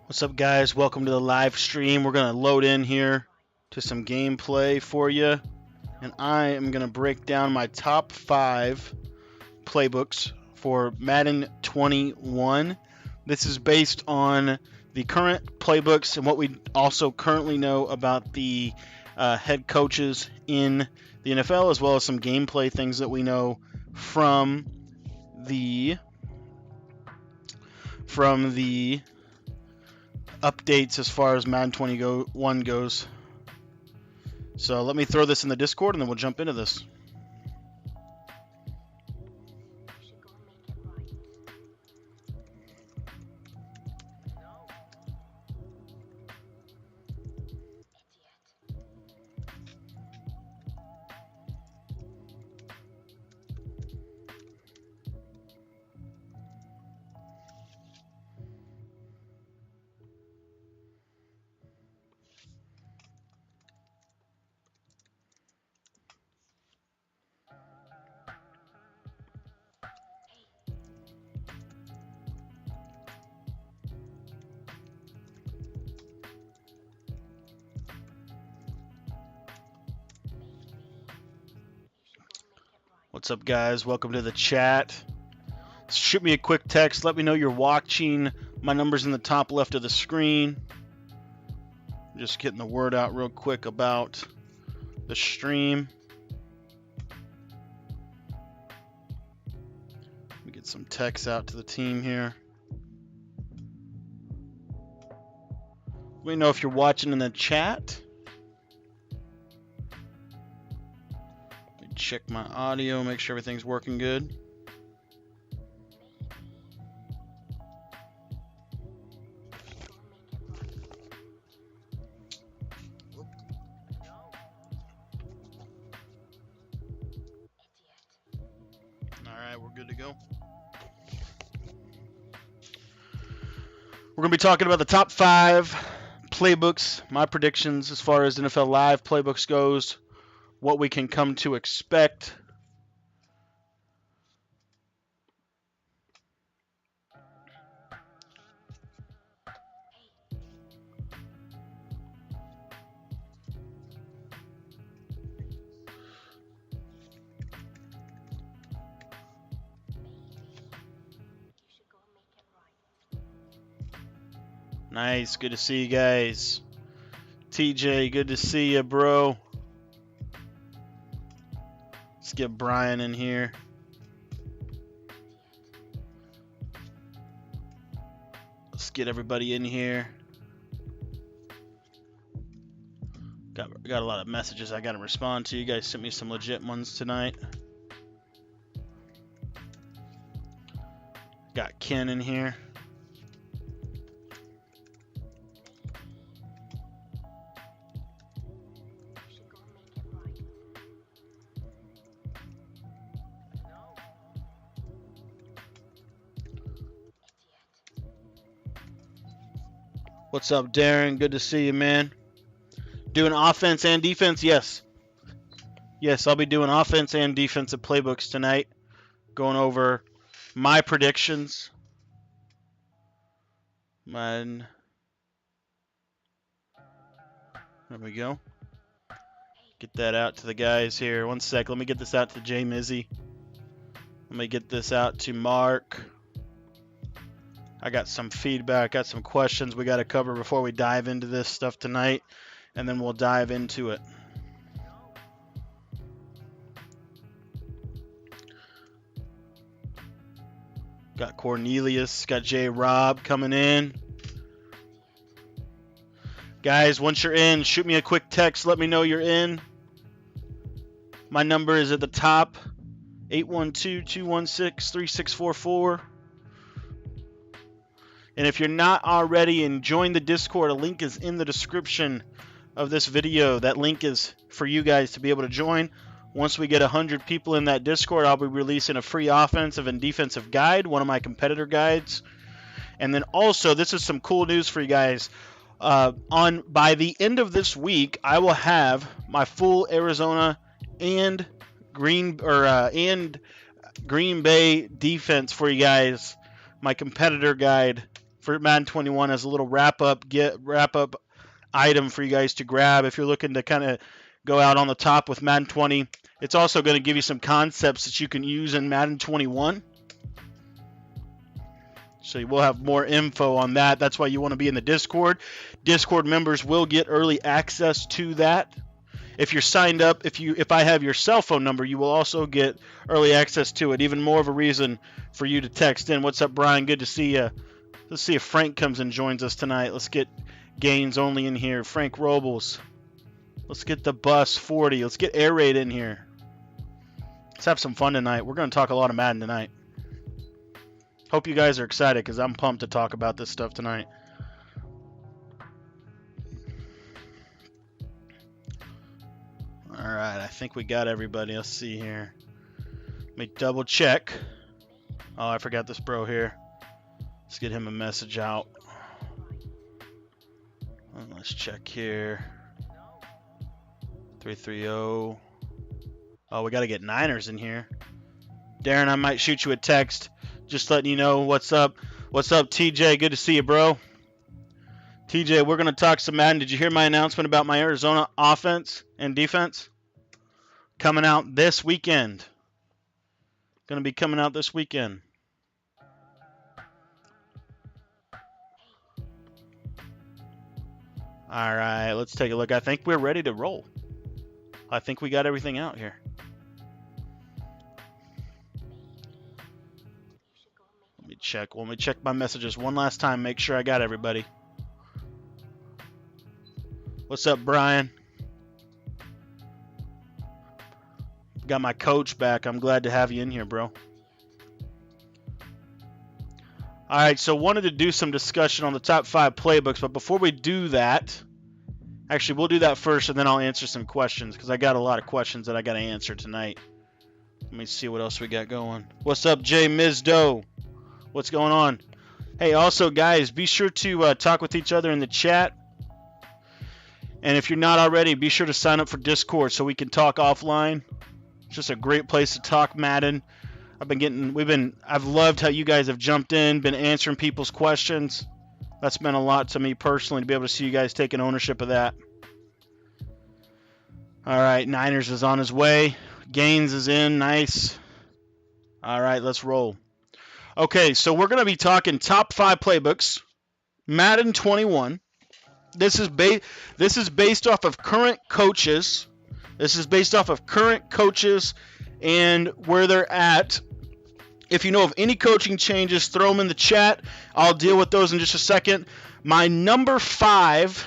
What's up, guys? Welcome to the live stream. We're going to load in here to some gameplay for you, and I am going to break down my top 5 playbooks for Madden 21. This is based on the current playbooks and what we also currently know about the head coaches in the NFL, as well as some gameplay things that we know from the updates as far as Madden 21 goes. So let me throw this in the Discord and then we'll jump into this. What's up, guys? Welcome to the chat. Shoot me a quick text. Let me know you're watching. My number's in the top left of the screen. Just getting the word out real quick about the stream. Let me get some text out to the team here. Let me know if you're watching in the chat. Check my audio, make sure everything's working good. Alright, we're good to go. We're going to be talking about the top 5 playbooks, my predictions as far as NFL Live playbooks goes, what we can come to expect. Nice, good to see you guys. TJ, good to see you, bro. Let's get Brian in here. Let's get everybody in here. Got a lot of messages I got to respond to. You guys sent me some legit ones tonight. Got Ken in here. What's up, Darren? Good to see you, man. Doing offense and defense? Yes. Yes, I'll be doing offense and defensive playbooks tonight. Going over my predictions. There we go. Get that out to the guys here. One sec. Let me get this out to Jay Mizzy. Let me get this out to Mark. I got some feedback, got some questions we got to cover before we dive into this stuff tonight, and then we'll dive into it. Got Cornelius, got J. Rob coming in. Guys, once you're in, shoot me a quick text. Let me know you're in. My number is at the top, 812-216-3644. And if you're not already and join the Discord, a link is in the description of this video. That link is for you guys to be able to join. Once we get 100 people in that Discord, I'll be releasing a free offensive and defensive guide, one of my competitor guides. And then also, this is some cool news for you guys. By the end of this week, I will have my full Arizona and Green Bay defense for you guys. My competitor guide for Madden 21 as a little wrap up item for you guys to grab if you're looking to kind of go out on the top with Madden 20. It's also going to give you some concepts that you can use in Madden 21. So we'll have more info on that. That's why you want to be in the Discord. Discord members will get early access to that. If you're signed up, if I have your cell phone number, you will also get early access to it. Even more of a reason for you to text in. What's up, Brian? Good to see you. Let's see if Frank comes and joins us tonight. Let's get Gaines only in here. Frank Robles. Let's get the Bus 40. Let's get Air Raid in here. Let's have some fun tonight. We're going to talk a lot of Madden tonight. Hope you guys are excited because I'm pumped to talk about this stuff tonight. All right, I think we got everybody. Let's see here. Let me double check. Oh, I forgot this bro here. Let's get him a message out. Let's check here. 330. Oh, we got to get Niners in here. Darren, I might shoot you a text. Just letting you know what's up. What's up, TJ? Good to see you, bro. TJ, we're going to talk some Madden. Did you hear my announcement about my Arizona offense and defense? Coming out this weekend. Going to be coming out this weekend. All right, let's take a look. I think we're ready to roll. I think we got everything out here. Let me check my messages one last time, make sure I got everybody. What's up, Brian? Got my coach back. I'm glad to have you in here, bro. All right, so wanted to do some discussion on the top 5 playbooks, but before we do that, actually, we'll do that first, and then I'll answer some questions, because I got a lot of questions that I got to answer tonight. Let me see what else we got going. What's up, Jay Mizdo? What's going on? Hey, also, guys, be sure to talk with each other in the chat. And if you're not already, be sure to sign up for Discord so we can talk offline. It's just a great place to talk Madden. I've loved how you guys have jumped in, been answering people's questions. That's meant a lot to me personally to be able to see you guys taking ownership of that. All right, Niners is on his way. Gaines is in, nice. All right, let's roll. Okay, so we're going to be talking top 5 playbooks, Madden 21. This is based off of current coaches. This is based off of current coaches and where they're at. If you know of any coaching changes, throw them in the chat. I'll deal with those in just a second. My number 5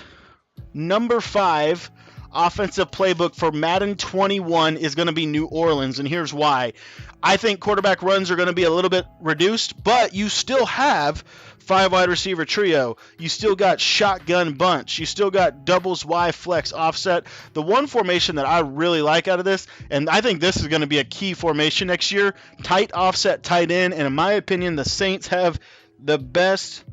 offensive playbook for Madden 21 is going to be New Orleans, and here's why. I think quarterback runs are going to be a little bit reduced, but you still have 5 wide receiver trio. You still got shotgun bunch. You still got doubles Y flex offset. The one formation that I really like out of this, and I think this is going to be a key formation next year, tight offset, tight end, and in my opinion, the Saints have the best.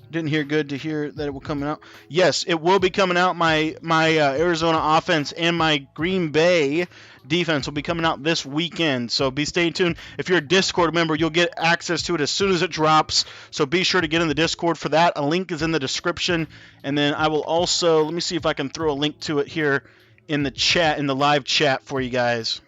Didn't hear good to hear that it will come out. Yes, it will be coming out. My Arizona offense and my Green Bay defense will be coming out this weekend. So stay tuned. If you're a Discord member, you'll get access to it as soon as it drops. So be sure to get in the Discord for that. A link is in the description. And then I will also, let me see if I can throw a link to it here in the chat, in the live chat for you guys.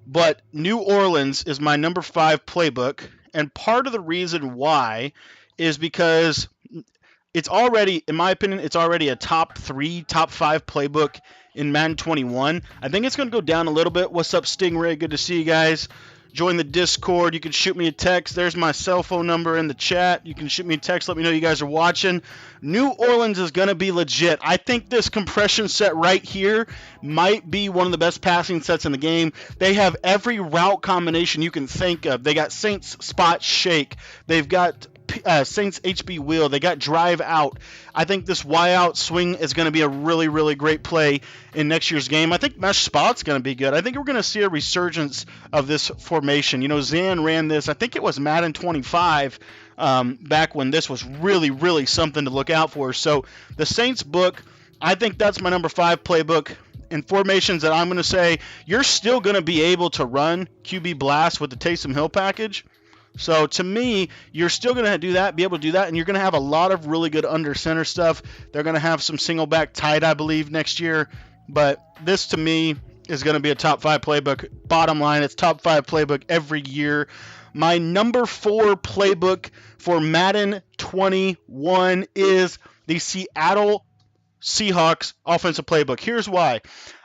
But New Orleans is my number 5 playbook. And part of the reason why is because it's already, in my opinion, it's already a top 5 playbook in Madden 21. I think it's going to go down a little bit. What's up, Stingray? Good to see you guys. Join the Discord. You can shoot me a text. There's my cell phone number in the chat. You can shoot me a text. Let me know you guys are watching. New Orleans is going to be legit. I think this compression set right here might be one of the best passing sets in the game. They have every route combination you can think of. They got Saints spot shake. They've got Saints HB wheel. They got drive out. I think this Y out swing is going to be a really, really great play in next year's game. I think mesh spot's going to be good. I think we're going to see a resurgence of this formation. You know, Zan ran this. I think it was Madden 25 back when this was really, really something to look out for. So the Saints book, I think that's my number 5 playbook. in formations that I'm going to say you're still going to be able to run QB blast with the Taysom Hill package. So to me, you're still going to do that, be able to do that, and you're going to have a lot of really good under center stuff. They're going to have some single back tight, I believe, next year. But this to me is going to be a top 5 playbook. Bottom line, it's top 5 playbook every year. My number 4 playbook for Madden 21 is the Seattle Seahawks offensive playbook. Here's why.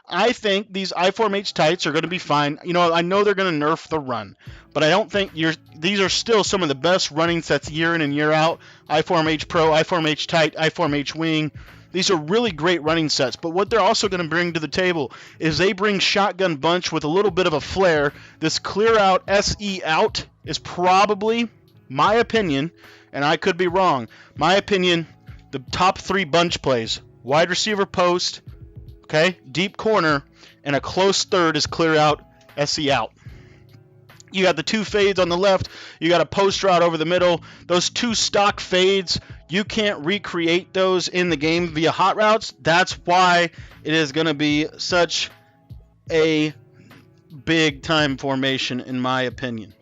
I think these I-Form-H tights are going to be fine. You know, I know they're going to nerf the run, but I don't think these are still some of the best running sets year in and year out. I-Form-H Pro, I-Form-H tight, I-Form-H wing. These are really great running sets, but what they're also going to bring to the table is they bring shotgun bunch with a little bit of a flair. This clear out SE out is probably, my opinion, and I could be wrong, my opinion, the top 3 bunch plays. Wide receiver post, okay, deep corner, and a close third is clear out, SE out. You got the 2 fades on the left. You got a post route over the middle. Those 2 stock fades, you can't recreate those in the game via hot routes. That's why it is going to be such a big time formation, in my opinion.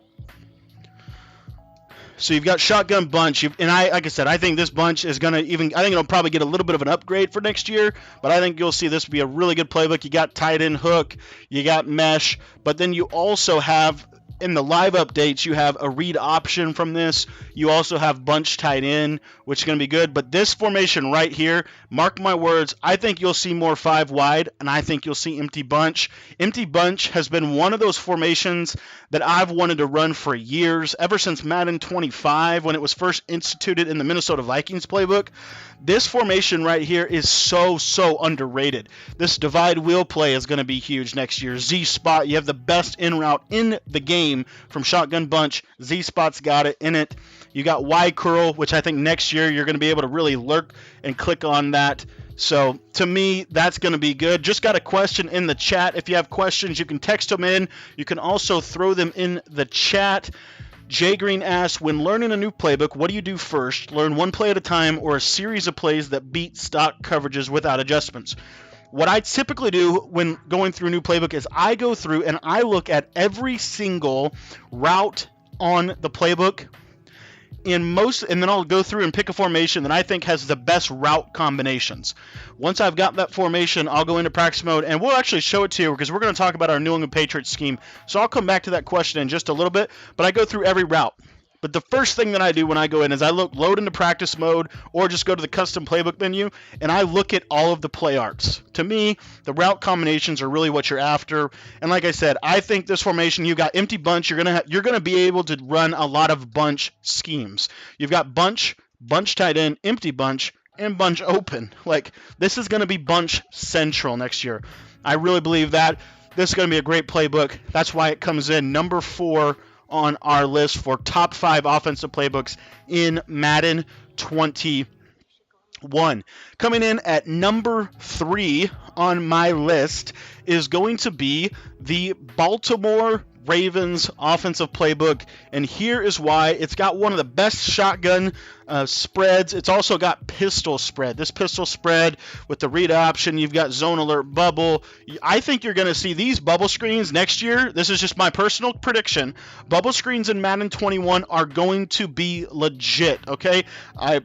So you've got shotgun bunch, like I said, I think this bunch is going to I think it'll probably get a little bit of an upgrade for next year, but I think you'll see this be a really good playbook. You got tight end hook, you got mesh, but then you also have, in the live updates, you have a read option from this. You also have bunch tight end, which is going to be good. But this formation right here, mark my words, I think you'll see more 5 wide, and I think you'll see empty bunch. Empty bunch has been one of those formations that I've wanted to run for years, ever since Madden 25, when it was first instituted in the Minnesota Vikings playbook. This formation right here is so underrated. This divide wheel play is going to be huge next year. Z-spot, you have the best in route in the game from shotgun bunch. Z-spot's got it in it. You got Y curl, which I think next year you're going to be able to really lurk and click on that. So to me, that's going to be good. Just got a question in the chat. If you have questions, you can text them in. You can also throw them in the chat. Jay Green asks, when learning a new playbook, what do you do first? Learn one play at a time or a series of plays that beat stock coverages without adjustments? What I typically do when going through a new playbook is I go through and I look at every single route on the playbook and then I'll go through and pick a formation that I think has the best route combinations. Once I've got that formation, I'll go into practice mode, and we'll actually show it to you because we're going to talk about our New England Patriots scheme. So I'll come back to that question in just a little bit, but I go through every route. But the first thing that I do when I go in is I load into practice mode or just go to the custom playbook menu, and I look at all of the play arts. To me, the route combinations are really what you're after. And like I said, I think this formation, you've got empty bunch. You're gonna be able to run a lot of bunch schemes. You've got bunch tight end, empty bunch, and bunch open. Like, this is going to be bunch central next year. I really believe that. This is going to be a great playbook. That's why it comes in number 4 on our list for top 5 offensive playbooks in Madden 21. Coming in at number 3 on my list is going to be the Baltimore Ravens offensive playbook, and here is why. It's got one of the best shotgun spreads. It's also got pistol spread. This pistol spread with the read option, you've got zone alert bubble. I think you're going to see these bubble screens next year. This is just my personal prediction. Bubble screens in Madden 21 are going to be legit, okay? I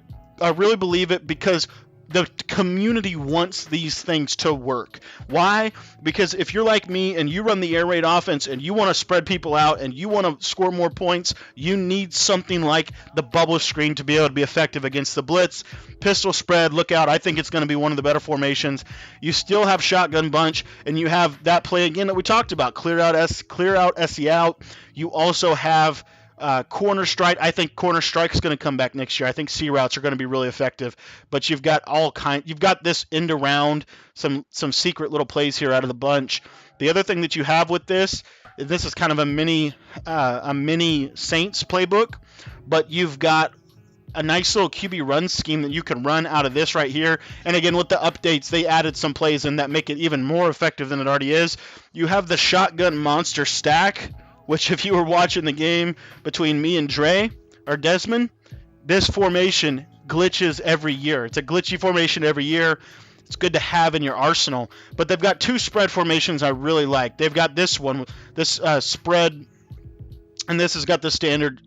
really believe it because the community wants these things to work. Why? Because if you're like me and you run the air raid offense and you want to spread people out and you want to score more points, you need something like the bubble screen to be able to be effective against the blitz. Pistol spread, look out. I think it's going to be one of the better formations. You still have shotgun bunch, and you have that play again that we talked about, clear out, SE out. You also have corner strike. I think corner strike is going to come back next year. I think C routes are going to be really effective. But you've got you've got this end around, some secret little plays here out of the bunch. The other thing that you have with this is kind of a mini Saints playbook, but you've got a nice little QB run scheme that you can run out of this right here. And again, with the updates, they added some plays in that make it even more effective than it already is. You have the shotgun monster stack, which if you were watching the game between me and Dre or Desmond, this formation glitches every year. It's a glitchy formation every year. it's good to have in your arsenal. But they've got two spread formations I really like. They've got this one, this spread, and this has got the standard,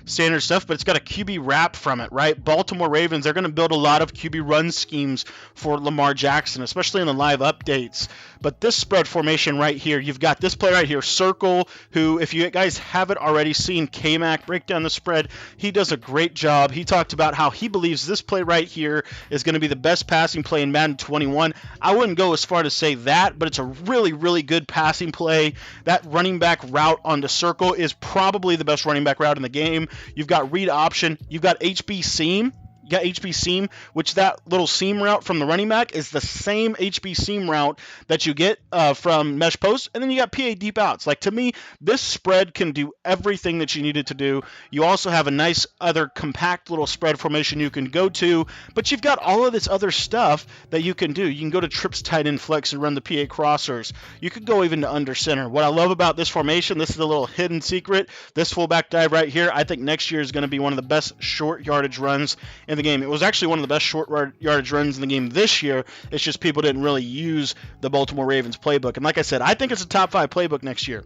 standard stuff, but it's got a QB wrap from it, right? Baltimore Ravens, they're going to build a lot of QB run schemes for Lamar Jackson, especially in the live updates. But this spread formation right here, you've got this play right here, Circle, who, if you guys haven't already seen K-Mac break down the spread, he does a great job. He talked about how he believes this play right here is going to be the best passing play in Madden 21. I wouldn't go as far to say that, but it's a really, really good passing play. That running back route onto Circle is probably the best running back route in the game. You've got read option. You've got HB seam. You got HB seam, which that little seam route from the running back is the same HB seam route that you get from mesh post. And then you got PA deep outs. Like, to me, this spread can do everything that you need it to do. You also have a nice other compact little spread formation you can go to, but you've got all of this other stuff that you can do. You can go to trips tight end flex and run the PA crossers. You could go even to under center. What I love about this formation, this is the little hidden secret, this fullback dive right here, I think next year is going to be one of the best short yardage runs in the game. It was actually one of the best short yardage runs in the game this year. It's just people didn't really use the Baltimore Ravens playbook. And like I said, I think it's a top 5 playbook next year.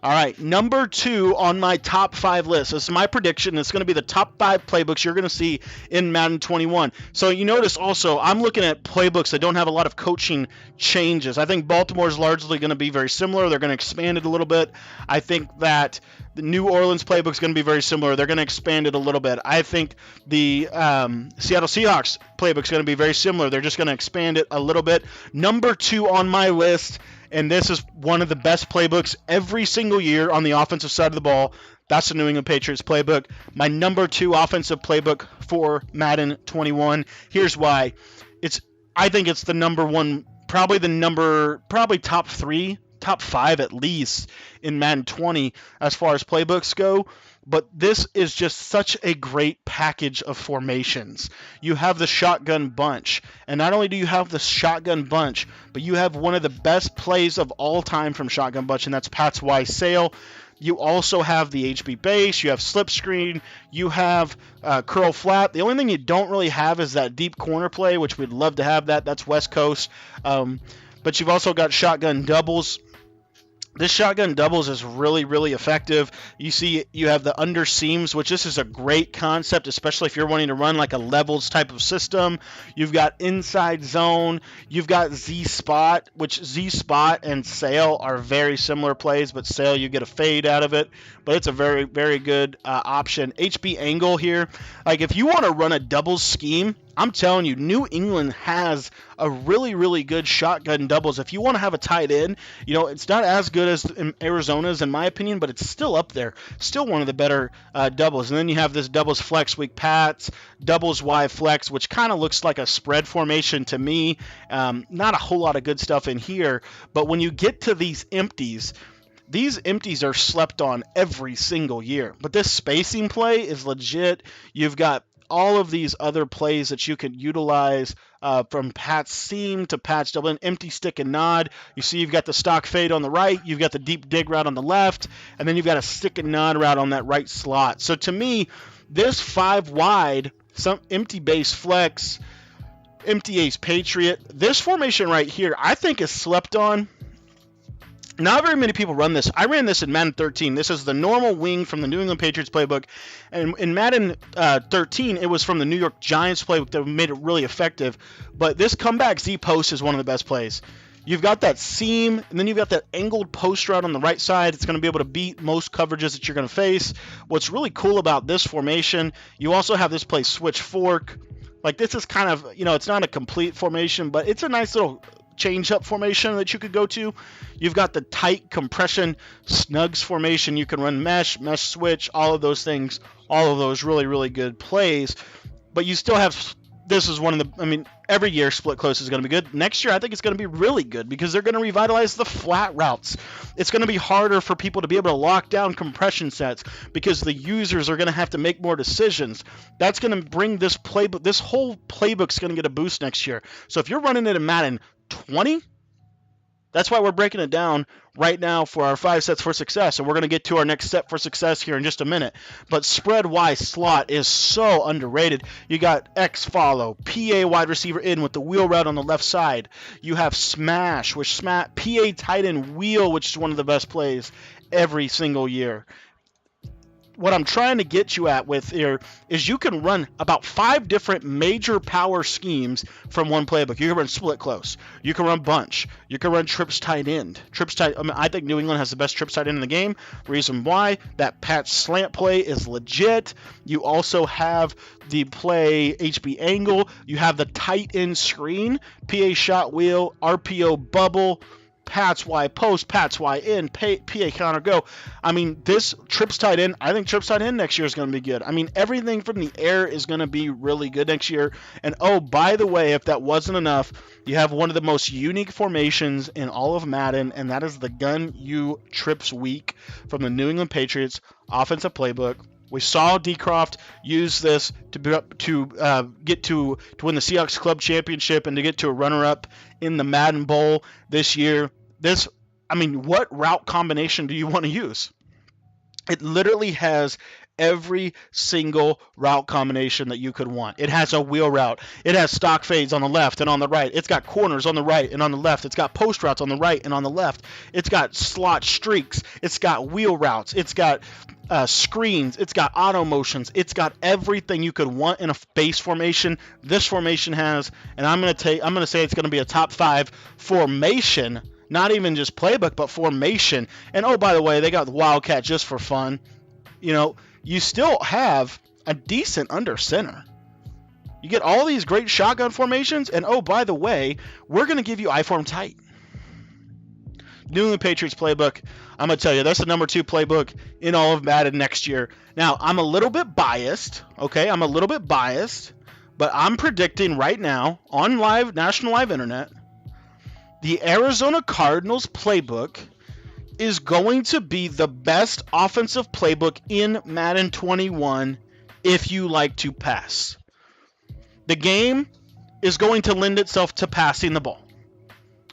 All right, number 2 on my top 5 list. This is my prediction. It's going to be the top 5 playbooks you're going to see in Madden 21. So you notice also, I'm looking at playbooks that don't have a lot of coaching changes. I think Baltimore is largely going to be very similar. They're going to expand it a little bit. I think that the New Orleans playbook is going to be very similar. They're going to expand it a little bit. I think the Seattle Seahawks playbook is going to be very similar. They're just going to expand it a little bit. Number 2 on my list, and this is one of the best playbooks every single year on the offensive side of the ball. That's the New England Patriots playbook. My number 2 offensive playbook for Madden 21. Here's why. I think it's the number 1, probably top 3, top 5 at least in Madden 20 as far as playbooks go. But this is just such a great package of formations. You have the shotgun bunch. And not only do you have the shotgun bunch, but you have one of the best plays of all time from shotgun bunch, and that's Pat's Y sail. You also have the HB base. You have slip screen. You have curl flat. The only thing you don't really have is that deep corner play, which we'd love to have that. That's West Coast. But you've also got shotgun doubles. This shotgun doubles is really, really effective. You see, you have the under seams, which this is a great concept, especially if you're wanting to run like a levels type of system. You've got inside zone. You've got Z spot, which Z spot and sail are very similar plays, but sail you get a fade out of it. But it's a very, very good option. HB angle here. Like, if you want to run a doubles scheme, I'm telling you, New England has a really, really good shotgun doubles. If you want to have a tight end, it's not as good as Arizona's in my opinion, but it's still up there. Still one of the better doubles. And then you have this doubles flex weak Pats, doubles Y flex, which kind of looks like a spread formation to me. Not a whole lot of good stuff in here. But when you get to these empties are slept on every single year. But this spacing play is legit. You've got all of these other plays that you can utilize from Pat's seam to Pat's double, empty stick and nod. You see you've got the stock fade on the right, you've got the deep dig route on the left, and then you've got a stick and nod route on that right slot. So to me, this 5 wide, some empty base flex, empty ace patriot, this formation right here, I think is slept on. Not very many people run this. I ran this in Madden 13. This is the normal wing from the New England Patriots playbook. And in Madden 13, it was from the New York Giants playbook that made it really effective. But this comeback Z post is one of the best plays. You've got that seam, and then you've got that angled post route on the right side. It's going to be able to beat most coverages that you're going to face. What's really cool about this formation, you also have this play switch fork. Like, this is kind of, it's not a complete formation, but it's a nice little change-up formation that you could go to. You've got the tight compression snugs formation. You can run mesh switch, all of those things, all of those really, really good plays. But you still have, this is one of the, every year split close is going to be good. Next year, I think it's going to be really good because they're going to revitalize the flat routes. It's going to be harder for people to be able to lock down compression sets because the users are going to have to make more decisions. That's going to bring this playbook, this whole playbook's going to get a boost next year. So if you're running it in Madden 20, That's why we're breaking it down right now for our 5 sets for success, and we're going to get to our next set for success here in just a minute. But spread Y slot is so underrated. You got X follow, PA wide receiver in with the wheel route on the left side. You have smash, which PA tight end wheel, which is one of the best plays every single year. What I'm trying to get you at with here is you can run about 5 different major power schemes from one playbook. You can run split close. You can run bunch. You can run trips tight end. I think New England has the best trips tight end in the game. Reason why, that patch slant play is legit. You also have the play HB angle. You have the tight end screen, PA shot wheel, RPO bubble, Pats Y post, Pats Y in, PA counter go. I mean, this trips tight end, I think trips tight end next year is going to be good. I mean, everything from the air is going to be really good next year. And oh, by the way, if that wasn't enough, you have one of the most unique formations in all of Madden, and that is the gun U trips weak from the New England Patriots offensive playbook. We saw Decroft use this to get to win the Seahawks Club Championship and to get to a runner-up in the Madden Bowl this year. What route combination do you want to use? It literally has every single route combination that you could want. It has a wheel route. It has stock fades on the left and on the right. It's got corners on the right and on the left. It's got post routes on the right and on the left. It's got slot streaks. It's got wheel routes. It's got screens. It's got auto motions. It's got everything you could want in a base formation. This formation has, and I'm gonna say it's gonna be a top 5 formation. Not even just playbook, but formation. And oh, by the way, they got the Wildcat just for fun. You still have a decent under center. You get all these great shotgun formations, and oh, by the way, we're going to give you I-form tight. New England Patriots playbook, I'm going to tell you, that's the number 2 playbook in all of Madden next year. Now, I'm a little bit biased, okay? But I'm predicting right now on national live internet, the Arizona Cardinals playbook is going to be the best offensive playbook in Madden 21 if you like to pass. The game is going to lend itself to passing the ball.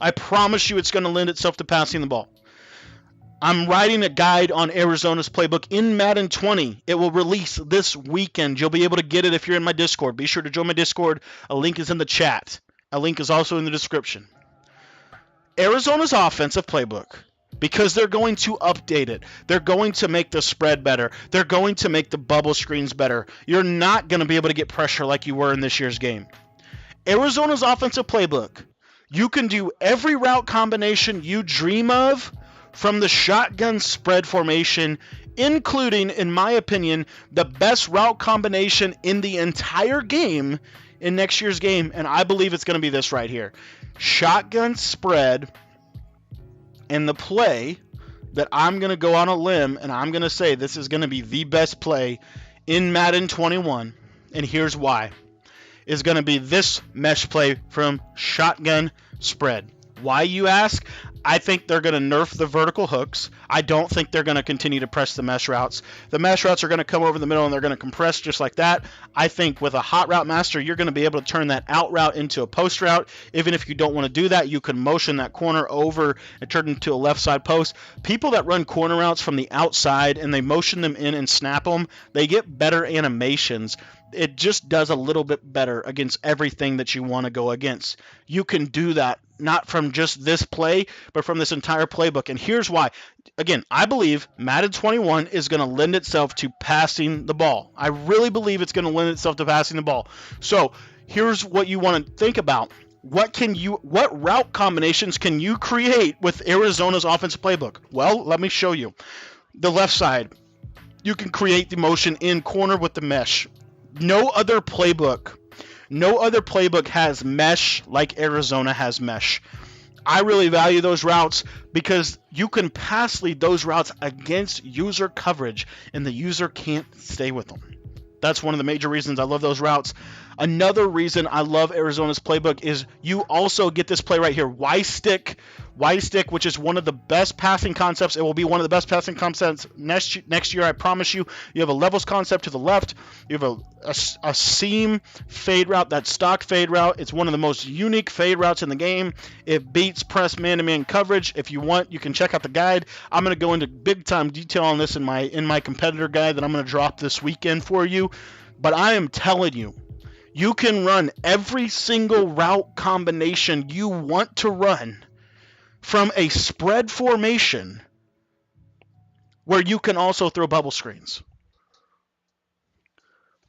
I promise you it's going to lend itself to passing the ball. I'm writing a guide on Arizona's playbook in Madden 20. It will release this weekend. You'll be able to get it if you're in my Discord. Be sure to join my Discord. A link is in the chat. A link is also in the description. Arizona's offensive playbook, because they're going to update it. They're going to make the spread better. They're going to make the bubble screens better. You're not going to be able to get pressure like you were in this year's game. Arizona's offensive playbook, you can do every route combination you dream of from the shotgun spread formation, including, in my opinion, the best route combination in the entire game in next year's game, and I believe it's going to be this right here. Shotgun spread, and the play that I'm going to go on a limb, and I'm going to say this is going to be the best play in Madden 21, and here's why, is going to be this mesh play from shotgun spread. Why, you ask? I think they're going to nerf the vertical hooks. I don't think they're going to continue to press the mesh routes. The mesh routes are going to come over the middle and they're going to compress just like that. I think with a hot route master, you're going to be able to turn that out route into a post route. Even if you don't want to do that, you can motion that corner over and turn it into a left side post. People that run corner routes from the outside and they motion them in and snap them, they get better animations. It just does a little bit better against everything that you want to go against. You can do that not from just this play, but from this entire playbook. And here's why. Again, I believe Madden 21 is going to lend itself to passing the ball. I really believe it's going to lend itself to passing the ball. So here's what you want to think about. What route combinations can you create with Arizona's offensive playbook? Well, let me show you. The left side, you can create the motion in corner with the mesh. No other playbook has mesh like Arizona has mesh. I really value those routes because you can pass lead those routes against user coverage, and the user can't stay with them. That's one of the major reasons I love those routes. Another reason I love Arizona's playbook is you also get this play right here. Y stick Y stick, which is one of the best passing concepts. It will be one of the best passing concepts next year, I promise you. You have a levels concept to the left. You have a seam fade route, that stock fade route. It's one of the most unique fade routes in the game. It beats press man-to-man coverage. If you want, you can check out the guide. I'm going to go into big-time detail on this in my competitor guide that I'm going to drop this weekend for you. But I am telling you, you can run every single route combination you want to run from a spread formation where you can also throw bubble screens.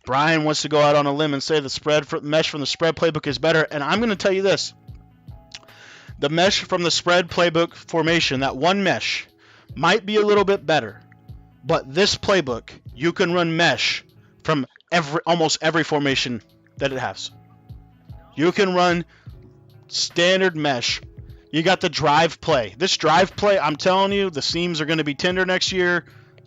Brian wants to go out on a limb and say the mesh from the spread playbook is better, and I'm going to tell you this. The mesh from the spread playbook formation, that one mesh, might be a little bit better, but this playbook, you can run mesh from almost every formation that it has. You can run standard mesh. You got the drive play. This drive play, I'm telling you, the seams are going to be tender next year.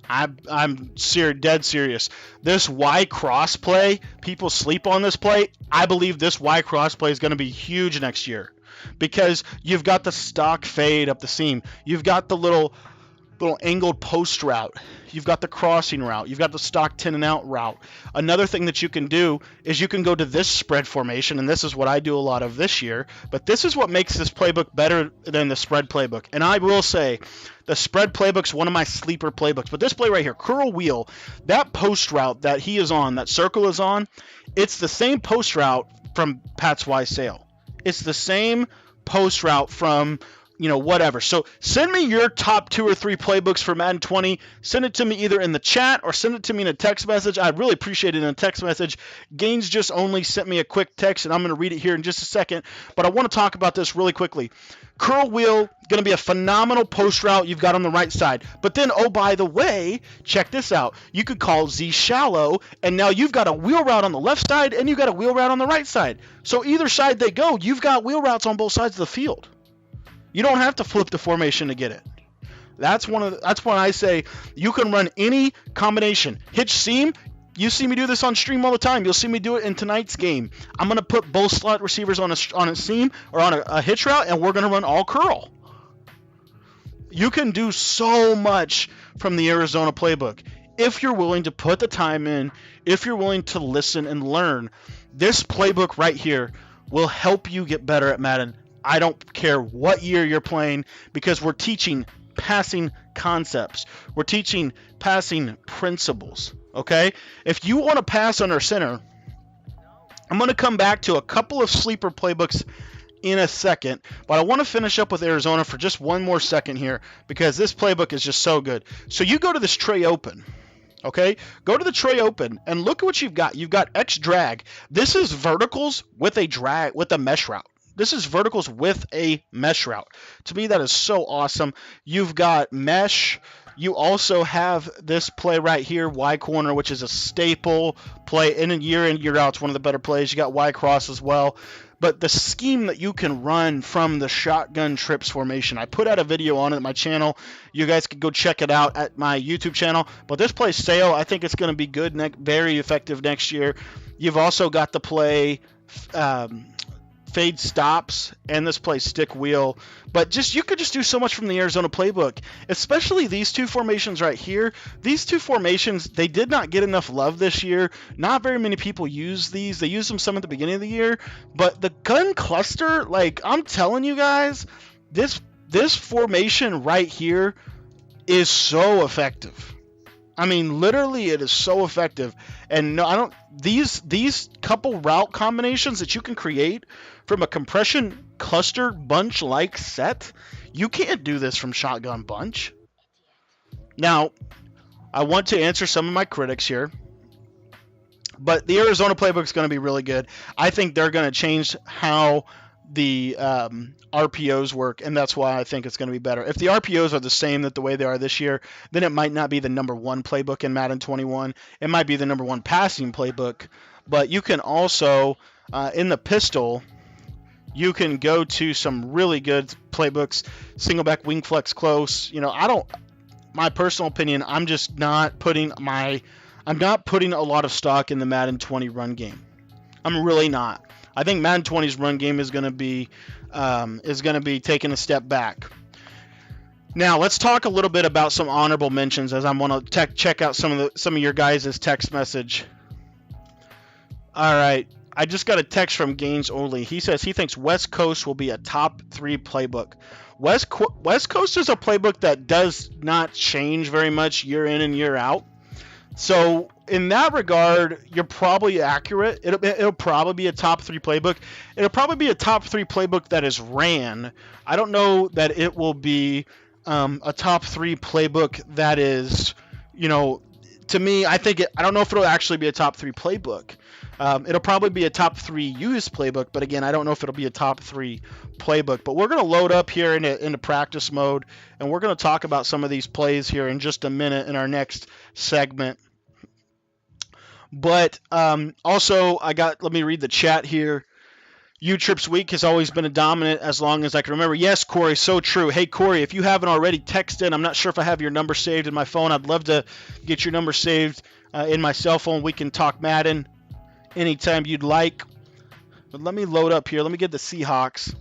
I'm dead serious. This Y cross play, people sleep on this play. I believe this Y cross play is going to be huge next year because you've got the stock fade up the seam. You've got the little angled post route. You've got the crossing route. You've got the stock 10 and out route. Another thing that you can do is you can go to this spread formation, and this is what I do a lot of this year, but this is what makes this playbook better than the spread playbook. And I will say the spread playbook's one of my sleeper playbooks, but this play right here, curl wheel, that post route that he is on, that circle is on, it's the same post route from Pat's Y Sale. It's the same post route from whatever. So send me your top 2 or 3 playbooks for Madden 20. Send it to me either in the chat or send it to me in a text message. I'd really appreciate it in a text message. Gaines just only sent me a quick text, and I'm going to read it here in just a second. But I want to talk about this really quickly. Curl wheel, going to be a phenomenal post route you've got on the right side. But then, oh, by the way, check this out. You could call Z shallow, and now you've got a wheel route on the left side, and you've got a wheel route on the right side. So either side they go, you've got wheel routes on both sides of the field. You don't have to flip the formation to get it. That's when I say you can run any combination. Hitch seam, you see me do this on stream all the time. You'll see me do it in tonight's game. I'm going to put both slot receivers on a seam or on a hitch route, and we're going to run all curl. You can do so much from the Arizona playbook if you're willing to put the time in, if you're willing to listen and learn. This playbook right here will help you get better at Madden. I don't care what year you're playing because we're teaching passing concepts. We're teaching passing principles, okay? If you want to pass under center, I'm going to come back to a couple of sleeper playbooks in a second, but I want to finish up with Arizona for just one more second here because this playbook is just so good. So you go to this tray open. Okay, go to the tray open and look at what you've got. You've got X drag. This is verticals with a mesh route. This is verticals with a mesh route. To me, that is so awesome. You've got mesh. You also have this play right here, Y corner, which is a staple play in and year out. It's one of the better plays. You got Y cross as well. But the scheme that you can run from the shotgun trips formation, I put out a video on it at my channel. You guys can go check it out at my YouTube channel. But this play Sale, I think it's going to be good, very effective next year. You've also got the play fade stops and this play stick wheel, but you could just do so much from the Arizona playbook, especially these two formations right here. These two formations, they did not get enough love this year. Not very many people use these. They used them some at the beginning of the year, but the gun cluster, like I'm telling you guys, this formation right here is so effective. I mean, literally, it is so effective. And no, these couple route combinations that you can create from a compression cluster bunch like set, you can't do this from shotgun bunch. Now, I want to answer some of my critics here, but the Arizona playbook is going to be really good. I think they're going to change how the RPOs work, and that's why I think it's going to be better. If the RPOs are the same that the way they are this year, then it might not be the number one playbook in Madden 21. It might be the number one passing playbook, but you can also, in the pistol, you can go to some really good playbooks, single back wing flex close. My personal opinion, I'm not putting a lot of stock in the Madden 20 run game. I'm really not. I think Madden 20's run game is going to be taking a step back. Now let's talk a little bit about some honorable mentions as I want to check out some of your guys' text message. All right, I just got a text from Gaines Only. He says he thinks West Coast will be a top 3 playbook. West Coast is a playbook that does not change very much year in and year out. So in that regard, you're probably accurate. It'll probably be a top 3 playbook. It'll probably be a top 3 playbook that is ran. I don't know that it will be a top 3 playbook that is, to me, I don't know if it'll actually be a top 3 playbook. It'll probably be a top 3 used playbook, but again, I don't know if it'll be a top 3 playbook. But we're going to load up here into practice mode, and we're going to talk about some of these plays here in just a minute in our next segment. But also, let me read the chat here. U-Trips Week has always been a dominant as long as I can remember. Yes, Corey, so true. Hey, Corey, if you haven't already texted, I'm not sure if I have your number saved in my phone. I'd love to get your number saved in my cell phone. We can talk Madden anytime you'd like. But let me load up here. Let me get the Seahawks.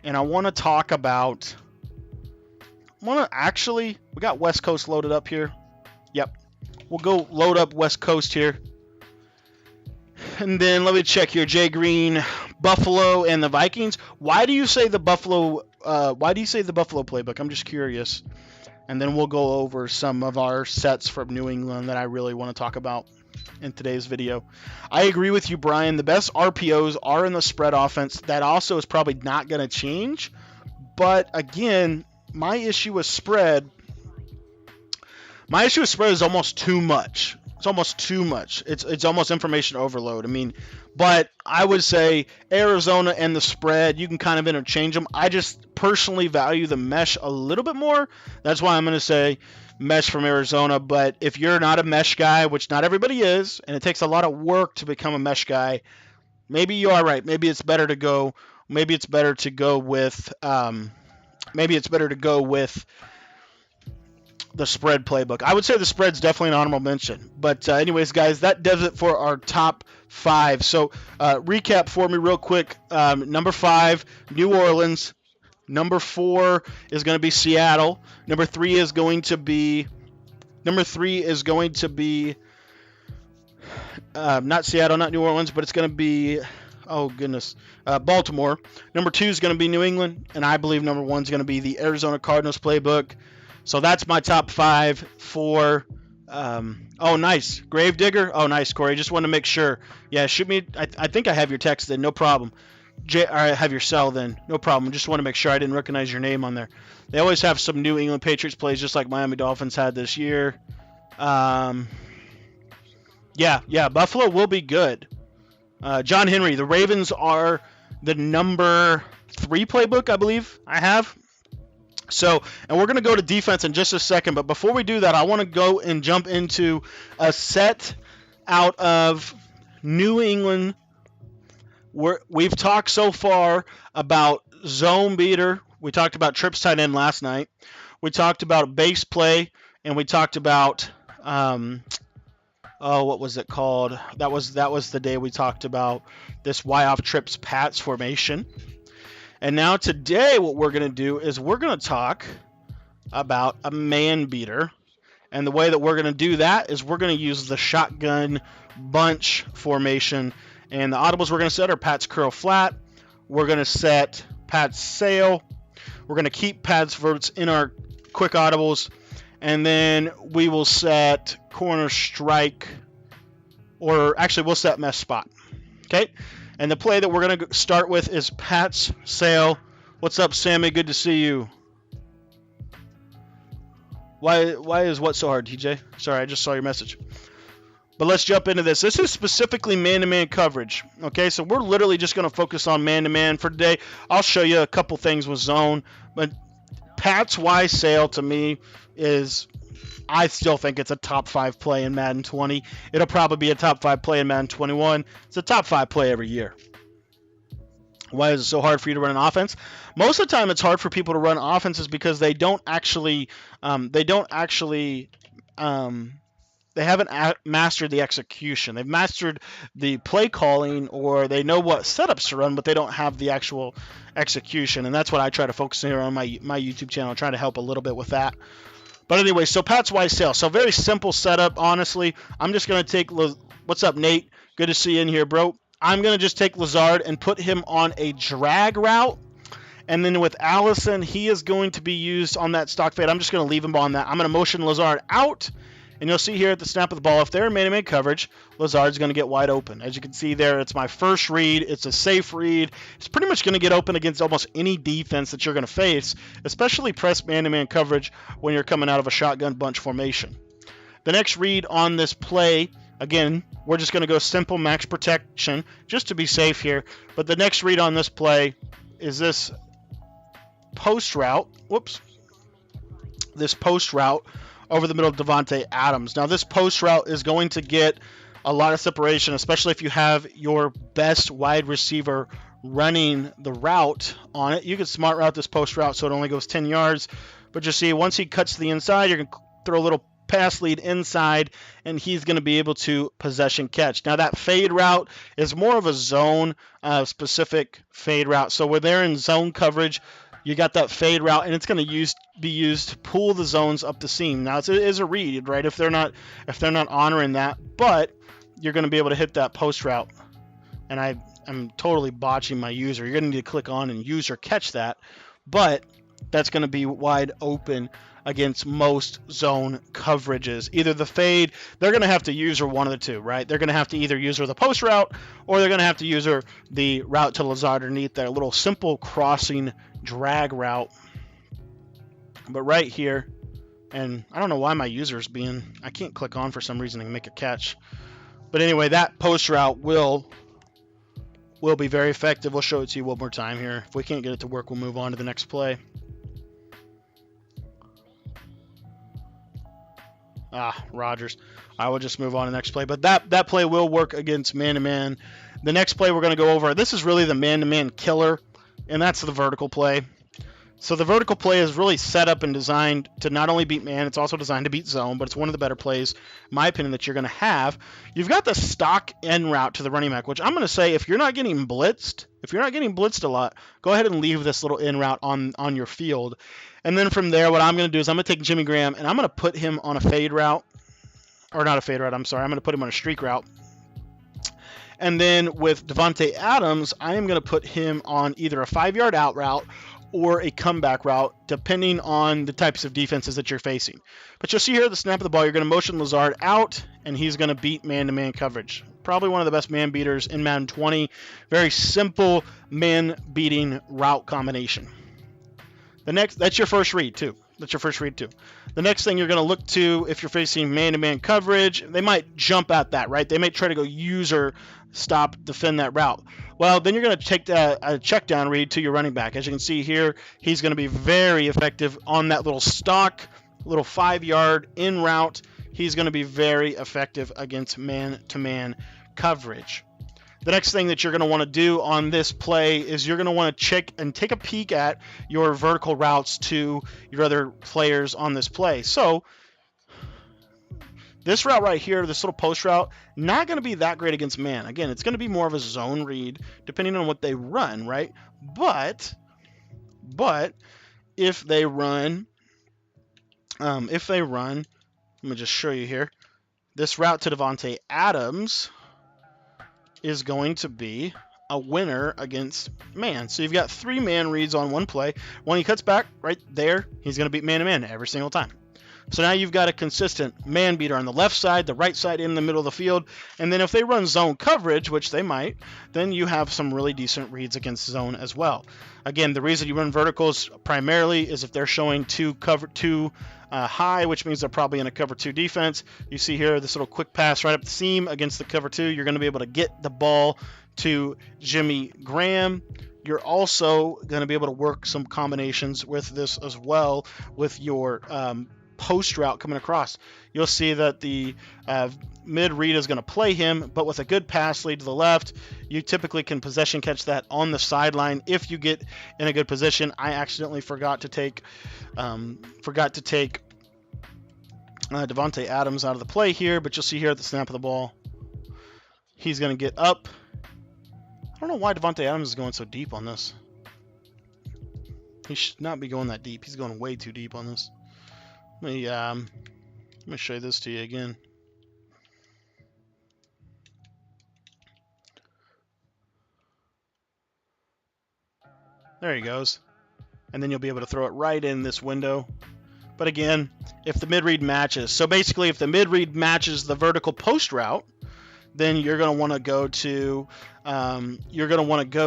And I want to talk about... we got West Coast loaded up here. Yep. We'll go load up West Coast here. And then let me check here. Jay Green, Buffalo, and the Vikings. Why do you say the Buffalo playbook? I'm just curious. And then we'll go over some of our sets from New England that I really want to talk about in today's video. I agree with you, Brian. The best RPOs are in the spread offense. That also is probably not going to change. But again, my issue with spread is almost too much. It's almost too much. It's almost information overload. But I would say Arizona and the spread, you can kind of interchange them. I just personally value the mesh a little bit more. That's why I'm going to say mesh from Arizona. But if you're not a mesh guy, which not everybody is, and it takes a lot of work to become a mesh guy, maybe you are right. Maybe it's better to go with the spread playbook. I would say the spread's definitely an honorable mention. But anyways, guys, that does it for our top 5. So recap for me real quick. Number 5, New Orleans. Number 4 is going to be Seattle. Number 3 is going to be not Seattle, not New Orleans, but it's going to be Baltimore. Number 2 is going to be New England, and I believe number 1 is going to be the Arizona Cardinals playbook. So that's my top 5 for nice. Gravedigger. Oh, nice, Corey. Just wanted to make sure. Yeah, shoot me. I think I have your text then. No problem. I have your cell then. No problem. Just want to make sure I didn't recognize your name on there. They always have some New England Patriots plays just like Miami Dolphins had this year. Yeah, Buffalo will be good. John Henry, the Ravens are the number 3 playbook, I believe I have. So, and we're going to go to defense in just a second, but before we do that, I want to go and jump into a set out of New England. We've talked so far about zone beater. We talked about trips tight end last night. We talked about base play, and we talked about what was it called? That was the day we talked about this Y off trips Pats formation. And now today what we're going to do is we're going to talk about a man beater. And the way that we're going to do that is we're going to use the shotgun bunch formation. And the audibles we're going to set are Pat's curl flat. We're going to set Pat's sail. We're going to keep Pat's verts in our quick audibles. And then we will set corner strike, or actually we'll set mesh spot. Okay? And the play that we're going to start with is Pat's sail. What's up, Sammy? Good to see you. Why is what so hard, TJ? Sorry, I just saw your message. But let's jump into this. This is specifically man-to-man coverage. Okay, so we're literally just going to focus on man-to-man for today. I'll show you a couple things with zone. But Pat's Y sail to me is... I still think it's a top 5 play in Madden 20. It'll probably be a top 5 play in Madden 21. It's a top 5 play every year. Why is it so hard for you to run an offense? Most of the time it's hard for people to run offenses because they don't actually they haven't mastered the execution. They've mastered the play calling, or they know what setups to run, but they don't have the actual execution. And that's what I try to focus here on my YouTube channel, trying to help a little bit with that. But anyway, so Pat's wide sail. So very simple setup, honestly. I'm just going to take, what's up, Nate? Good to see you in here, bro. I'm going to just take Lazard and put him on a drag route. And then with Allison, he is going to be used on that stock fade. I'm just going to leave him on that. I'm going to motion Lazard out. And you'll see here at the snap of the ball, if they're in man-to-man coverage, Lazard's going to get wide open. As you can see there, it's my first read. It's a safe read. It's pretty much going to get open against almost any defense that you're going to face, especially press man-to-man coverage when you're coming out of a shotgun bunch formation. The next read on this play, again, we're just going to go simple max protection just to be safe here. But the next read on this play is this post route. Whoops. This post route over the middle of Davante Adams. Now, this post route is going to get a lot of separation, especially if you have your best wide receiver running the route on it. You can smart route this post route so it only goes 10 yards. But you see, once he cuts to the inside, you're going to throw a little pass lead inside, and he's going to be able to possession catch. Now, that fade route is more of a zone specific fade route. So when they're in zone coverage, you got that fade route, and it's going to be used to pull the zones up the seam. Now, it is a read, right? If they're not honoring that, but you're going to be able to hit that post route. And I'm totally botching my user. You're going to need to click on and user catch that, but that's going to be wide open against most zone coverages. Either the fade, they're going to have to user one of the two, right? They're going to have to either user the post route, or they're going to have to user the route to Lazard underneath that little simple crossing drag route. But right here, and I don't know why my user's I can't click on for some reason and make a catch. But anyway, that post route will be very effective. We'll show it to you one more time here. If we can't get it to work, we'll move on to the next play. Rodgers. I will just move on to the next play. But that play will work against man-to-man. The next play we're going to go over, this is really the man-to-man killer, and that's the vertical play. So the vertical play is really set up and designed to not only beat man, it's also designed to beat zone, but it's one of the better plays, in my opinion, that you're going to have. You've got the stock end route to the running back, which I'm going to say if you're not getting blitzed a lot, go ahead and leave this little end route on your field. And then from there, what I'm going to do is I'm going to take Jimmy Graham, and I'm going to put him on a fade route. Or not a fade route, I'm sorry. I'm going to put him on a streak route. And then with Davante Adams, I am going to put him on either a 5-yard out route or a comeback route, depending on the types of defenses that you're facing. But you'll see here at the snap of the ball, you're going to motion Lazard out, and he's going to beat man-to-man coverage. Probably one of the best man beaters in Madden 20. Very simple man-beating route combination. That's your first read, too. The next thing you're going to look to, if you're facing man-to-man coverage, they might jump at that, right? They may try to go user, stop, defend that route. Well, then you're going to take a check down read to your running back. As you can see here, he's going to be very effective on that little stock, little 5-yard in route. He's going to be very effective against man-to-man coverage. The next thing that you're going to want to do on this play is you're going to want to check and take a peek at your vertical routes to your other players on this play. So this route right here, this little post route, not going to be that great against man. Again, it's going to be more of a zone read depending on what they run, right? But if they run, let me just show you here. This route to Davante Adams is going to be a winner against man. So you've got 3 man reads on one play. When he cuts back right there, he's going to beat man-to-man every single time. So now you've got a consistent man beater on the left side, the right side in the middle of the field. And then if they run zone coverage, which they might, then you have some really decent reads against zone as well. Again, the reason you run verticals primarily is if they're showing two high, which means they're probably in a cover 2 defense. You see here this little quick pass right up the seam against the cover 2. You're going to be able to get the ball to Jimmy Graham. You're also going to be able to work some combinations with this as well with your post route coming across. You'll see that the mid read is going to play him, but with a good pass lead to the left, you typically can possession catch that on the sideline if you get in a good position. I accidentally forgot to take Davante Adams out of the play here, but you'll see here at the snap of the ball, he's going to get up. I don't know why Davante Adams is going so deep on this. He should not be going that deep. He's going way too deep on this. Let me show you this to you again. There he goes. And then you'll be able to throw it right in this window. But again, if the mid-read matches, so basically if the mid-read matches the vertical post route, then you're going to want to go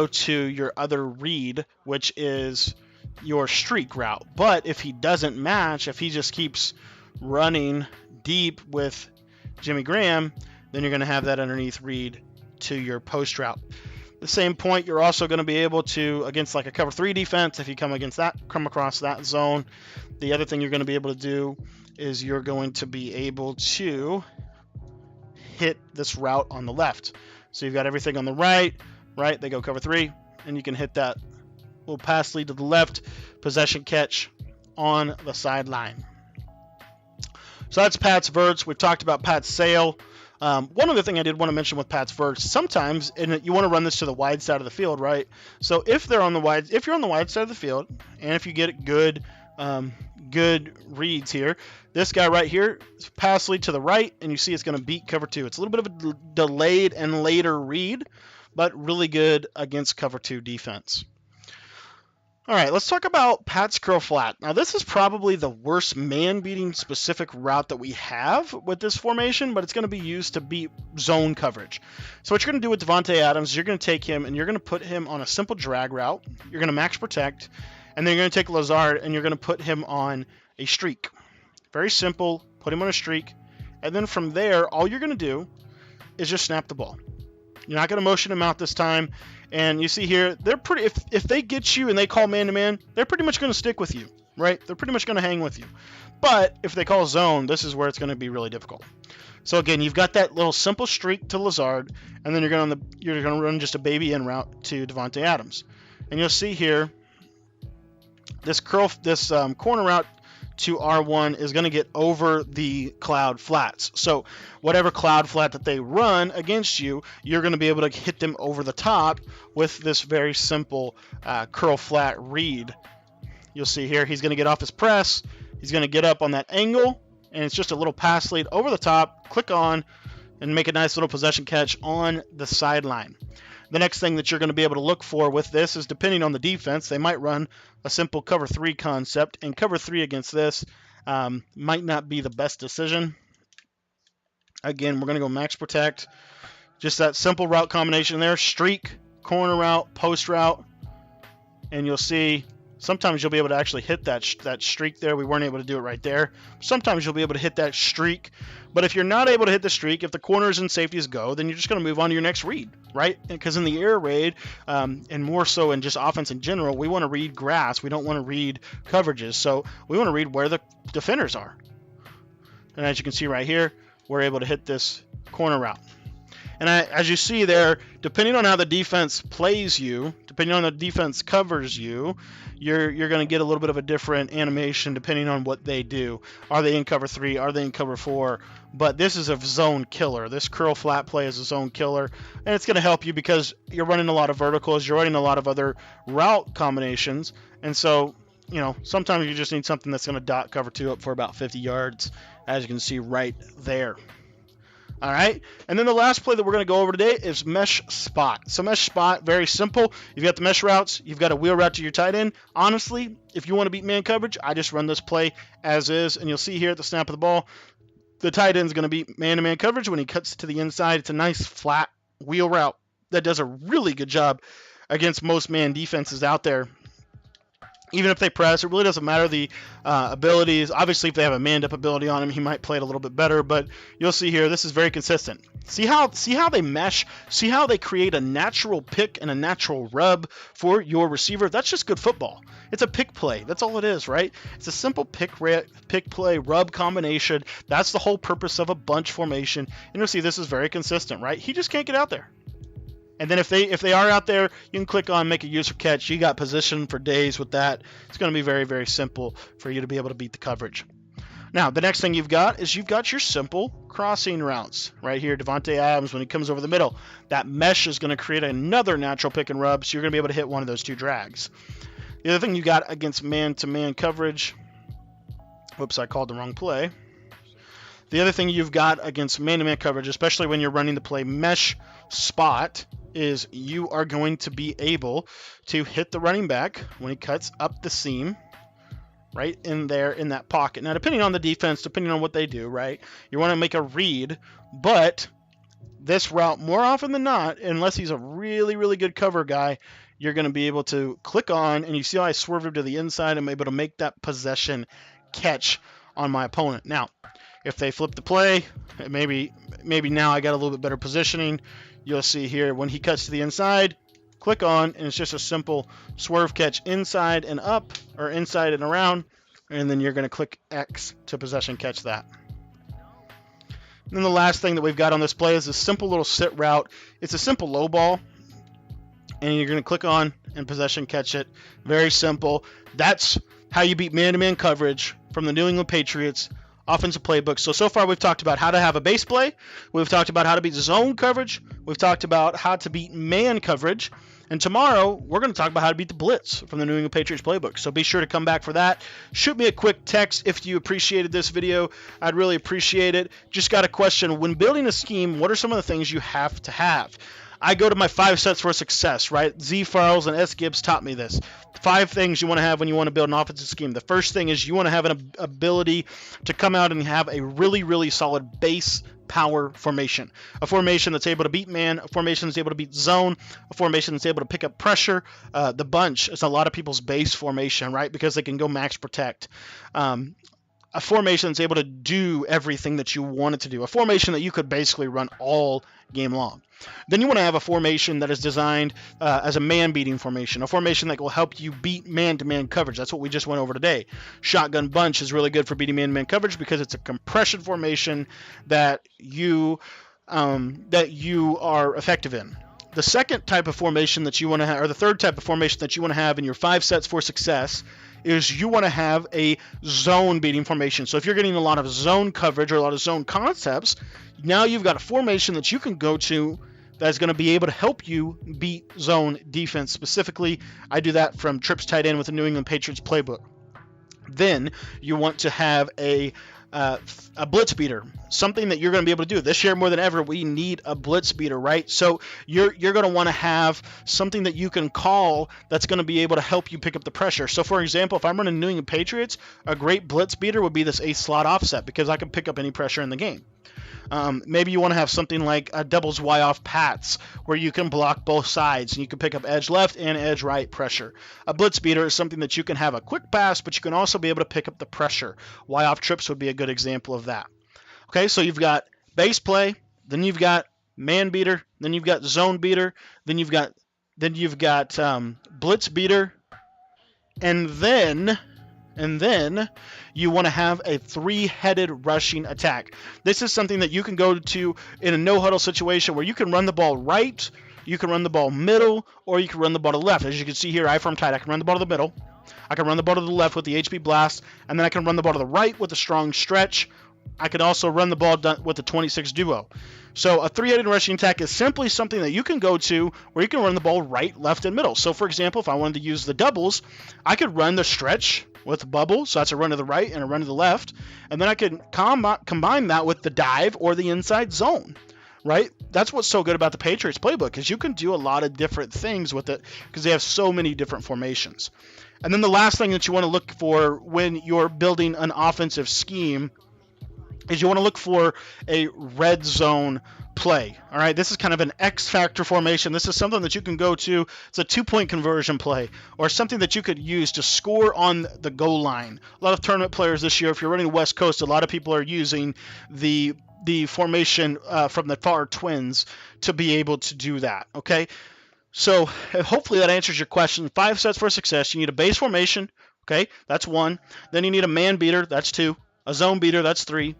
to your other read, which is your streak route. But if he doesn't match, if he just keeps running deep with Jimmy Graham, then you're going to have that underneath read to your post route. The same point, you're also going to be able to, against like a cover 3 defense, if you come across that zone, the other thing you're going to be able to do is you're going to be able to hit this route on the left. So you've got everything on the right, they go cover 3, and you can hit that little pass lead to the left, possession catch on the sideline. So that's Pat's verts. We've talked about Pat's sail. One other thing I did want to mention with Pat's verts, sometimes you want to run this to the wide side of the field, right? So if you're on the wide side of the field, and if you get good reads here, this guy right here, pass lead to the right, and you see it's going to beat cover 2. It's a little bit of a delayed and later read, but really good against cover 2 defense. All right, let's talk about Pat's curl flat. Now, this is probably the worst man-beating specific route that we have with this formation, but it's going to be used to beat zone coverage. So what you're going to do with Davante Adams is you're going to take him and you're going to put him on a simple drag route. You're going to max protect, and then you're going to take Lazard and you're going to put him on a streak. Very simple, put him on a streak, and then from there, all you're going to do is just snap the ball. You're not going to motion him out this time. And you see here, they're pretty. If they get you and they call man-to-man, they're pretty much going to stick with you, right? They're pretty much going to hang with you. But if they call zone, this is where it's going to be really difficult. So again, you've got that little simple streak to Lazard, and then you're going to run just a baby in route to Davante Adams. And you'll see here, this corner route to R1 is going to get over the cloud flats. So whatever cloud flat that they run against you, you're going to be able to hit them over the top with this very simple curl flat read. You'll see here, he's going to get off his press. He's going to get up on that angle, and it's just a little pass lead over the top, click on, and make a nice little possession catch on the sideline. The next thing that you're going to be able to look for with this is, depending on the defense, they might run a simple cover 3 concept, and cover 3 against this might not be the best decision. Again, we're going to go max protect. Just that simple route combination there, streak, corner route, post route, and you'll see sometimes you'll be able to actually hit that streak there. We weren't able to do it right there. Sometimes you'll be able to hit that streak. But if you're not able to hit the streak, if the corners and safeties go, then you're just going to move on to your next read, right? Because in the air raid, and more so in just offense in general, we want to read grass. We don't want to read coverages. So we want to read where the defenders are. And as you can see right here, we're able to hit this corner route. And as you see there, depending on how the defense plays you, depending on the defense covers you, you're going to get a little bit of a different animation depending on what they do. Are they in cover 3? Are they in cover 4? But this is a zone killer. This curl flat play is a zone killer. And it's going to help you because you're running a lot of verticals. You're running a lot of other route combinations. And so, sometimes you just need something that's going to dot cover 2 up for about 50 yards, as you can see right there. All right, and then the last play that we're going to go over today is mesh spot. So mesh spot, very simple. You've got the mesh routes. You've got a wheel route to your tight end. Honestly, if you want to beat man coverage, I just run this play as is, and you'll see here at the snap of the ball, the tight end is going to beat man-to-man coverage when he cuts to the inside. It's a nice flat wheel route that does a really good job against most man defenses out there. Even if they press, it really doesn't matter the abilities. Obviously, if they have a manned-up ability on him, he might play it a little bit better. But you'll see here, this is very consistent. See how they mesh? See how they create a natural pick and a natural rub for your receiver? That's just good football. It's a pick play. That's all it is, right? It's a simple pick play, rub combination. That's the whole purpose of a bunch formation. And you'll see this is very consistent, right? He just can't get out there. And then if they are out there, you can click on make a user catch. You got position for days with that. It's going to be very, very simple for you to be able to beat the coverage. Now, the next thing you've got is you've got your simple crossing routes. Right here, Devontae Adams, when he comes over the middle, that mesh is going to create another natural pick and rub, so you're going to be able to hit one of those two drags. The other thing you got against man-to-man coverage, whoops, I called the wrong play. The other thing you've got against man-to-man coverage, especially when you're running the play mesh spot, is you are going to be able to hit the running back when he cuts up the seam, right in there in that pocket. Now, depending on the defense, depending on what they do, right, you want to make a read, but this route, more often than not, unless he's a really, really good cover guy, you're going to be able to click on, and you see how I swerved him to the inside. I'm able to make that possession catch on my opponent. Now, if they flip the play, maybe now I got a little bit better positioning. You'll see here when he cuts to the inside, click on, and it's just a simple swerve catch inside and up, or inside and around, and then you're going to click X to possession catch that. And then the last thing that we've got on this play is a simple little sit route. It's a simple low ball, and you're going to click on and possession catch it. Very simple. That's how you beat man-to-man coverage from the New England Patriots offensive playbook. So far we've talked about how to have a base play. We've talked about how to beat zone coverage. We've talked about how to beat man coverage. And tomorrow we're going to talk about how to beat the blitz from the New England Patriots playbook. So be sure to come back for that. Shoot me a quick text if you appreciated this video. I'd really appreciate it. Just got a question. When building a scheme, what are some of the things you have to have? I go to my 5 sets for success, right? Z Farrells and S Gibbs taught me this. 5 things you want to have when you want to build an offensive scheme. The first thing is you want to have an ability to come out and have a really, really solid base power formation. A formation that's able to beat man, a formation that's able to beat zone, a formation that's able to pick up pressure. The bunch is a lot of people's base formation, right? Because they can go max protect. A formation that's able to do everything that you want it to do. A formation that you could basically run all game long. Then you want to have a formation that is designed as a man-beating formation, a formation that will help you beat man-to-man coverage. That's what we just went over today. Shotgun bunch is really good for beating man-to-man coverage because it's a compression formation that you are effective in. The second type of formation that you want to have, or the third type of formation that you want to have in your 5 sets for success, is you want to have a zone beating formation. So if you're getting a lot of zone coverage or a lot of zone concepts, now you've got a formation that you can go to that's going to be able to help you beat zone defense. Specifically, I do that from trips tight end with the New England Patriots playbook. Then you want to have a blitz beater, something that you're going to be able to do. This year more than ever, we need a blitz beater, right? So you're going to want to have something that you can call that's going to be able to help you pick up the pressure. So for example, if I'm running New England Patriots, a great blitz beater would be this ace slot offset because I can pick up any pressure in the game. Maybe you want to have something like a doubles Y off Pats where you can block both sides and you can pick up edge left and edge right pressure. A blitz beater is something that you can have a quick pass, but you can also be able to pick up the pressure. Y off trips would be a good example of that. Okay, so you've got base play, then you've got man beater, then you've got zone beater, then you've got blitz beater, and then you want to have a 3-headed rushing attack. This is something that you can go to in a no-huddle situation where you can run the ball right, you can run the ball middle, or you can run the ball to the left. As you can see here, I form tight. I can run the ball to the middle, I can run the ball to the left with the HB blast, and then I can run the ball to the right with a strong stretch. I could also run the ball with the 26 duo. So a 3-headed rushing attack is simply something that you can go to where you can run the ball right, left, and middle. So for example, if I wanted to use the doubles, I could run the stretch with the bubble, so that's a run to the right and a run to the left, and then I could combine that with the dive or the inside zone, right? That's what's so good about the Patriots playbook is you can do a lot of different things with it because they have so many different formations. And then the last thing that you want to look for when you're building an offensive scheme is you want to look for a red zone play. All right, this is kind of an X factor formation. This is something that you can go to. It's a 2-point conversion play or something that you could use to score on the goal line. A lot of tournament players this year, if you're running West Coast, a lot of people are using the formation from the Far Twins to be able to do that. Okay, so hopefully that answers your question. 5 sets for success. You need a base formation. Okay, that's 1. Then you need a man beater. That's 2. A zone beater. That's 3.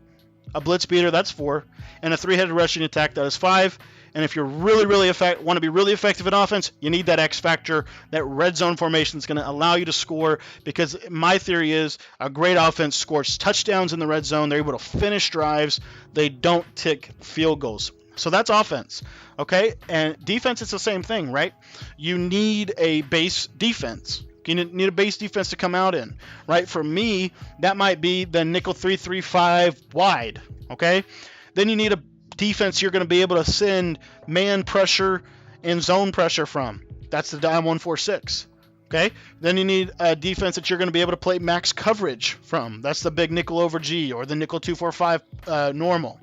A blitz beater, that's 4, and a 3-headed rushing attack, that is 5. And if you're really want to be really effective in offense, you need that X factor. That red zone formation is going to allow you to score, because my theory is a great offense scores touchdowns in the red zone. They're able to finish drives. They don't tick field goals. So that's offense, okay? And defense, it's the same thing, right? You need a base defense. You need a base defense to come out in, right? For me, that might be the nickel 3-3-5 wide, okay? Then you need a defense you're going to be able to send man pressure and zone pressure from. That's the dime 1-4-6, okay? Then you need a defense that you're going to be able to play max coverage from. That's the big nickel over G, or the nickel 2-4-5 normal.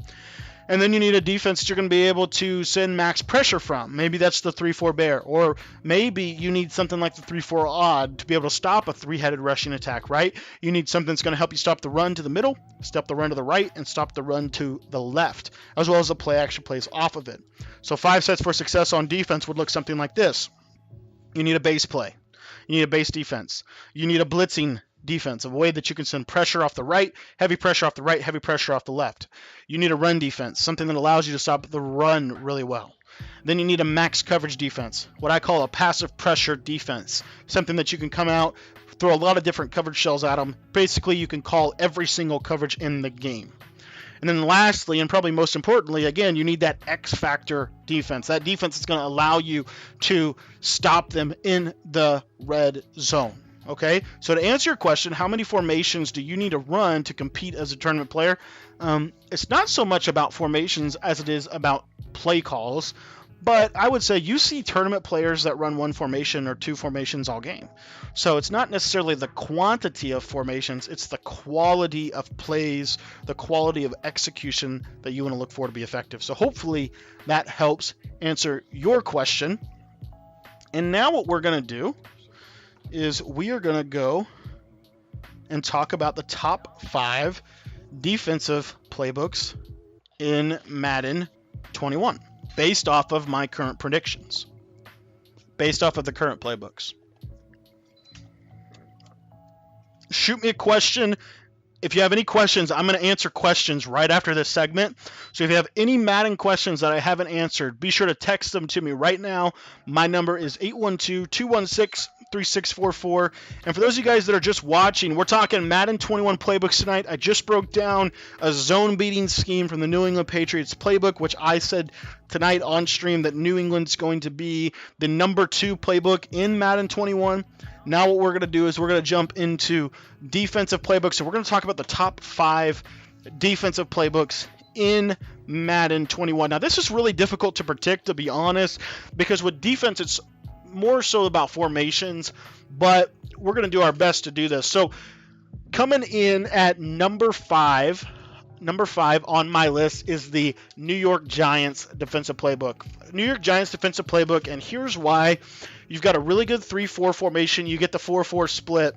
And then you need a defense that you're going to be able to send max pressure from. Maybe that's the 3-4 bear. Or maybe you need something like the 3-4 odd to be able to stop a three-headed rushing attack, right? You need something that's going to help you stop the run to the middle, stop the run to the right, and stop the run to the left, as well as the play action plays off of it. So 5 sets for success on defense would look something like this. You need a base play. You need a base defense. You need a blitzing defense, a way that you can send pressure off the right, heavy pressure off the right, heavy pressure off the left. You need a run defense, something that allows you to stop the run really well. Then you need a max coverage defense, what I call a passive pressure defense, something that you can come out, throw a lot of different coverage shells at them. Basically, you can call every single coverage in the game. And then lastly, and probably most importantly, again, you need that X factor defense. That defense is going to allow you to stop them in the red zone. Okay, so to answer your question, how many formations do you need to run to compete as a tournament player? It's not so much about formations as it is about play calls. But I would say you see tournament players that run 1 formation or 2 formations all game. So it's not necessarily the quantity of formations, it's the quality of plays, the quality of execution that you want to look for to be effective. So hopefully that helps answer your question. And now what we're going to do is we are going to go and talk about the top 5 defensive playbooks in Madden 21 based off of my current predictions, based off of the current playbooks. Shoot me a question. If you have any questions, I'm going to answer questions right after this segment. So if you have any Madden questions that I haven't answered, be sure to text them to me right now. My number is 812-216-3644. And for those of you guys that are just watching, we're talking Madden 21 playbooks tonight. I just broke down a zone-beating scheme from the New England Patriots playbook, which I said tonight on stream that New England's going to be the number 2 playbook in Madden 21. Now what we're going to do is we're going to jump into defensive playbooks. So we're going to talk about the top 5 defensive playbooks in Madden 21. Now this is really difficult to predict, to be honest, because with defense it's more so about formations, but we're going to do our best to do this. So coming in at number 5 on my list is the New York Giants defensive playbook. New York Giants defensive playbook, and here's why. You've got a really good 3-4 formation. You get the 4-4 split,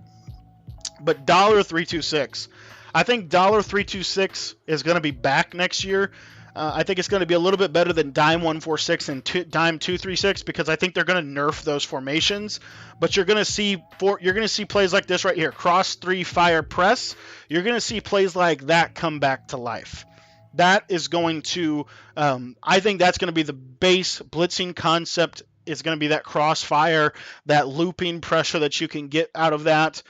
but $3-2-6. I think $3-2-6 is going to be back next year. I think it's going to be a little bit better than dime 1-4-6 and dime 2-3-6 because I think they're going to nerf those formations. But you're going to see plays like this right here, cross 3 fire press. You're going to see plays like that come back to life. That is going to, I think that's going to be the base blitzing concept. Is going to be that crossfire, that looping pressure that you can get out of that.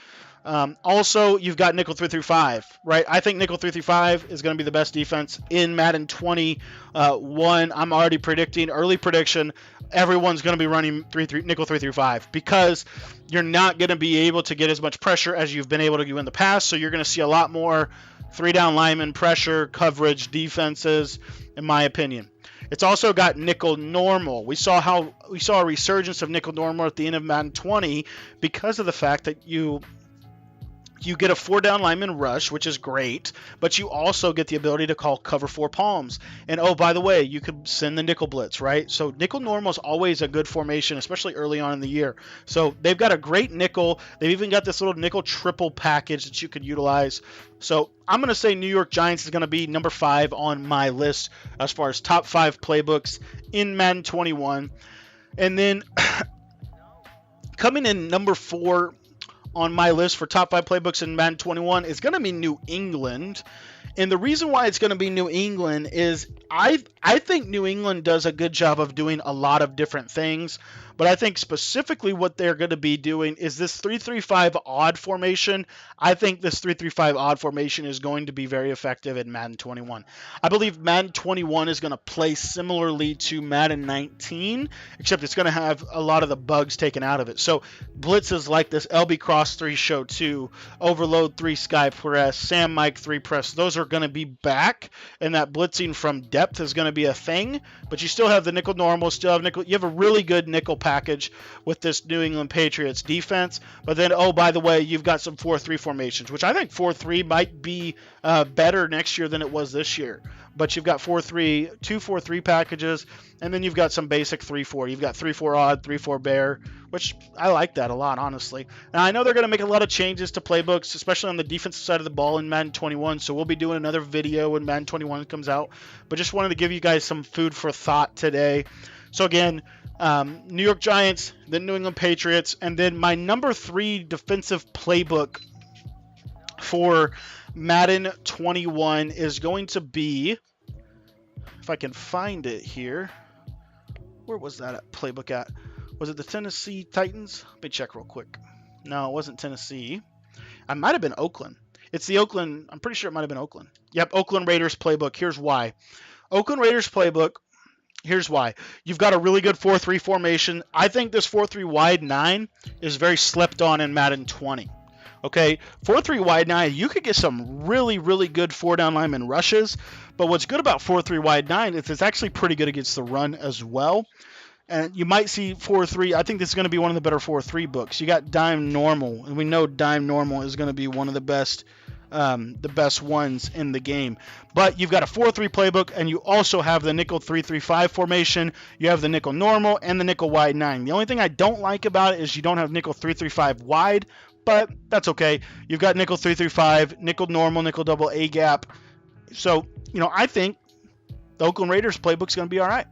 Also, you've got nickel 3-5, right? I think nickel 3-5 is going to be the best defense in Madden 21. I'm already predicting, early prediction, everyone's going to be running nickel 3-5 because you're not going to be able to get as much pressure as you've been able to do in the past. So you're going to see a lot more 3-down lineman pressure, coverage, defenses, in my opinion. It's also got nickel normal. We saw a resurgence of nickel normal at the end of Madden 20 because of the fact that you get a 4-down lineman rush, which is great, but you also get the ability to call cover 4 palms. And oh, by the way, you could send the nickel blitz, right? So nickel normal is always a good formation, especially early on in the year. So they've got a great nickel. They've even got this little nickel triple package that you could utilize. So I'm going to say New York Giants is going to be number 5 on my list as far as top 5 playbooks in Madden 21. And then coming in number 4 on my list for top 5 playbooks in Madden 21 is going to be New England. And the reason why it's going to be New England is I think New England does a good job of doing a lot of different things, but I think specifically what they're going to be doing is this 3-3-5 odd formation. I think this 3-3-5 odd formation is going to be very effective in Madden 21. I believe Madden 21 is going to play similarly to Madden 19, except it's going to have a lot of the bugs taken out of it. So blitzes like this LB Cross 3 Show 2, Overload 3 Sky Press, Sam Mike 3 Press, those are going to be back, and that blitzing from depth is going to be a thing, but you still have the nickel normal, still have nickel. You have a really good nickel package with this New England Patriots defense, but then, oh, by the way, you've got some 4-3 formations, which I think 4-3 might be better next year than it was this year. But you've got 4-3, two 4-3 packages, and then you've got some basic 3-4. You've got 3-4 odd, 3-4 bear, which I like that a lot, honestly. Now, I know they're going to make a lot of changes to playbooks, especially on the defensive side of the ball in Madden 21, so we'll be doing another video when Madden 21 comes out. But just wanted to give you guys some food for thought today. So again, New York Giants, then New England Patriots, and then my number 3 defensive playbook for Madden 21 is going to be, if I can find it here, where was that playbook at? Was it the Tennessee Titans? Let me check real quick. No, it wasn't Tennessee. I might have been Oakland. It's the Oakland. I'm pretty sure it might have been Oakland. Yep, Oakland Raiders playbook. Here's why. Oakland Raiders playbook. Here's why. You've got a really good 4-3 formation. I think this 4-3 wide 9 is very slept on in Madden 20. Okay, 4-3 wide 9, you could get some really, really good 4-down lineman rushes. But what's good about 4-3 wide 9 is it's actually pretty good against the run as well. And you might see 4-3. I think this is going to be one of the better 4-3 books. You got dime normal, and we know dime normal is going to be one of the best ones in the game. But you've got a 4-3 playbook, and you also have the nickel 3-3-5 formation. You have the nickel normal and the nickel wide 9. The only thing I don't like about it is you don't have nickel 3-3-5 wide, but that's okay. You've got nickel 3-3-5, nickel normal, nickel double A gap. So, I think the Oakland Raiders playbook is going to be all right.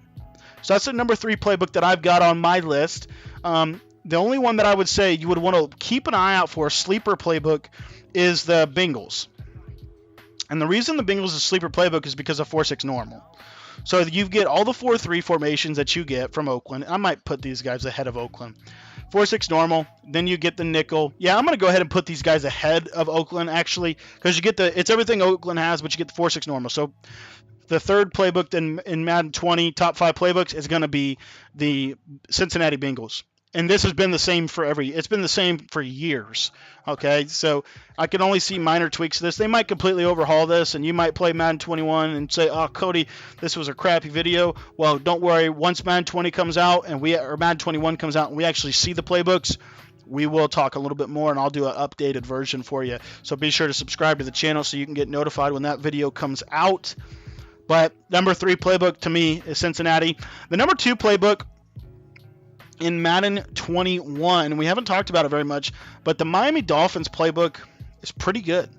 So that's the number 3 playbook that I've got on my list. The only one that I would say you would want to keep an eye out for, a sleeper playbook, is the Bengals. And the reason the Bengals is a sleeper playbook is because of 4-6 normal. So you get all the 4-3 formations that you get from Oakland. I might put these guys ahead of Oakland. 4-6 normal, then you get the nickel. Yeah, I'm going to go ahead and put these guys ahead of Oakland, actually, because you get it's everything Oakland has, but you get the 4-6 normal. So the third playbook in Madden 20, top 5 playbooks, is going to be the Cincinnati Bengals. And this has been the same it's been the same for years. Okay, so I can only see minor tweaks to this. They might completely overhaul this, and you might play Madden 21 and say, "Oh, Cody, this was a crappy video." Well, don't worry. Once Madden 20 comes out or Madden 21 comes out, and we actually see the playbooks, we will talk a little bit more, and I'll do an updated version for you. So be sure to subscribe to the channel so you can get notified when that video comes out. But number 3 playbook to me is Cincinnati. The number 2 playbook in Madden 21, we haven't talked about it very much, but the Miami Dolphins playbook is pretty good.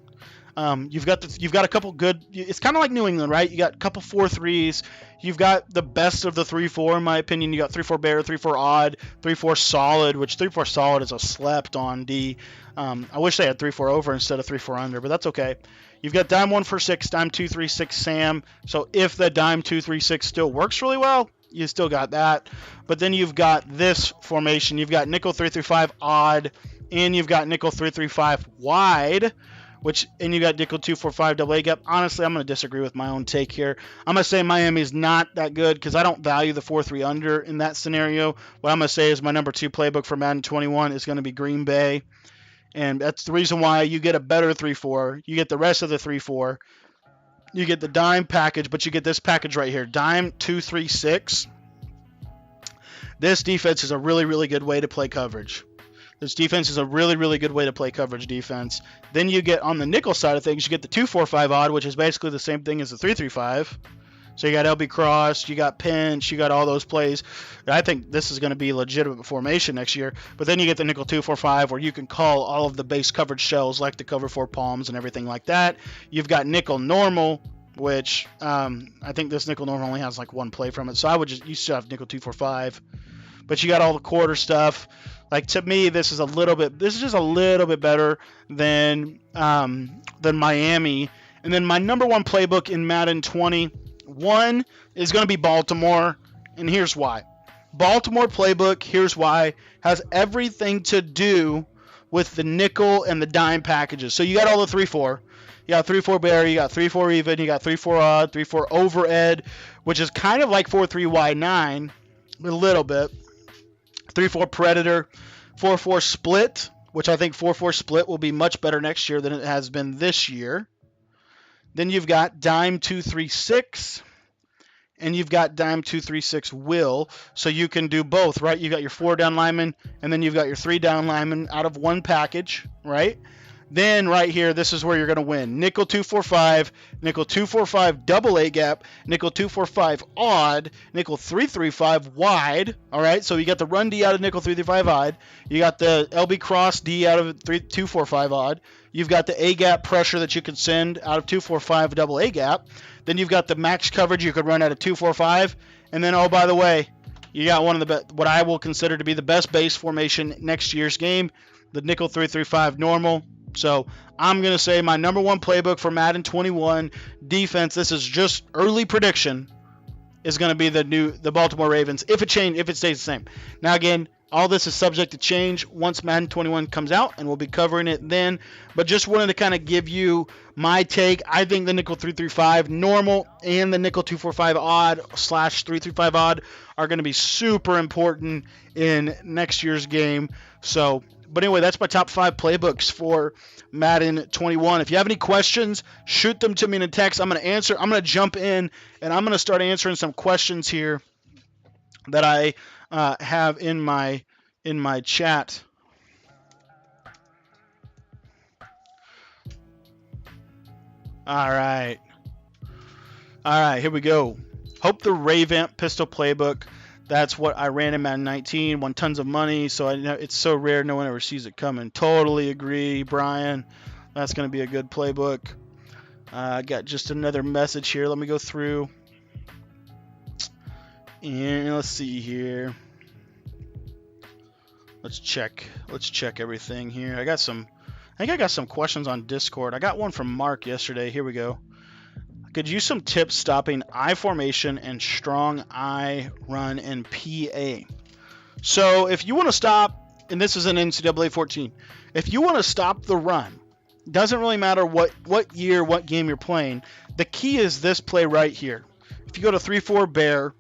You've got a couple good. It's kind of like New England, right? You got a couple 4-3s. You've got the best of the 3-4, in my opinion. You got 3-4 bear, 3-4 odd, 3-4 solid, which 3-4 solid is a slept on D. I wish they had 3-4 over instead of 3-4 under, but that's okay. You've got dime 1-4-6, dime 2-3-6 Sam. So if the dime 2-3-6 still works really well, you still got that. But then you've got this formation. You've got nickel 3-3-5 odd, and you've got nickel 3-3-5 wide, and you got nickel 2-4-5 double A gap. Honestly, I'm going to disagree with my own take here. I'm going to say Miami's not that good because I don't value the 4-3 under in that scenario. What I'm going to say is my number 2 playbook for Madden 21 is going to be Green Bay. And that's the reason why you get a better 3-4. You get the rest of the 3-4. You get the dime package, but you get this package right here. Dime 2-3-6. This defense is a really, really good way to play coverage. This defense is a really, really good way to play coverage defense. Then you get, on the nickel side of things, you get the 2-4-5 odd, which is basically the same thing as the 3-3-5. So you got LB cross, you got pinch, you got all those plays. I think this is going to be legitimate formation next year. But then you get the nickel 2-4-5, where you can call all of the base coverage shells like the cover 4 palms and everything like that. You've got nickel normal, which I think this nickel normal only has like one play from it. So you still have nickel 2-4-5. But you got all the quarter stuff. Like, to me, this is just a little bit better than Miami. And then my number one playbook in Madden 21 is going to be Baltimore, and here's why. Baltimore playbook, here's why, has everything to do with the nickel and the dime packages. So you got all the 3-4. You got 3-4 bear, you got 3-4 even, you got 3-4 odd, 3-4 over ed, which is kind of like 4-3 Y9, a little bit. 3-4 predator, 4-4 split, which I think 4-4 split will be much better next year than it has been this year. Then you've got dime 2-3-6, and you've got dime 2-3-6 will, so you can do both, right? You got your 4 down linemen, and then you've got your 3 down linemen out of one package, right? Then right here, this is where you're going to win. Nickel 2-4-5, nickel 2-4-5 double A gap, nickel 2-4-5 odd, nickel 3-3-5 wide. All right, so you got the run D out of nickel 3-3-5 odd. You got the LB cross D out of 2-4-5 odd. You've got the A gap pressure that you can send out of 2-4-5 double A gap. Then you've got the max coverage you could run out of 2-4-5. And then, oh, by the way, you got one of the what I will consider to be the best base formation next year's game, the nickel 3-3-5 normal. So I'm going to say my number one playbook for Madden 21 defense, this is just early prediction, is going to be the Baltimore Ravens if it stays the same. Now again, all this is subject to change once Madden 21 comes out, and we'll be covering it then. But just wanted to kind of give you my take. I think the nickel 3-3-5 normal and the nickel 2-4-5 odd / 3-3-5 odd are going to be super important in next year's game. So, but anyway, that's my top 5 playbooks for Madden 21. If you have any questions, shoot them to me in a text. I'm going to answer. I'm going to jump in, and I'm going to start answering some questions here that I have in my chat. All right, here we go. Hope the Revamp pistol playbook. That's what I ran in Madden 19. Won tons of money, so I know it's so rare no one ever sees it coming. Totally agree, Brian. That's going to be a good playbook. I got just another message here. Let me go through. And let's see here. Let's check everything here. I think I got some questions on Discord. I got one from Mark yesterday. Here we go. Could use some tips stopping I formation and strong I run in PA. So if you want to stop, and this is an NCAA 14, if you want to stop the run, doesn't really matter what year, what game you're playing. The key is this play right here. If you go to 3-4 bear,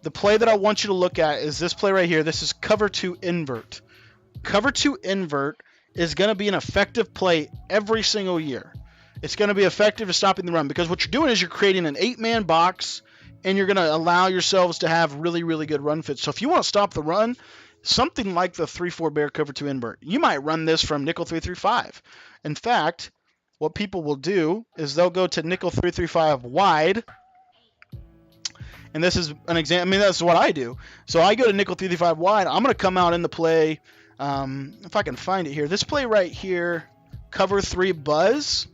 the play that I want you to look at is this play right here. This is cover 2 invert. Cover 2 invert is going to be an effective play every single year. It's going to be effective at stopping the run because what you're doing is you're creating an 8-man box and you're going to allow yourselves to have really, really good run fits. So if you want to stop the run, something like the 3-4 bear cover 2 invert, you might run this from nickel 3-3-5. In fact, what people will do is they'll go to nickel 3-3-5 wide. And this is an example. I mean, that's what I do. So I go to nickel 3-3-5 wide. I'm going to come out in the play. If I can find it here. This play right here, cover 3 buzz.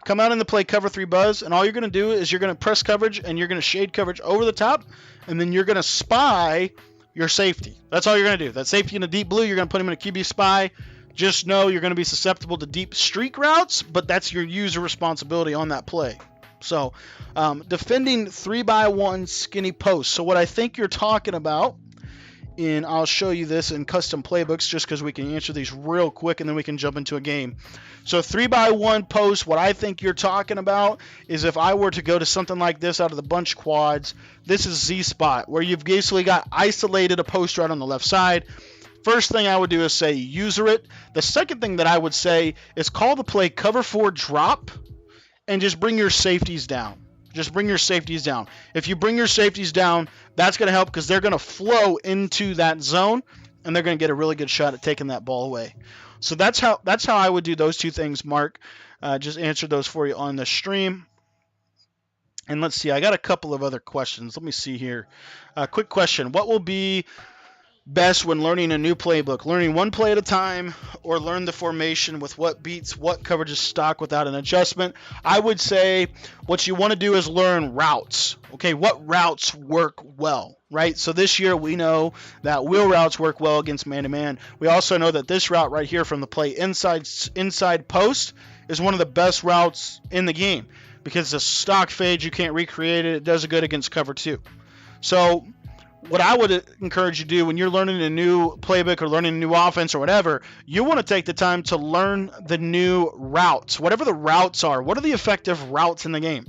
Come out in the play cover 3 buzz, and all you're going to do is you're going to press coverage, and you're going to shade coverage over the top, and then you're going to spy your safety. That's all you're going to do. That safety in the deep blue, you're going to put him in a QB spy. Just know you're going to be susceptible to deep streak routes, but that's your user responsibility on that play. So, defending 3x1 skinny posts. So what I think you're talking about, and I'll show you this in custom playbooks just because we can answer these real quick and then we can jump into a game. So 3x1 post, what I think you're talking about is if I were to go to something like this out of the bunch quads, this is Z spot where you've basically got isolated a post right on the left side. First thing I would do is say user it. The second thing that I would say is call the play cover 4 drop and just bring your safeties down. Just bring your safeties down. If you bring your safeties down, that's going to help because they're going to flow into that zone and they're going to get a really good shot at taking that ball away. So that's how I would do those two things, Mark. Just answered those for you on the stream. And let's see, I got a couple of other questions. Let me see here. Quick question. What will be best when learning a new playbook? Learning one play at a time or learn the formation with what beats what coverage is stock without an adjustment? I would say what you want to do is learn routes. Okay, what routes work well, right? So this year we know that wheel routes work well against man-to-man. We also know that this route right here from the play inside post is one of the best routes in the game because it's a stock fade. You can't recreate it. It does good against cover 2. So what I would encourage you to do when you're learning a new playbook or learning a new offense or whatever, you want to take the time to learn the new routes, whatever the routes are. What are the effective routes in the game?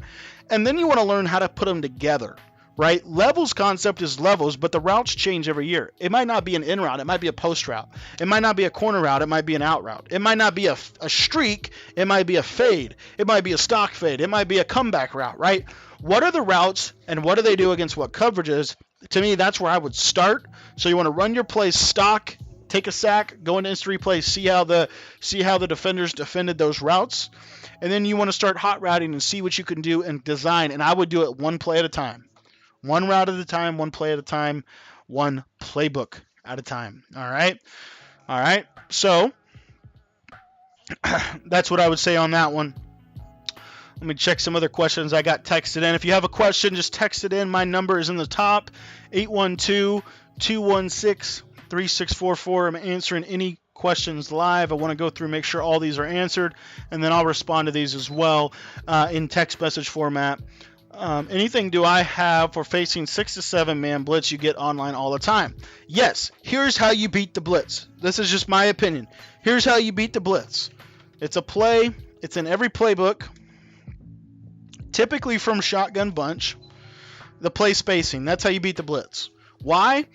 And then you want to learn how to put them together, right? Levels concept is levels, but the routes change every year. It might not be an in route. It might be a post route. It might not be a corner route. It might be an out route. It might not be a streak. It might be a fade. It might be a stock fade. It might be a comeback route, right? What are the routes and what do they do against what coverages? To me, that's where I would start. So you want to run your plays stock, take a sack, go into instant replay, see how the defenders defended those routes, and then you want to start hot routing and see what you can do and design. And I would do it one play at a time, one route at a time, one play at a time, one playbook at a time. All right. So that's what I would say on that one. Let me check some other questions I got texted in. If you have a question, just text it in. My number is in the top, 812-216-3644. I'm answering any questions live. I want to go through, make sure all these are answered, and then I'll respond to these as well in text message format. Anything do I have for facing 6 to 7 man blitz you get online all the time? Yes. Here's how you beat the blitz. This is just my opinion. Here's how you beat the blitz. It's a play. It's in every playbook. Typically from shotgun bunch, the play spacing. That's how you beat the blitz. Why?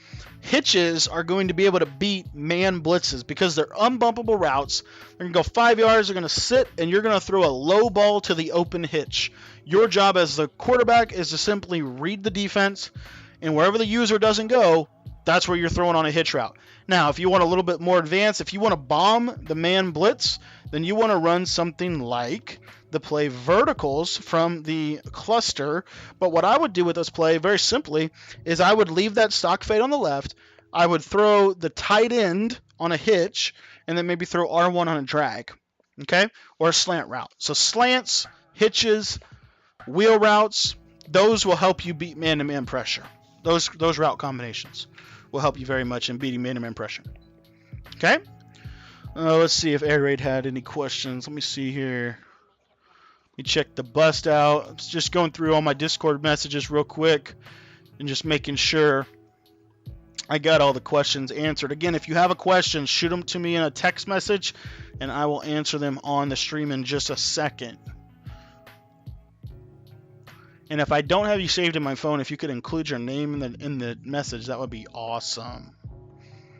Hitches are going to be able to beat man blitzes because they're unbumpable routes. They're going to go 5 yards. They're going to sit, and you're going to throw a low ball to the open hitch. Your job as the quarterback is to simply read the defense, and wherever the user doesn't go, that's where you're throwing on a hitch route. Now, if you want a little bit more advanced, if you want to bomb the man blitz, then you want to run something like the play verticals from the cluster. But what I would do with this play, very simply, is I would leave that stock fade on the left. I would throw the tight end on a hitch, and then maybe throw R1 on a drag, okay, or a slant route. So slants, hitches, wheel routes, those will help you beat man-to-man pressure. Those route combinations will help you very much in beating man-to-man pressure. Okay? Let's see if Air Raid had any questions. Let me see here. Let me check the bust out. I'm just going through all my Discord messages real quick and just making sure I got all the questions answered. Again, if you have a question, shoot them to me in a text message, and I will answer them on the stream in just a second. And if I don't have you saved in my phone, if you could include your name in the message, that would be awesome.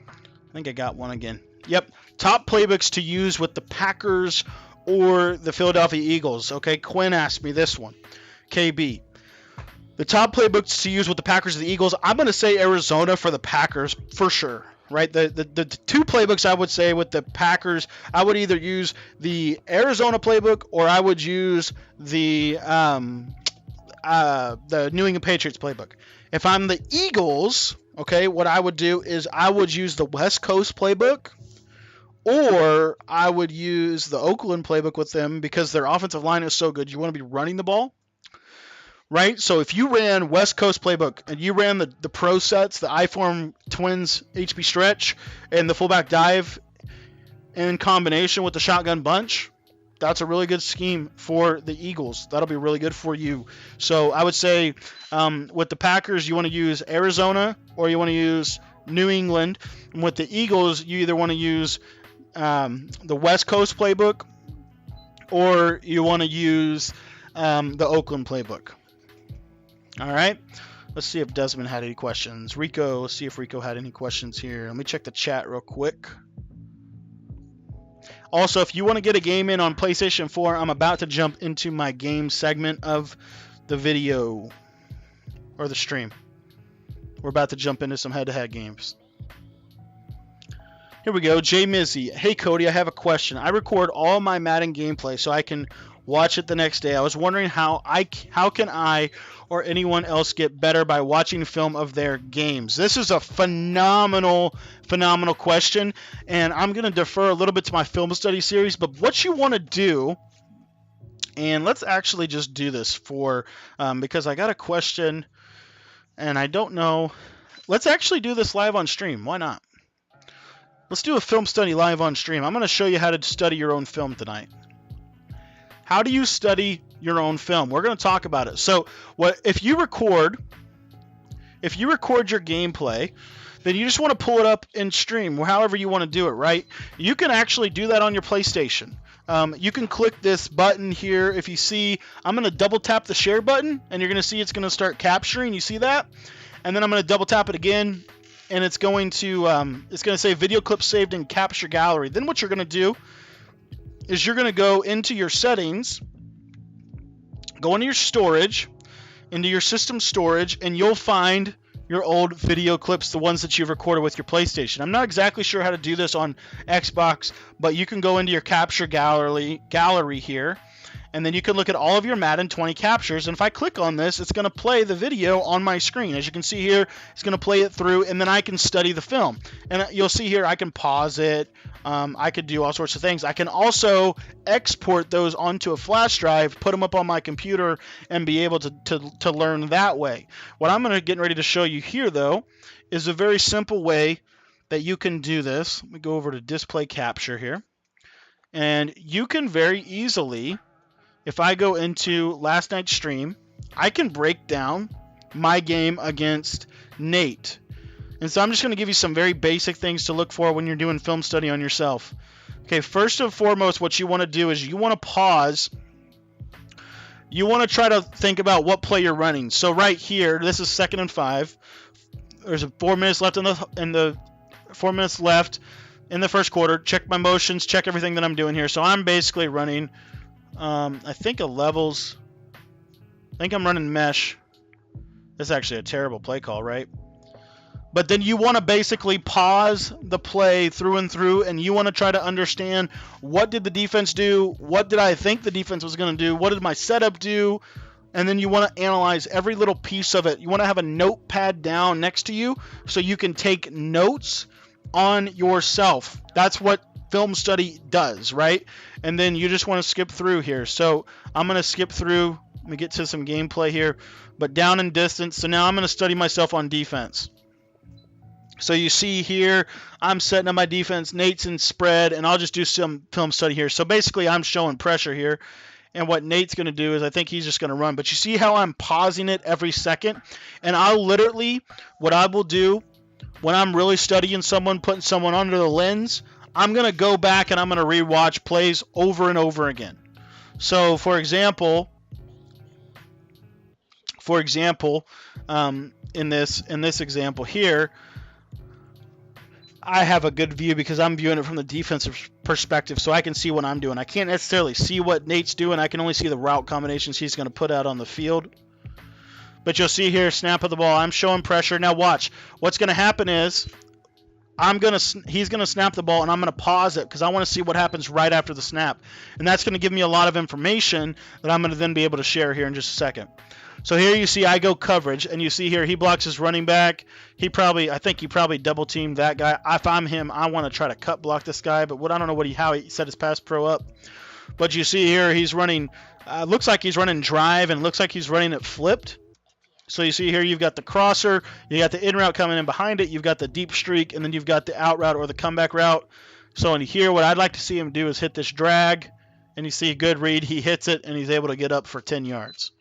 I think I got one again. Yep. Top playbooks to use with the Packers or the Philadelphia Eagles. Okay, Quinn asked me this one. KB. The top playbooks to use with the Packers or the Eagles, I'm going to say Arizona for the Packers for sure. Right, the two playbooks I would say with the Packers, I would either use the Arizona playbook or I would use the New England Patriots playbook. If I'm the Eagles, okay, what I would do is I would use the West Coast playbook, or I would use the Oakland playbook with them because their offensive line is so good. You want to be running the ball, right? So if you ran West Coast playbook and you ran the pro sets, the I-form twins HB stretch, and the fullback dive in combination with the shotgun bunch, that's a really good scheme for the Eagles. That'll be really good for you. So I would say with the Packers, you want to use Arizona or you want to use New England. And with the Eagles, you either want to use the West Coast playbook or you want to use the Oakland playbook. All right. Let's see if Desmond had any questions. Rico, let's see if Rico had any questions here. Let me check the chat real quick. Also, if you want to get a game in on PlayStation 4, I'm about to jump into my game segment of the video or the stream. We're about to jump into some head-to-head games. Here we go. Jay Mizzy. Hey, Cody, I have a question. I record all my Madden gameplay so I can watch it the next day. I was wondering how can I or anyone else get better by watching film of their games? This is a phenomenal question, and I'm going to defer a little bit to my film study series, but what you want to do, and let's actually just do this for, because I got a question, and I don't know. Let's actually do this live on stream. Why not? Let's do a film study live on stream. I'm going to show you how to study your own film tonight. How do you study your own film? We're going to talk about it. So if you record your gameplay, then you just want to pull it up and stream, however you want to do it, right? You can actually do that on your PlayStation. You can click this button here. If you see, I'm going to double tap the share button, and you're going to see it's going to start capturing. You see that? And then I'm going to double tap it again, and it's going to say video clip saved in capture gallery. Then what you're going to do is you're going to go into your settings, go into your storage, into your system storage, and you'll find your old video clips, the ones that you've recorded with your PlayStation. I'm not exactly sure how to do this on Xbox, but you can go into your capture gallery here, and then you can look at all of your Madden 20 captures. And if I click on this, it's going to play the video on my screen. As you can see here, it's going to play it through, and then I can study the film. And you'll see here I can pause it. I could do all sorts of things. I can also export those onto a flash drive, put them up on my computer, and be able to learn that way. What I'm getting ready to show you here, though, is a very simple way that you can do this. Let me go over to display capture here. And you can very easily, if I go into last night's stream, I can break down my game against Nate. And so I'm just going to give you some very basic things to look for when you're doing film study on yourself. Okay, first and foremost, what you want to do is you want to pause. You want to try to think about what play you're running. So right here, this is 2nd and 5. There's 4 minutes left in the 4 minutes left in the first quarter. Check my motions, check everything that I'm doing here. So I'm basically running, I think I'm running mesh. That's actually a terrible play call, right? But then you want to basically pause the play through and through, and you want to try to understand, what did the defense do? What did I think the defense was going to do? What did my setup do? And then you want to analyze every little piece of it. You want to have a notepad down next to you so you can take notes on yourself. That's what film study does, right? And then you just want to skip through here. So I'm going to skip through. Let me get to some gameplay here. But down and distance. So now I'm going to study myself on defense. So you see here, I'm setting up my defense, Nate's in spread, and I'll just do some film study here. So basically, I'm showing pressure here. And what Nate's going to do is I think he's just going to run. But you see how I'm pausing it every second? And I'll literally, what I will do when I'm really studying someone, putting someone under the lens, I'm going to go back and I'm going to rewatch plays over and over again. So, for example, in this example here, I have a good view because I'm viewing it from the defensive perspective, so I can see what I'm doing. I can't necessarily see what Nate's doing. I can only see the route combinations he's going to put out on the field. But you'll see here, snap of the ball. I'm showing pressure. Now watch. What's going to happen is he's going to snap the ball, and I'm going to pause it because I want to see what happens right after the snap. And that's going to give me a lot of information that I'm going to then be able to share here in just a second. So here you see I go coverage, and you see here he blocks his running back. I think he probably double teamed that guy. If I'm him, I want to try to cut block this guy, but I don't know how he set his pass pro up. But you see here he's running, looks like he's running drive, and looks like he's running it flipped. So you see here you've got the crosser, you got the in route coming in behind it, you've got the deep streak, and then you've got the out route or the comeback route. So in here, what I'd like to see him do is hit this drag, and you see a good read. He hits it, and he's able to get up for 10 yards.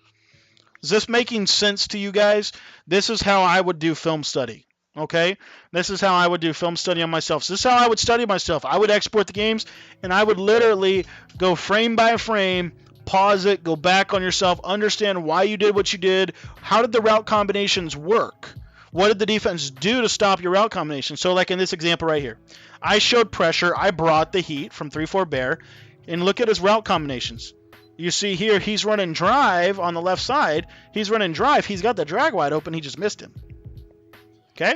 Is this making sense to you guys? This is how I would do film study, okay? This is how I would do film study on myself. So this is how I would study myself. I would export the games, and I would literally go frame by frame, pause it, go back on yourself, understand why you did what you did, how did the route combinations work, what did the defense do to stop your route combination. So like in this example right here, I showed pressure, I brought the heat from 3-4 bear, and look at his route combinations. You see here, he's running drive on the left side. He's running drive. He's got the drag wide open. He just missed him. Okay?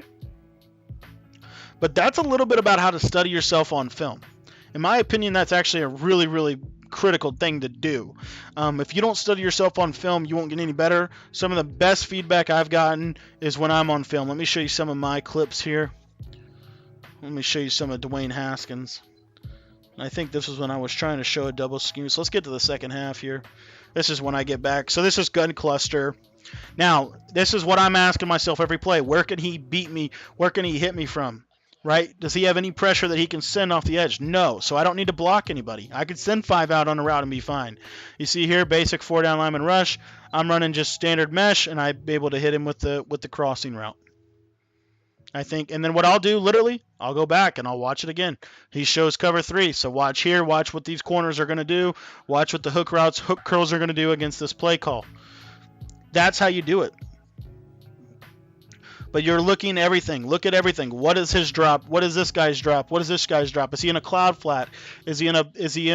But that's a little bit about how to study yourself on film. In my opinion, that's actually a really, really critical thing to do. If you don't study yourself on film, you won't get any better. Some of the best feedback I've gotten is when I'm on film. Let me show you some of my clips here. Let me show you some of Dwayne Haskins. I think this was when I was trying to show a double scheme. So let's get to the second half here. This is when I get back. So this is gun cluster. Now, this is what I'm asking myself every play. Where can he beat me? Where can he hit me from? right? Does he have any pressure that he can send off the edge? No. So I don't need to block anybody. I could send 5 out on a route and be fine. You see here, basic 4-down lineman rush. I'm running just standard mesh, and I'm able to hit him with the crossing route. I think, and then what I'll do, literally, I'll go back and I'll watch it again. He shows cover 3, so watch here, watch what these corners are going to do, watch what the hook routes, hook curls are going to do against this play call. That's how you do it. But you're looking at everything. Look at everything. What is his drop? What is this guy's drop? What is this guy's drop? Is he in a cloud flat? Is he in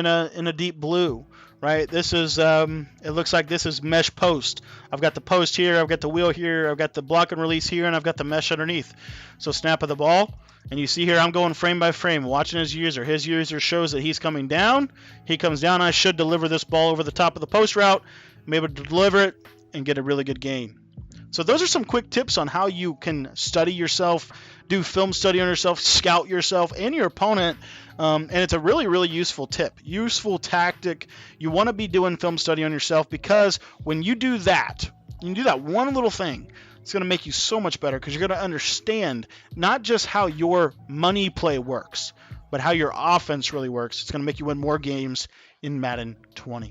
a deep blue? Right? This is it looks like this is mesh post. I've got the post here, I've got the wheel here, I've got the block and release here, and I've got the mesh underneath. So snap of the ball, and you see here I'm going frame by frame, watching his user. His user shows that he's coming down. He comes down. I should deliver this ball over the top of the post route. I'm able to deliver it and get a really good gain. So those are some quick tips on how you can study yourself, do film study on yourself, scout yourself and your opponent. And it's a really, really useful tip, useful tactic. You want to be doing film study on yourself, because when you do that one little thing, it's going to make you so much better, because you're going to understand not just how your money play works, but how your offense really works. It's going to make you win more games in Madden 20.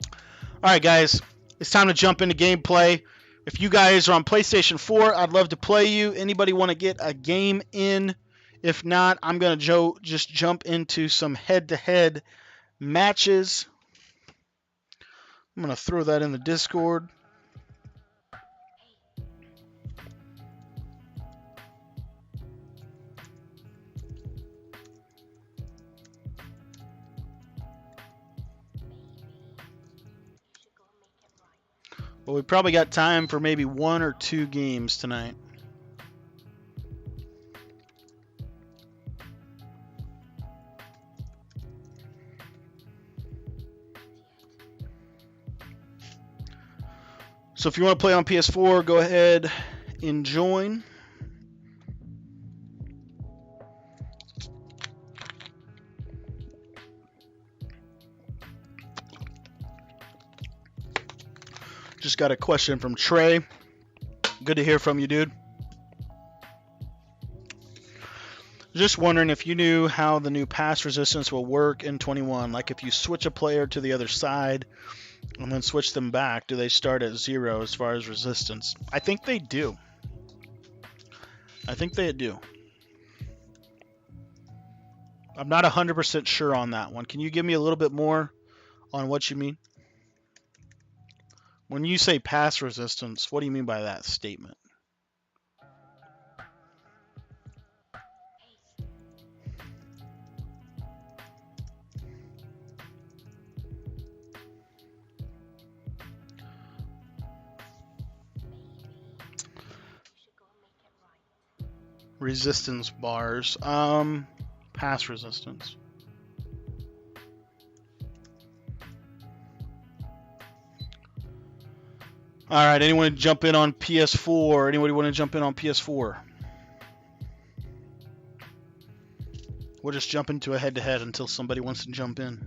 All right, guys. It's time to jump into gameplay. If you guys are on PlayStation 4, I'd love to play you. Anybody want to get a game in? If not, I'm going to just jump into some head-to-head matches. I'm going to throw that in the Discord. Well, we probably got time for maybe 1 or 2 games tonight. So if you want to play on PS4, go ahead and join. Just got a question from Trey. Good to hear from you, dude. Just wondering if you knew how the new pass resistance will work in 21. Like if you switch a player to the other side and then switch them back, do they start at 0 as far as resistance? I think they do. I'm not 100% sure on that one. Can you give me a little bit more on what you mean? When you say pass resistance, what do you mean by that statement? Resistance bars. Pass resistance. All right, anyone jump in on PS4? Anybody want to jump in on PS4? We'll just jump into a head-to-head until somebody wants to jump in.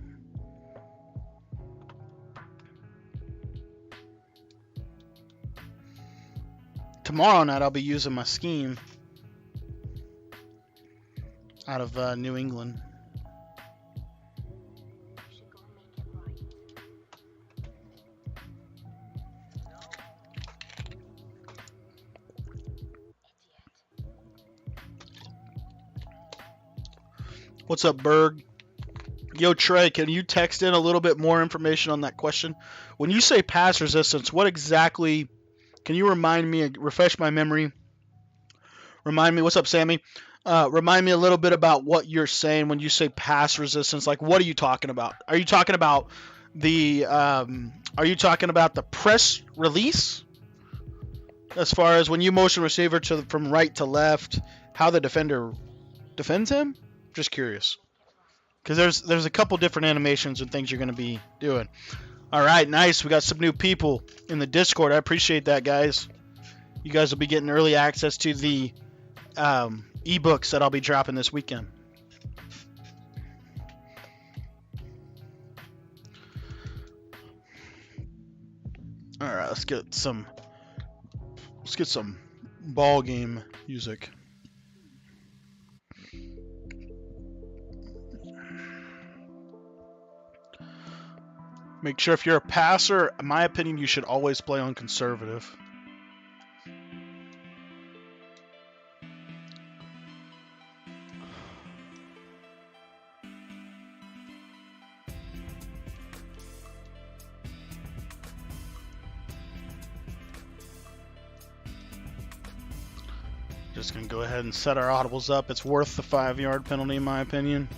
Tomorrow night I'll be using my scheme out of New England. What's up, Berg? Yo, Trey, can you text in a little bit more information on that question? When you say pass resistance, what exactly, can you remind me, refresh my memory? Remind me, what's up, Sammy? Remind me a little bit about what you're saying when you say pass resistance. Like, what are you talking about? Are you talking about the press release? As far as when you motion receiver from right to left, how the defender defends him? Just curious, because there's a couple different animations and things you're going to be doing. All right, nice. We got some new people in the Discord. I appreciate that, guys. You guys will be getting early access to the ebooks that I'll be dropping this weekend. All right, let's get some ball game music. Make sure if you're a passer, in my opinion, you should always play on conservative. Just going to go ahead and set our audibles up. It's worth the 5-yard penalty, in my opinion.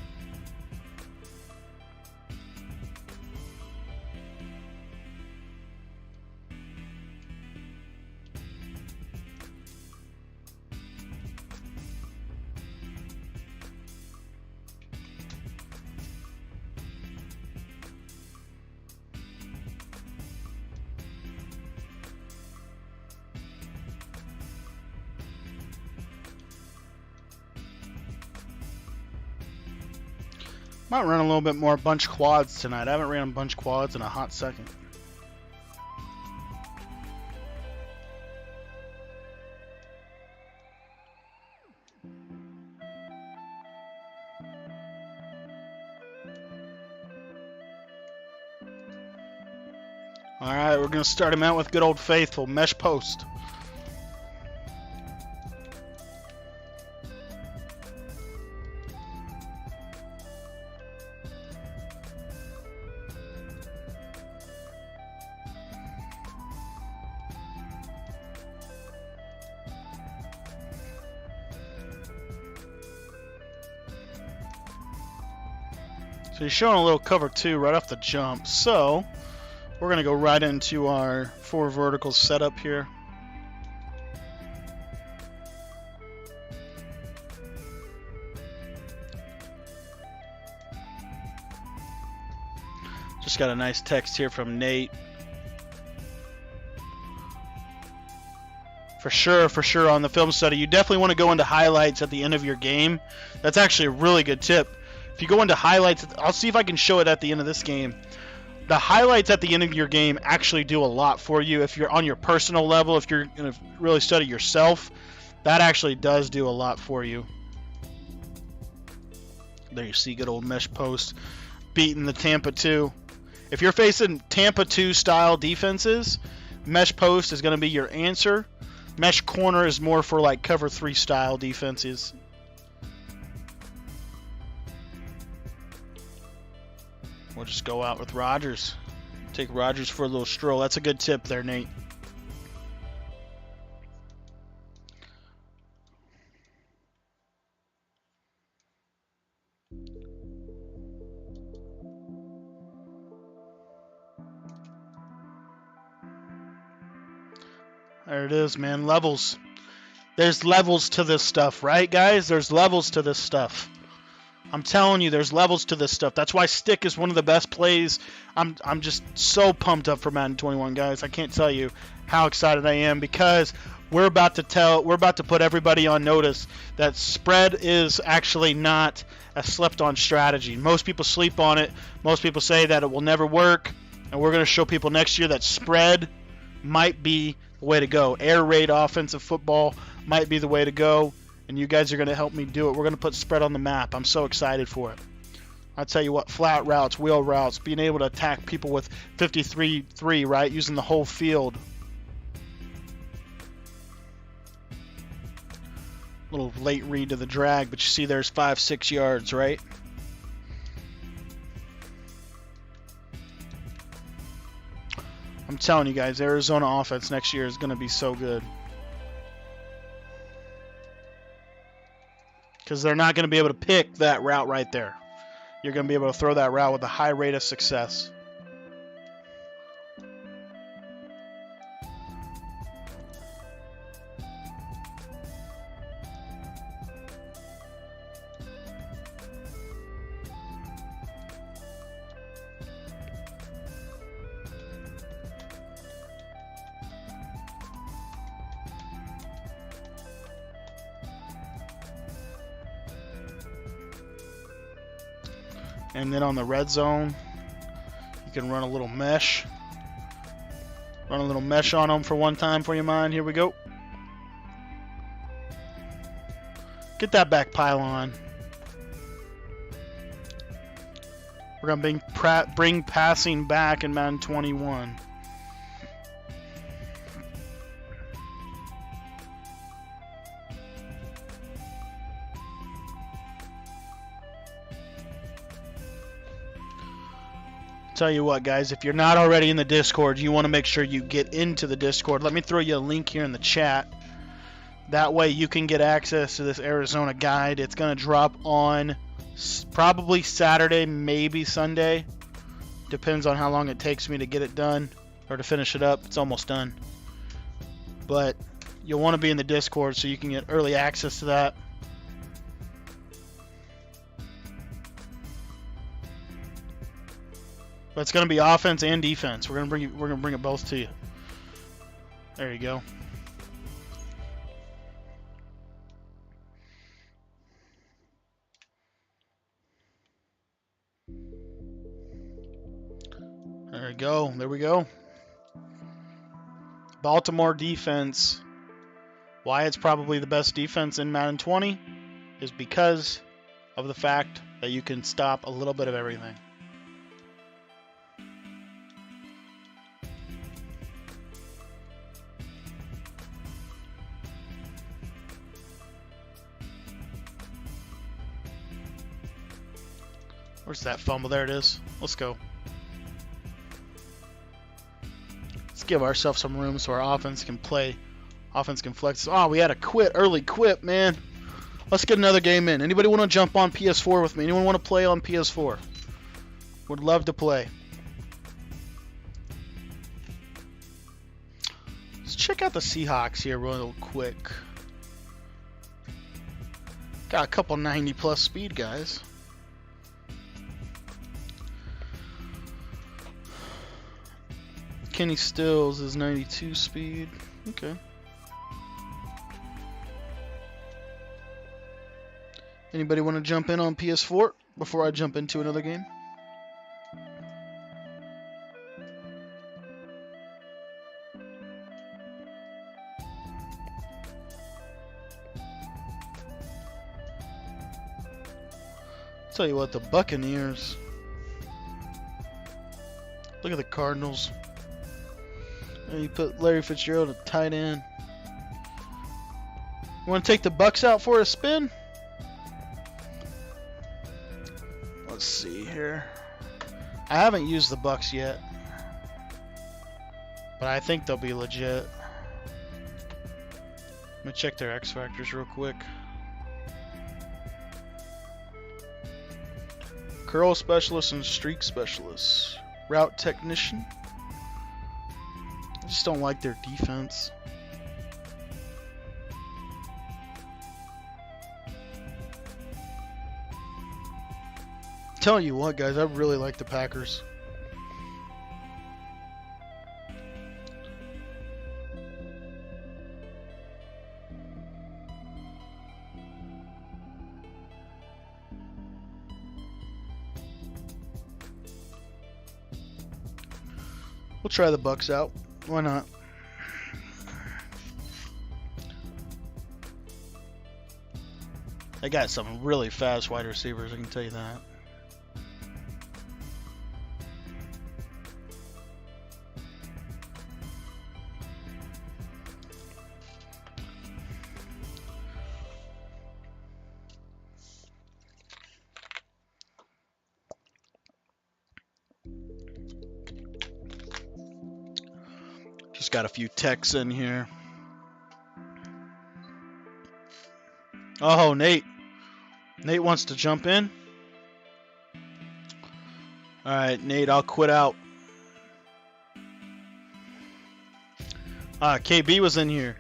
Might run a little bit more bunch quads tonight. I haven't ran bunch quads in a hot second. All right, we're going to start him out with good old faithful mesh post. So he's showing a little cover 2 right off the jump. So we're going to go right into our 4 verticals setup here. Just got a nice text here from Nate. For sure on the film study, you definitely want to go into highlights at the end of your game. That's actually a really good tip. If you go into highlights, I'll see if I can show it at the end of this game. The highlights at the end of your game actually do a lot for you. If you're on your personal level, if you're going to really study yourself, that actually does do a lot for you. There you see good old mesh post beating the Tampa 2. If you're facing Tampa 2 style defenses, mesh post is going to be your answer. Mesh corner is more for like cover 3 style defenses. We'll just go out with Rodgers. Take Rodgers for a little stroll. That's a good tip there, Nate. There it is, man. Levels. There's levels to this stuff, right, guys? There's levels to this stuff. I'm telling you, there's levels to this stuff. That's why stick is one of the best plays. I'm just so pumped up for Madden 21, guys. I can't tell you how excited I am because we're about to put everybody on notice that spread is actually not a slept-on strategy. Most people sleep on it. Most people say that it will never work, and we're going to show people next year that spread might be the way to go. Air raid offensive football might be the way to go. And you guys are going to help me do it. We're going to put spread on the map. I'm so excited for it. I'll tell you what, flat routes, wheel routes, being able to attack people with 53-3, right? Using the whole field. Little late read to the drag, but you see there's 5-6 yards, right? I'm telling you guys, Arizona offense next year is going to be so good. Because they're not going to be able to pick that route right there. You're going to be able to throw that route with a high rate of success. And then on the red zone, you can run a little mesh. Run a little mesh on them for one time for your mind. Here we go. Get that back pylon. We're going to bring passing back in Madden 21. Tell you what, guys, if you're not already in the Discord, you want to make sure you get into the Discord. Let me throw you a link here in the chat. That way you can get access to this Arizona guide. It's going to drop on probably Saturday, maybe Sunday. Depends on how long it takes me to get it done or to finish it up. It's almost done. But you'll want to be in the Discord so you can get early access to that. But it's going to be offense and defense. We're going to bring it both to you. There you go. There we go. There we go. Baltimore defense. Why it's probably the best defense in Madden 20 is because of the fact that you can stop a little bit of everything. Where's that fumble? There it is. Let's go. Let's give ourselves some room so our offense can play. Offense can flex. Oh, we had a early quit, man. Let's get another game in. Anybody want to jump on PS4 with me? Anyone want to play on PS4? Would love to play. Let's check out the Seahawks here real quick. Got a couple 90+ speed guys. Kenny Stills is 92 speed. Okay. Anybody want to jump in on PS4 before I jump into another game? Tell you what, the Buccaneers. Look at the Cardinals. You put Larry Fitzgerald at tight end. You want to take the Bucks out for a spin? Let's see here. I haven't used the Bucks yet, but I think they'll be legit. Let me check their X factors real quick. Curl specialist and streak specialist. Route technician. I just don't like their defense. Telling you what, guys, I really like the Packers. We'll try the Bucks out. Why not? They got some really fast wide receivers, I can tell you that. Just got a few texts in here. Oh, Nate. Nate wants to jump in. All right, Nate, I'll quit out. KB was in here.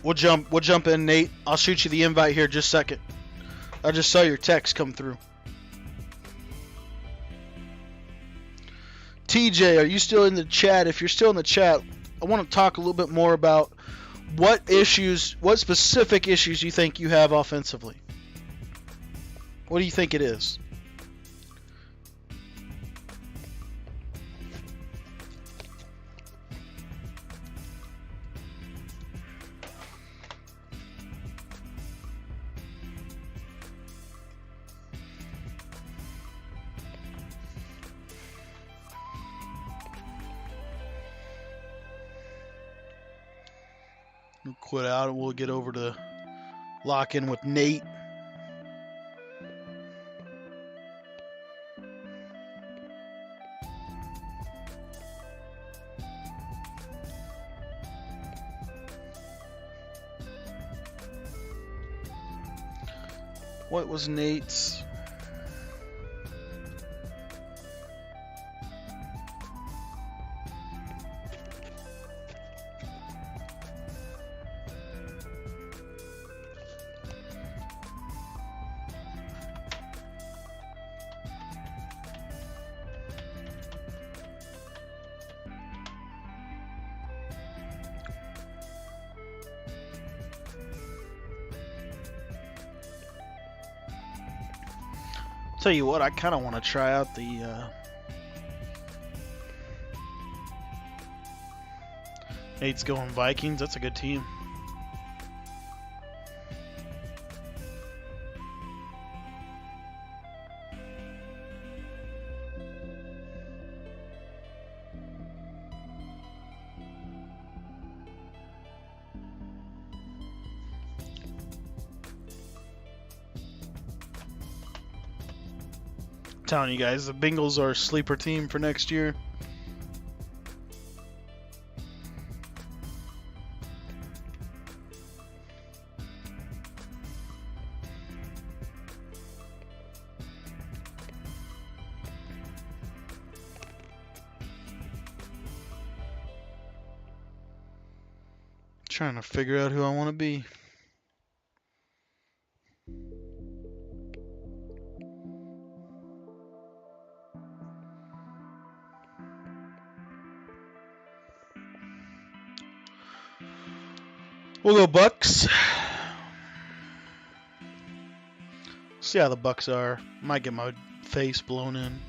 We'll jump in, Nate. I'll shoot you the invite here just a second. I just saw your text come through. TJ, are you still in the chat? If you're still in the chat, I want to talk a little bit more about what specific issues you think you have offensively. What do you think it is? We'll quit out and we'll get over to lock in with Nate. What was Nate's? Tell you what, I kind of want to try out the Nate's going Vikings. That's a good team. Telling you guys, the Bengals are a sleeper team for next year. Trying to figure out who I want to be. We'll go Bucks. See how the Bucks are. Might get my face blown in.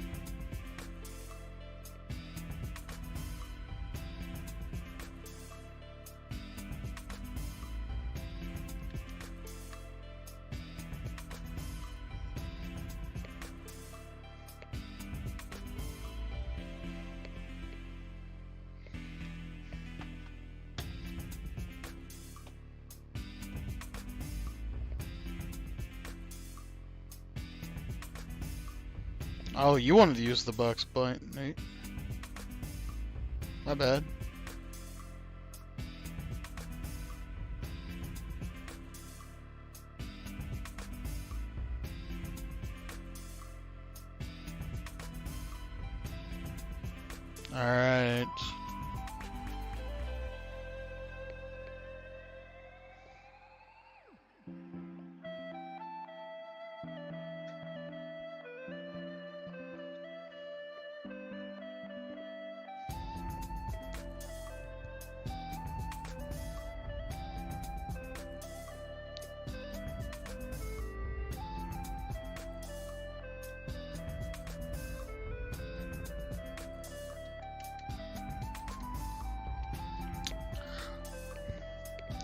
Oh, you wanted to use the Bucks, but Nate. My bad. All right.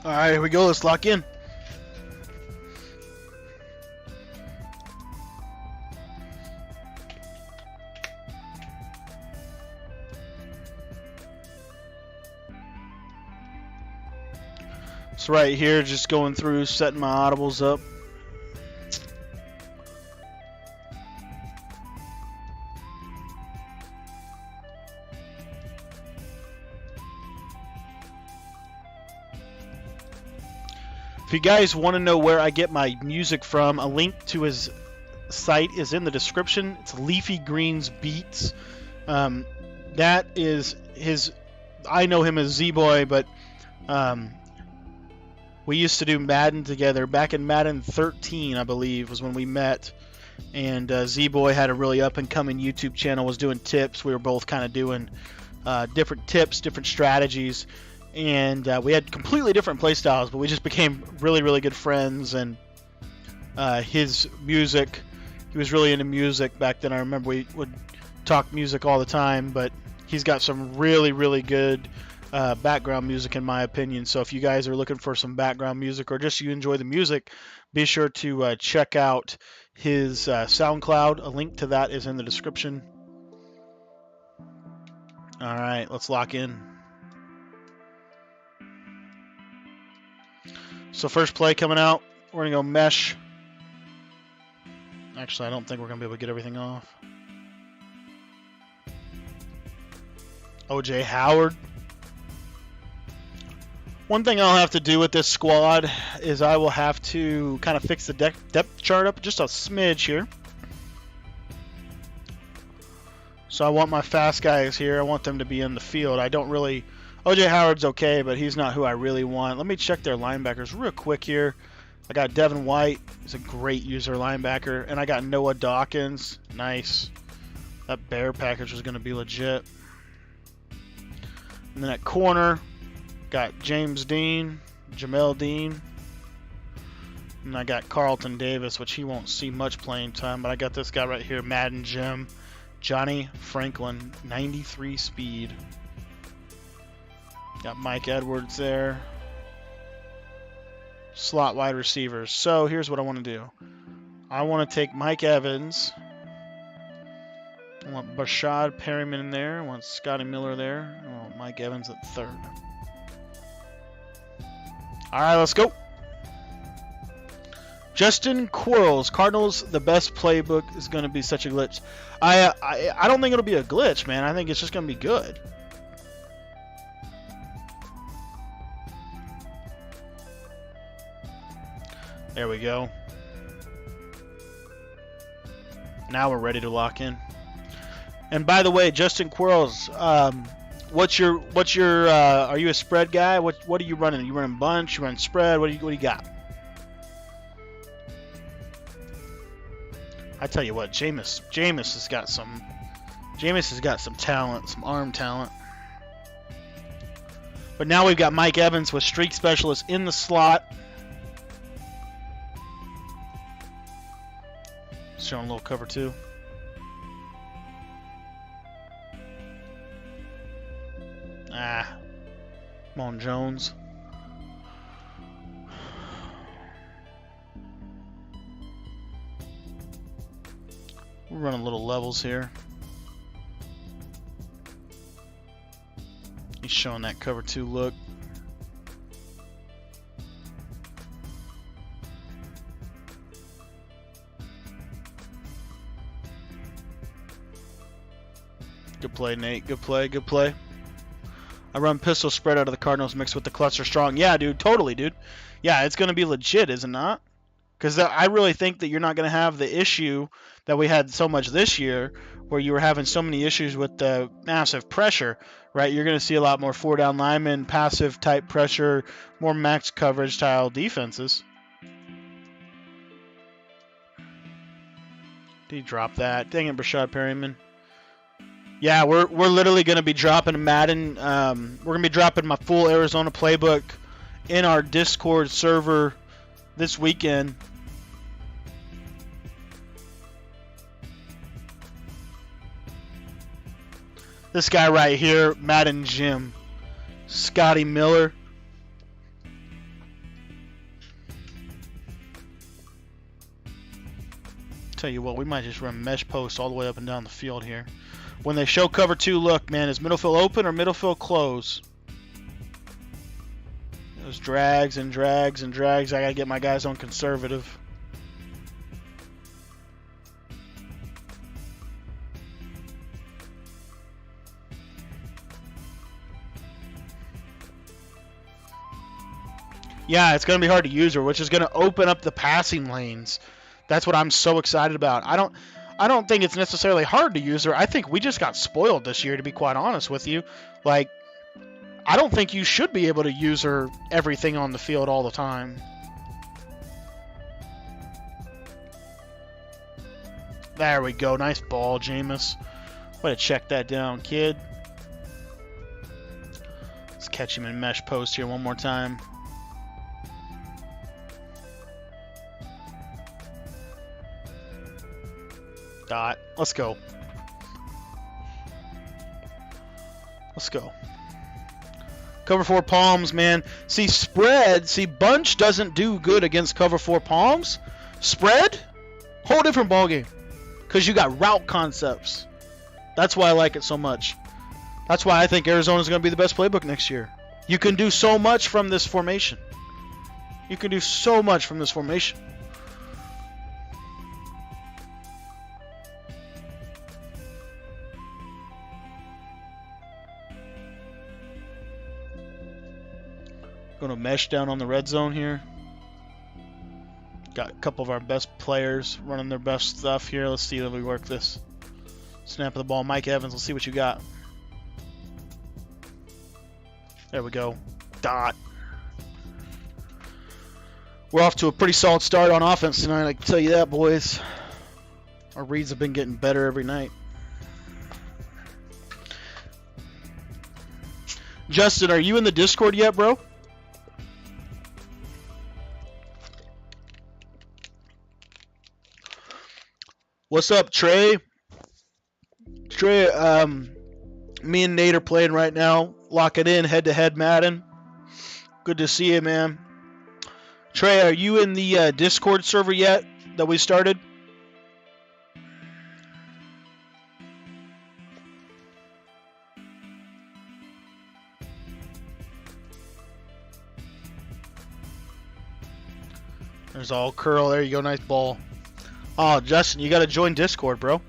All right, here we go. Let's lock in. So right here, just going through, setting my audibles up. If you guys want to know where I get my music from, a link to his site is in the description. It's Leafy Greens Beats. That is his. I know him as Z-Boy, but we used to do Madden together. Back in Madden 13, I believe, was when we met. And Z-Boy had a really up-and-coming YouTube channel, was doing tips. We were both kind of doing different tips, different strategies. And we had completely different play styles, but we just became really, really good friends. And his music, he was really into music back then. I remember we would talk music all the time, but he's got some really, really good background music in my opinion. So if you guys are looking for some background music or just you enjoy the music, be sure to check out his SoundCloud. A link to that is in the description. All right, let's lock in. So first play coming out, we're going to go mesh. Actually, I don't think we're going to be able to get everything off. O.J. Howard. One thing I'll have to do with this squad is I will have to kind of fix the depth chart up just a smidge here. So I want my fast guys here. I want them to be in the field. I don't really... O.J. Howard's okay, but he's not who I really want. Let me check their linebackers real quick here. I got Devin White. He's a great user linebacker. And I got Noah Dawkins. Nice. That Bear package was going to be legit. And then at corner, got James Dean, Jamel Dean. And I got Carlton Davis, which he won't see much playing time. But I got this guy right here, Madden Jim. Johnny Franklin, 93 speed. Got Mike Edwards there. Slot wide receivers. So here's what I want to do. I want to take Mike Evans. I want Bashad Perryman in there. I want Scotty Miller there. I want Mike Evans at third. All right, let's go. Justin Quarles, Cardinals, the best playbook is going to be such a glitch. I don't think it'll be a glitch, man. I think it's just going to be good. There we go. Now we're ready to lock in. And by the way, Justin Quarles, what's your are you a spread guy? What are you running? Are you running bunch? You running spread? What do you got? I tell you what, Jameis has got some talent, some arm talent. But now we've got Mike Evans with streak specialist in the slot. Showing a little cover two. Come on, Jones. We're running little levels here. He's showing that cover two look. Good play, Nate. Good play. Good play. I run pistol spread out of the Cardinals mixed with the cluster strong. Yeah, dude. Totally, dude. Yeah, it's going to be legit, is it not? Because I really think that you're not going to have the issue that we had so much this year where you were having so many issues with the massive pressure, right? You're going to see a lot more four-down linemen, passive type pressure, more max coverage style defenses. Did he drop that? Dang it, Brashad Perryman. Yeah, we're literally going to be dropping Madden. We're going to be dropping my full Arizona playbook in our Discord server this weekend. This guy right here, Madden Jim, Scotty Miller. Tell you what, we might just run mesh posts all the way up and down the field here. When they show cover two, look, man, is middle field open or middle field close? Those drags and drags and drags. I got to get my guys on conservative. Yeah, it's going to be hard to use her, which is going to open up the passing lanes. That's what I'm so excited about. I don't think it's necessarily hard to use her. I think we just got spoiled this year, to be quite honest with you. Like, I don't think you should be able to use her everything on the field all the time. There we go. Nice ball, Jameis. Way to check that down, kid. Let's catch him in mesh post here one more time. Dot. Let's go. Let's go. Cover four palms, man. See, spread. See, bunch doesn't do good against cover four palms. Spread, whole different ballgame. Because you got route concepts. That's why I like it so much. That's why I think Arizona's going to be the best playbook next year. You can do so much from this formation. You can do so much from this formation. Going to mesh down on the red zone here. Got a couple of our best players running their best stuff here. Let's see if we work this. Snap of the ball. Mike Evans, let's see what you got. There we go. Dot. We're off to a pretty solid start on offense tonight, I can tell you that, boys. Our reads have been getting better every night. Justin, are you in the Discord yet, bro? What's up, Trey? Trey, me and Nate are playing right now. Lock it in, head-to-head Madden. Good to see you, man. Trey, are you in the Discord server yet that we started? There's all curl. There you go. Nice ball. Oh, Justin, you got to join Discord, bro.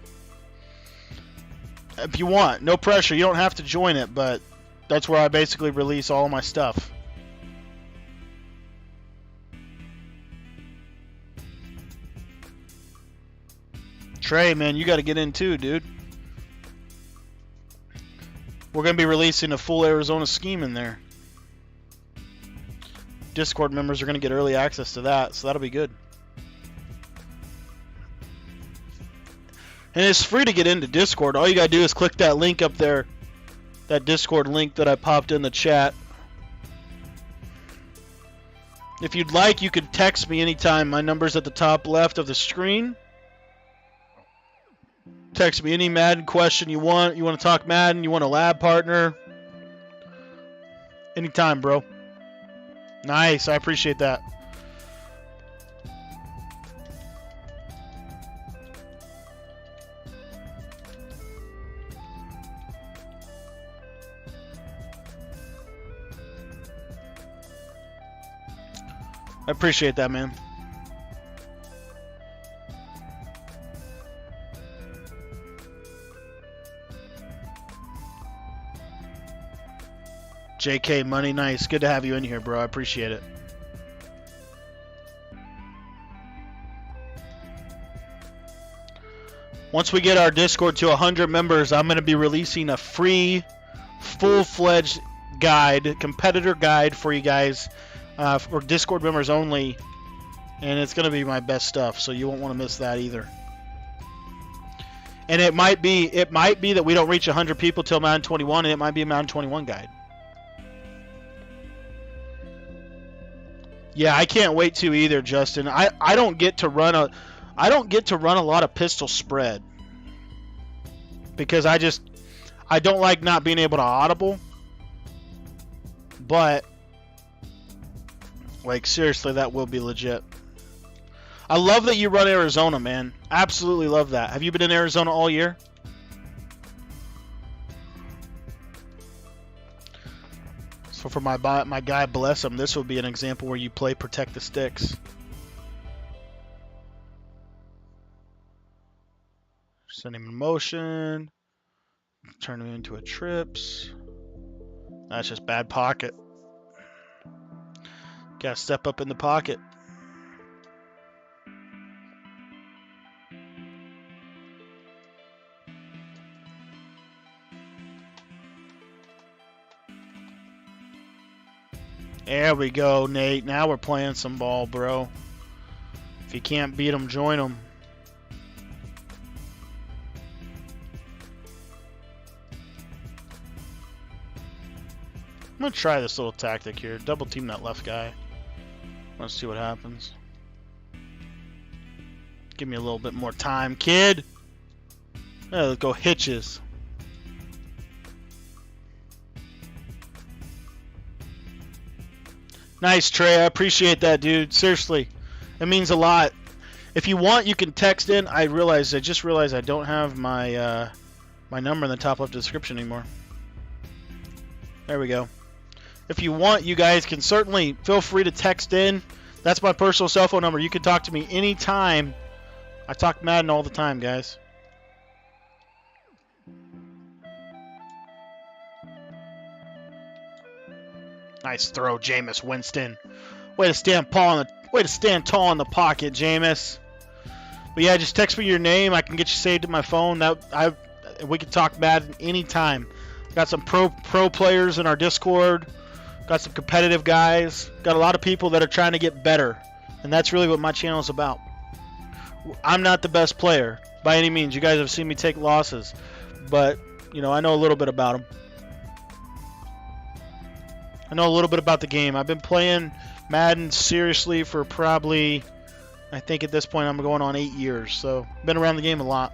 If you want. No pressure. You don't have to join it, but that's where I basically release all of my stuff. Trey, man, you got to get in too, dude. We're going to be releasing a full Arizona scheme in there. Discord members are going to get early access to that, so that'll be good. And it's free to get into Discord. All you got to do is click that link up there, that Discord link that I popped in the chat. If you'd like, you could text me anytime. My number's at the top left of the screen. Text me any Madden question you want. You want to talk Madden? You want a lab partner? Anytime, bro. Nice. I appreciate that. I appreciate that, man. JK Money, nice. Good to have you in here, bro. I appreciate it. Once we get our Discord to 100 members, I'm going to be releasing a free, full-fledged guide, competitor guide for you guys, for Discord members only, and it's going to be my best stuff, so you won't want to miss that either. And it might be that we don't reach 100 people till Madden 21, and it might be a Madden 21 guide. Yeah, I can't wait to either, Justin. I don't get to run a lot of pistol spread because I don't like not being able to audible. But like seriously, that will be legit. I love that you run Arizona, man. Absolutely love that. Have you been in Arizona all year? So for my guy, bless him, this will be an example where you play protect the sticks. Send him in motion. Turn him into a trips. That's just bad pocket. Gotta step up in the pocket. There we go, Nate. Now we're playing some ball, bro. If you can't beat them, join them. I'm going to try this little tactic here. Double team that left guy. Let's see what happens. Give me a little bit more time, kid. Let's go hitches. Nice, Trey. I appreciate that, dude. Seriously. It means a lot. If you want, you can text in. I just realized I don't have my my number in the top left description anymore. There we go. If you want, you guys can certainly feel free to text in. That's my personal cell phone number. You can talk to me anytime. I talk Madden all the time, guys. Nice throw, Jameis Winston. Way to stand tall in the pocket, Jameis. But yeah, just text me your name. I can get you saved to my phone. We can talk Madden anytime. Got some pro players in our Discord. Got some competitive guys. Got a lot of people that are trying to get better. And that's really what my channel is about. I'm not the best player by any means. You guys have seen me take losses. But, you know, I know a little bit about them. I know a little bit about the game. I've been playing Madden seriously for probably, I think at this point I'm going on 8 years. So, been around the game a lot.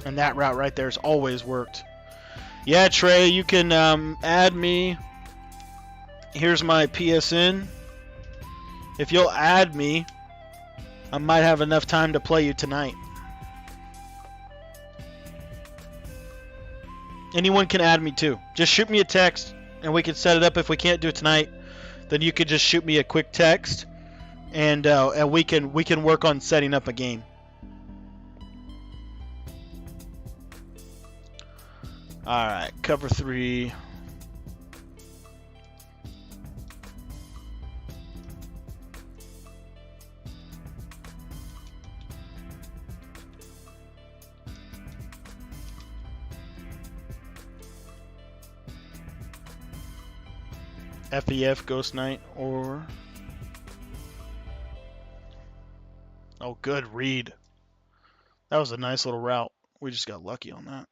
And that route right there has always worked. Yeah, Trey, you can add me. Here's my PSN. If you'll add me, I might have enough time to play you tonight. Anyone can add me too. Just shoot me a text and we can set it up. If we can't do it tonight, then you could just shoot me a quick text and we can work on setting up a game. All right, cover 3. FEF Ghost Knight or oh, good read. That was a nice little route. We just got lucky on that.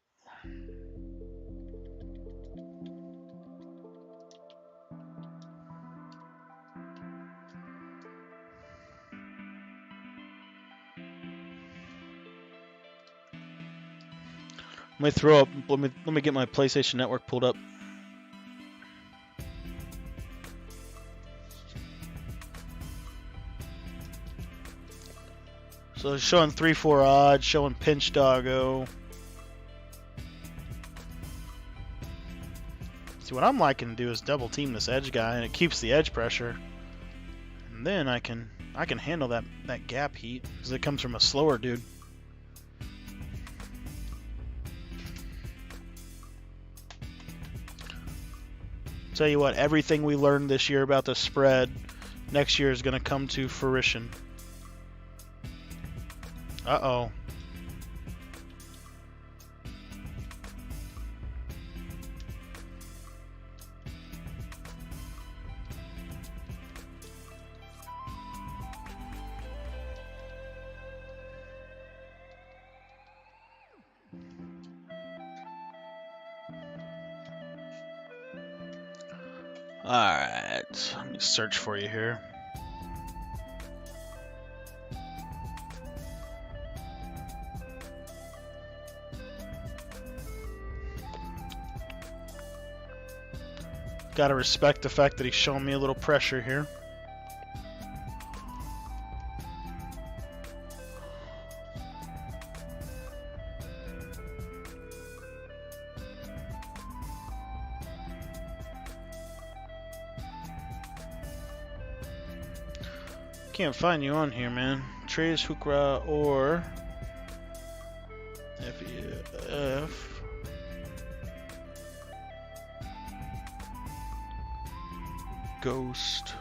Let me throw up. Let me get my PlayStation Network pulled up. So it's showing 3-4 odds, showing pinch doggo. See, what I'm liking to do is double team this edge guy, and it keeps the edge pressure. And then I can handle that gap heat because it comes from a slower dude. Tell you what, everything we learned this year about the spread, next year is going to come to fruition. Uh-oh. Alright, let me search for you here. Gotta respect the fact that he's showing me a little pressure here. Can't find you on here, man. Trace Hukra or FEF. Ghost.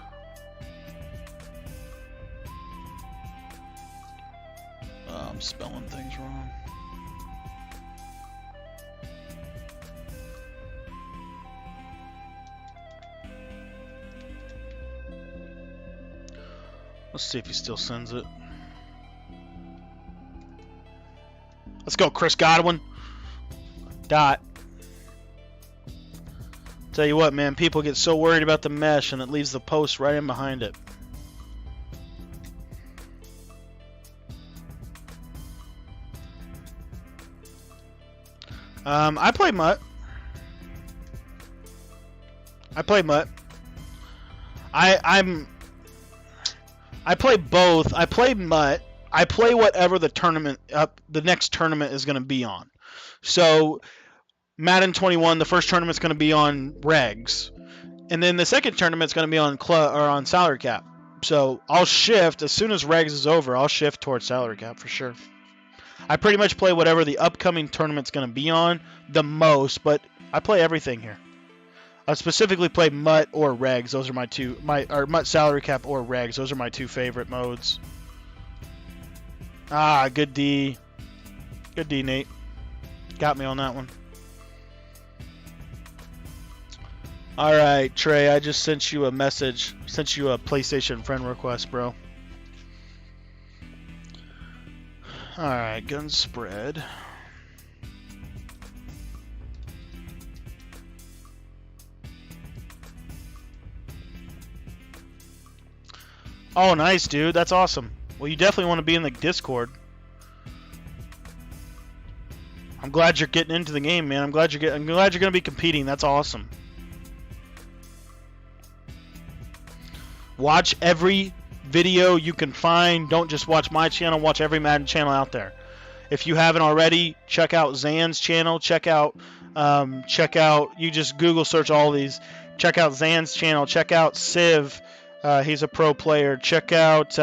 I'm spelling things wrong. Let's see if he still sends it. Let's go, Chris Godwin. Dot. Tell you what, man, people get so worried about the mesh and it leaves the post right in behind it. I play Mutt. I play Mutt. I play both. I play Mutt. I play whatever the tournament the next tournament is going to be on. So Madden 21, the first tournament's going to be on Regs. And then the second tournament's going to be on salary cap. So I'll shift as soon as regs is over. I'll shift towards salary cap for sure. I pretty much play whatever the upcoming tournament's going to be on the most, but I play everything here. I specifically play MUT or regs. Those are my two. Or MUT salary cap or regs. Those are my two favorite modes. Ah, good D. Good D, Nate. Got me on that one. All right, Trey, I just sent you a message. Sent you a PlayStation friend request, bro. All right, gun spread. Oh, nice, dude. That's awesome. Well, you definitely want to be in the Discord. I'm glad you're getting into the game, man. I'm glad you're going to be competing. That's awesome. Watch every video you can find. Don't just watch my channel. Watch every Madden channel out there. If you haven't already, check out Zan's channel. Check out. You just Google search all these. Check out Zan's channel. Check out Civ. He's a pro player. Check out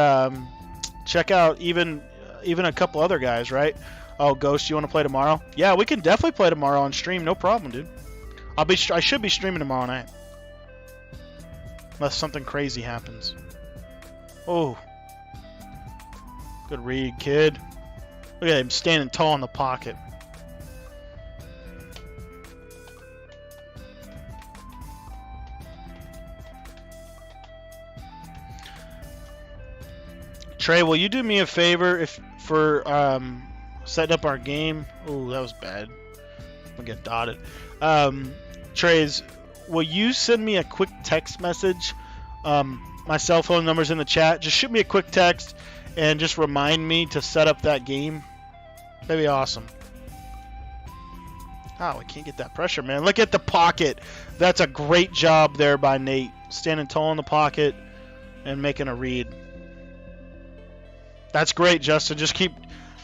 even a couple other guys, right? Oh, Ghost, you want to play tomorrow? Yeah, we can definitely play tomorrow on stream. No problem, dude. I should be streaming tomorrow night. Unless something crazy happens. Oh. Good read, kid. Look at him standing tall in the pocket. Trey, will you do me a favor for setting up our game? Oh, that was bad. I'll get dotted. Trey's, will you send me a quick text message? My cell phone number's in the chat. Just shoot me a quick text and just remind me to set up that game. That'd be awesome. Oh, we can't get that pressure, man. Look at the pocket. That's a great job there by Nate. Standing tall in the pocket and making a read. That's great, Justin.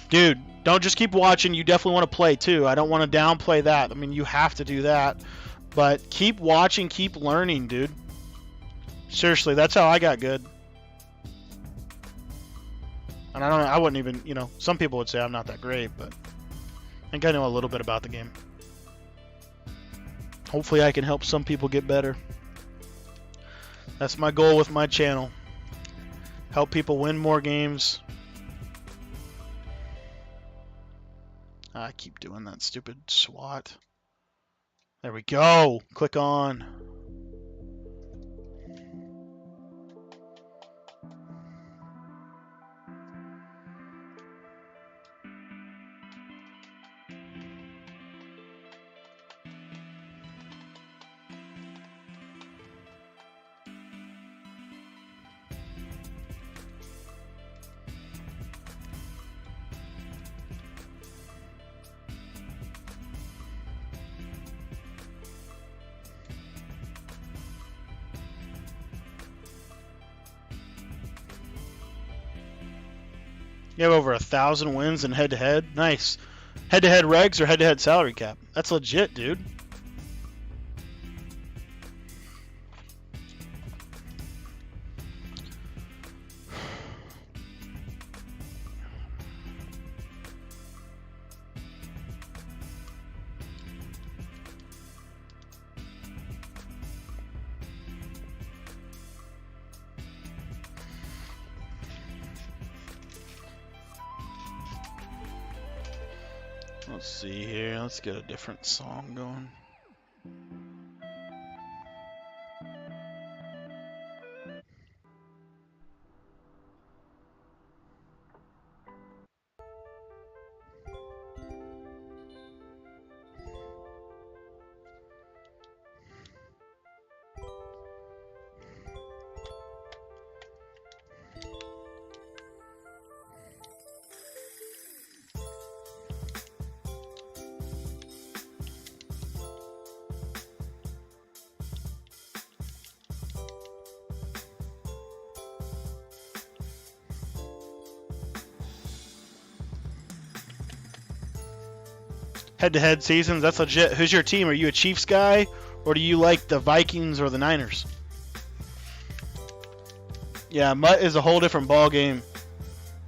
Dude, don't just keep watching. You definitely want to play too. I don't want to downplay that. I mean, you have to do that. But keep watching, keep learning, dude. Seriously, that's how I got good. And I wouldn't even, some people would say I'm not that great, but I think I know a little bit about the game. Hopefully I can help some people get better. That's my goal with my channel. Help people win more games. I keep doing that stupid SWAT. There we go. Click on. You have over 1,000 wins in head-to-head. Nice. Head-to-head regs or head-to-head salary cap? That's legit, dude. Let's see here. Let's get a different song going. Head-to-head seasons, that's legit. Who's your team? Are you a Chiefs guy Or do you like the Vikings or the Niners? Yeah, Mutt is a whole different ball game.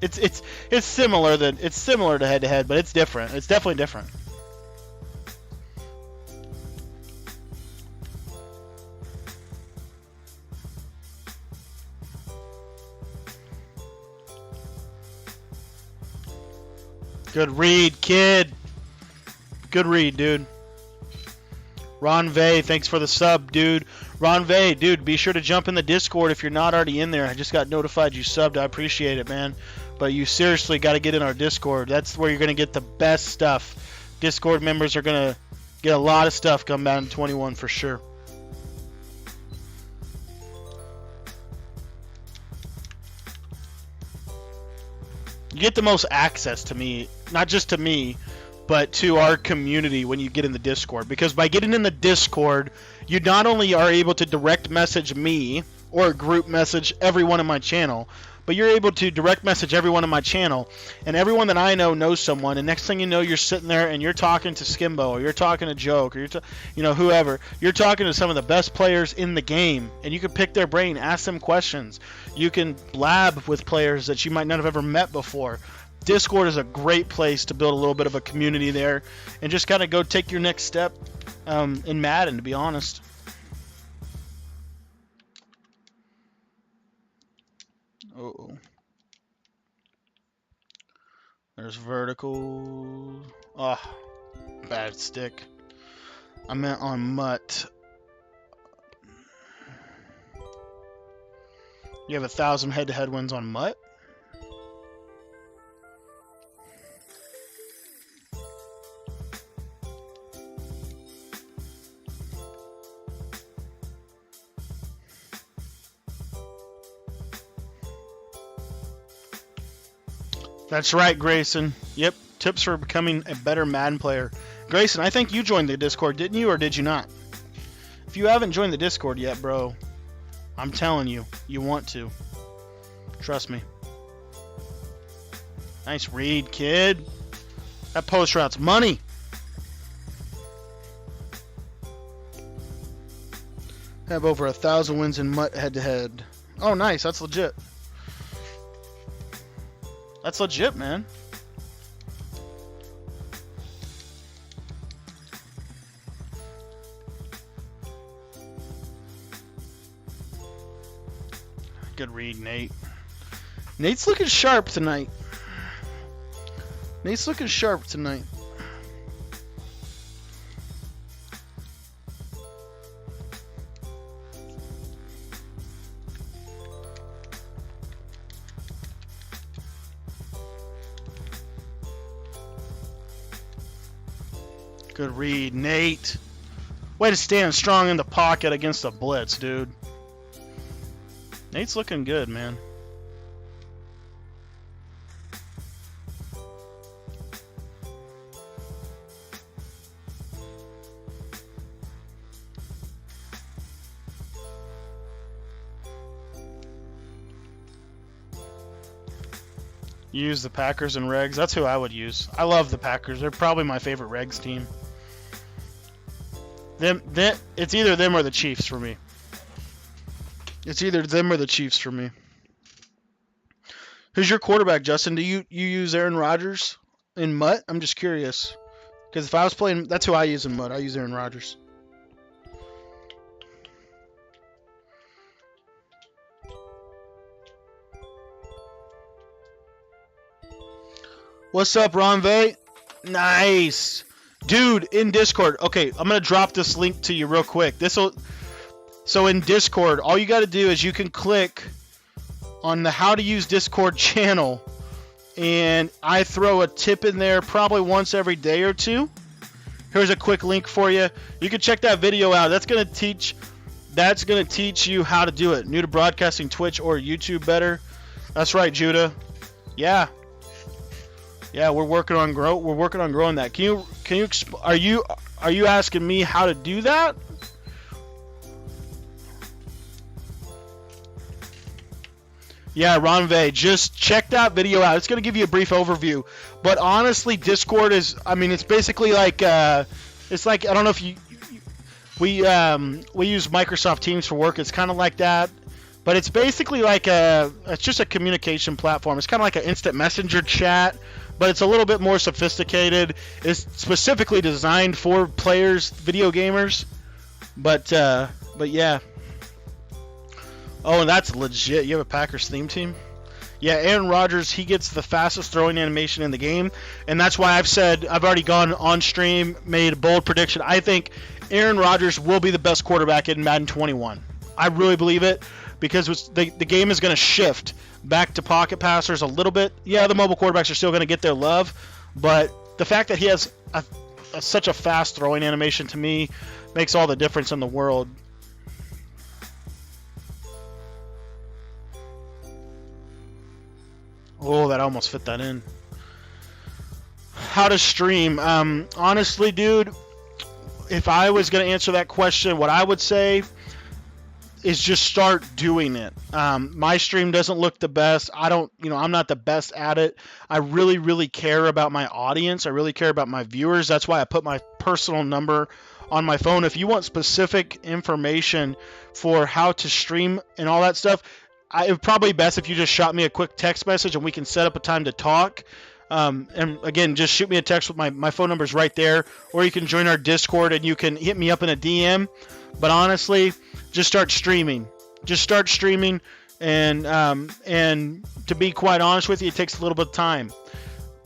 It's similar to head to head, but it's different. It's definitely different. Good read, kid. Good read, dude. Ron Vay, thanks for the sub, dude. Ron Vay, dude, be sure to jump in the Discord if you're not already in there. I just got notified you subbed. I appreciate it, man. But you seriously got to get in our Discord. That's where you're going to get the best stuff. Discord members are going to get a lot of stuff come Madden 21 for sure. You get the most access to me, not just to me, but to our community when you get in the Discord. Because by getting in the Discord, you not only are able to direct message me or group message everyone in my channel, but you're able to direct message everyone in my channel, and everyone that I know knows someone, and next thing you know, you're sitting there and you're talking to Skimbo, or you're talking to Joke, or whoever. You're talking to some of the best players in the game, and you can pick their brain, ask them questions. You can blab with players that you might not have ever met before. Discord is a great place to build a little bit of a community there, and just kind of go take your next step in Madden, to be honest. Uh-oh. There's vertical. Oh, bad stick. I meant on Mutt. You have 1,000 head-to-head wins on Mutt? That's right, Grayson. Yep, tips for becoming a better Madden player. Grayson, I think you joined the Discord, didn't you, or did you not? If you haven't joined the Discord yet, bro, I'm telling you, you want to. Trust me. Nice read, kid. That post route's money. Have over 1,000 wins in Mutt head-to-head. Oh, nice. That's legit. That's legit, man. Good read, Nate. Nate's looking sharp tonight. Nate's looking sharp tonight. Good read, Nate. Way to stand strong in the pocket against the blitz, dude. Nate's looking good, man. Use the Packers and Regs. That's who I would use. I love the Packers. They're probably my favorite Regs team. It's either them or the Chiefs for me. It's either them or the Chiefs for me. Who's your quarterback, Justin? Do you use Aaron Rodgers in Mutt? I'm just curious. Because if I was playing, that's who I use in Mutt. I use Aaron Rodgers. What's up, Ron Vay? Nice. Dude, in Discord. Okay, I'm going to drop this link to you real quick. So in Discord, all you got to do is you can click on the How to Use Discord channel, and I throw a tip in there probably once every day or two. Here's a quick link for you. You can check that video out. That's going to teach you how to do it. New to broadcasting, Twitch or YouTube better. That's right, Judah. Yeah. Yeah, we're working on growing that. Are you asking me how to do that? Yeah, Ron Vay, just check that video out. It's going to give you a brief overview. But honestly, Discord is, I mean, it's basically like, it's like, I don't know if we use Microsoft Teams for work. It's kind of like that, but it's basically like it's just a communication platform. It's kind of like an instant messenger chat, but it's a little bit more sophisticated. It's specifically designed for players, video gamers. But yeah. Oh, and that's legit. You have a Packers theme team? Yeah, Aaron Rodgers, he gets the fastest throwing animation in the game, and that's why I've already gone on stream, made a bold prediction. I think Aaron Rodgers will be the best quarterback in Madden 21. I really believe it, because the game is going to shift back to pocket passers a little bit. Yeah, the mobile quarterbacks are still going to get their love, but the fact that he has such a fast throwing animation, to me, makes all the difference in the world. Oh, that almost fit that in. How to stream? Honestly, dude, if I was going to answer that question, what I would say is just start doing it. My stream doesn't look the best. I'm not the best at it. I really, really care about my audience. I really care about my viewers. That's why I put my personal number on my phone. If you want specific information for how to stream and all that stuff, it would probably be best if you just shot me a quick text message and we can set up a time to talk. And again, just shoot me a text with my phone number's right there, or you can join our Discord and you can hit me up in a DM. But honestly, just start streaming. Just start streaming, and to be quite honest with you, it takes a little bit of time,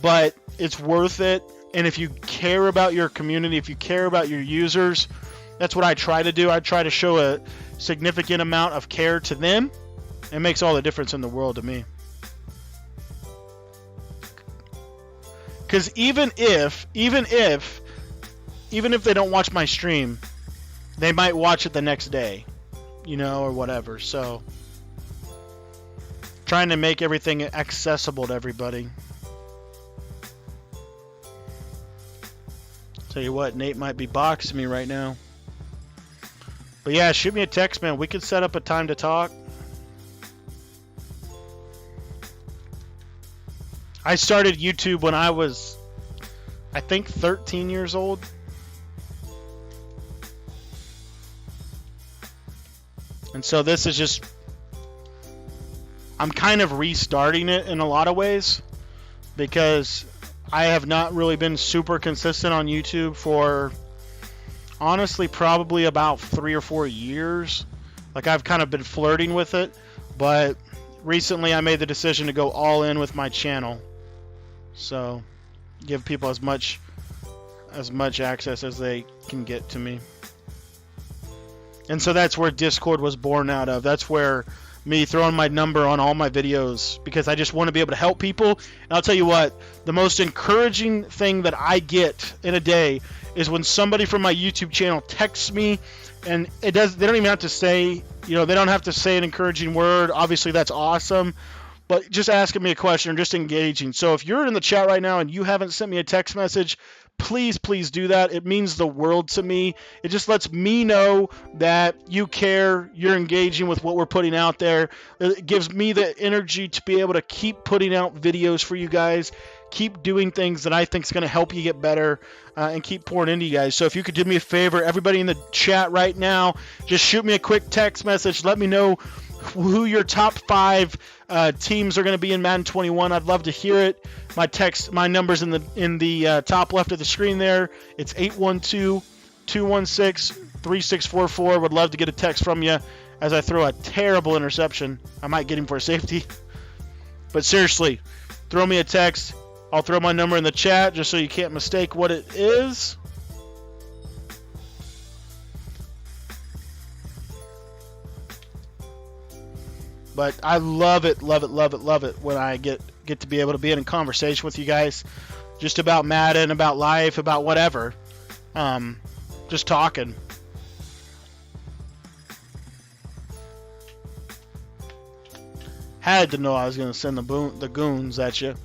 but it's worth it. And if you care about your community, if you care about your users, that's what I try to do. I try to show a significant amount of care to them. It makes all the difference in the world to me. Because even if they don't watch my stream, they might watch it the next day, or whatever. So, trying to make everything accessible to everybody. Tell you what, Nate might be boxing me right now. But yeah, shoot me a text, man. We could set up a time to talk. I started YouTube when I was, I think, 13 years old. And so this is just, I'm kind of restarting it in a lot of ways, because I have not really been super consistent on YouTube for, honestly, probably about 3 or 4 years. Like, I've kind of been flirting with it, but recently I made the decision to go all in with my channel. So, give people as much access as they can get to me. And so that's where Discord was born out of. That's where me throwing my number on all my videos, because I just want to be able to help people. And I'll tell you what, the most encouraging thing that I get in a day is when somebody from my YouTube channel texts me, and they don't even have to say, they don't have to say an encouraging word. Obviously, that's awesome. But just asking me a question or just engaging. So if you're in the chat right now and you haven't sent me a text message, please do that. It means the world to me. It just lets me know that you care, you're engaging with what we're putting out there. It gives me the energy to be able to keep putting out videos for you guys, keep doing things that I think is going to help you get better, and keep pouring into you guys. So if you could do me a favor, everybody in the chat right now, just shoot me a quick text message. Let me know who your top 5 teams are going to be in Madden 21. I'd love to hear it. My number's in the top left of the screen there. It's 812-216-3644. Would love to get a text from you as I throw a terrible interception. I might get him for a safety. But seriously, throw me a text. I'll throw my number in the chat just so you can't mistake what it is. But I love it when I get to be able to be in a conversation with you guys, just about Madden, about life, about whatever. Just talking. Had to know I was going to send the goons at you.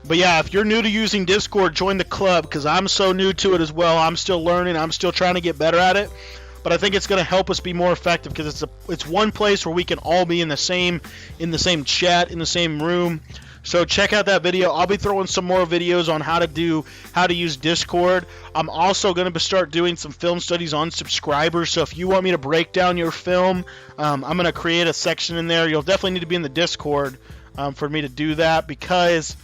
But yeah, if you're new to using Discord, join the club, because I'm so new to it as well. I'm still learning. I'm still trying to get better at it. but I think it's going to help us be more effective because it's one place where we can all be in the same chat, in the same room. So check out that video. I'll be throwing some more videos on how to use Discord. I'm also going to start doing some film studies on subscribers. So if you want me to break down your film, I'm going to create a section in there. You'll definitely need to be in the Discord for me to do that, because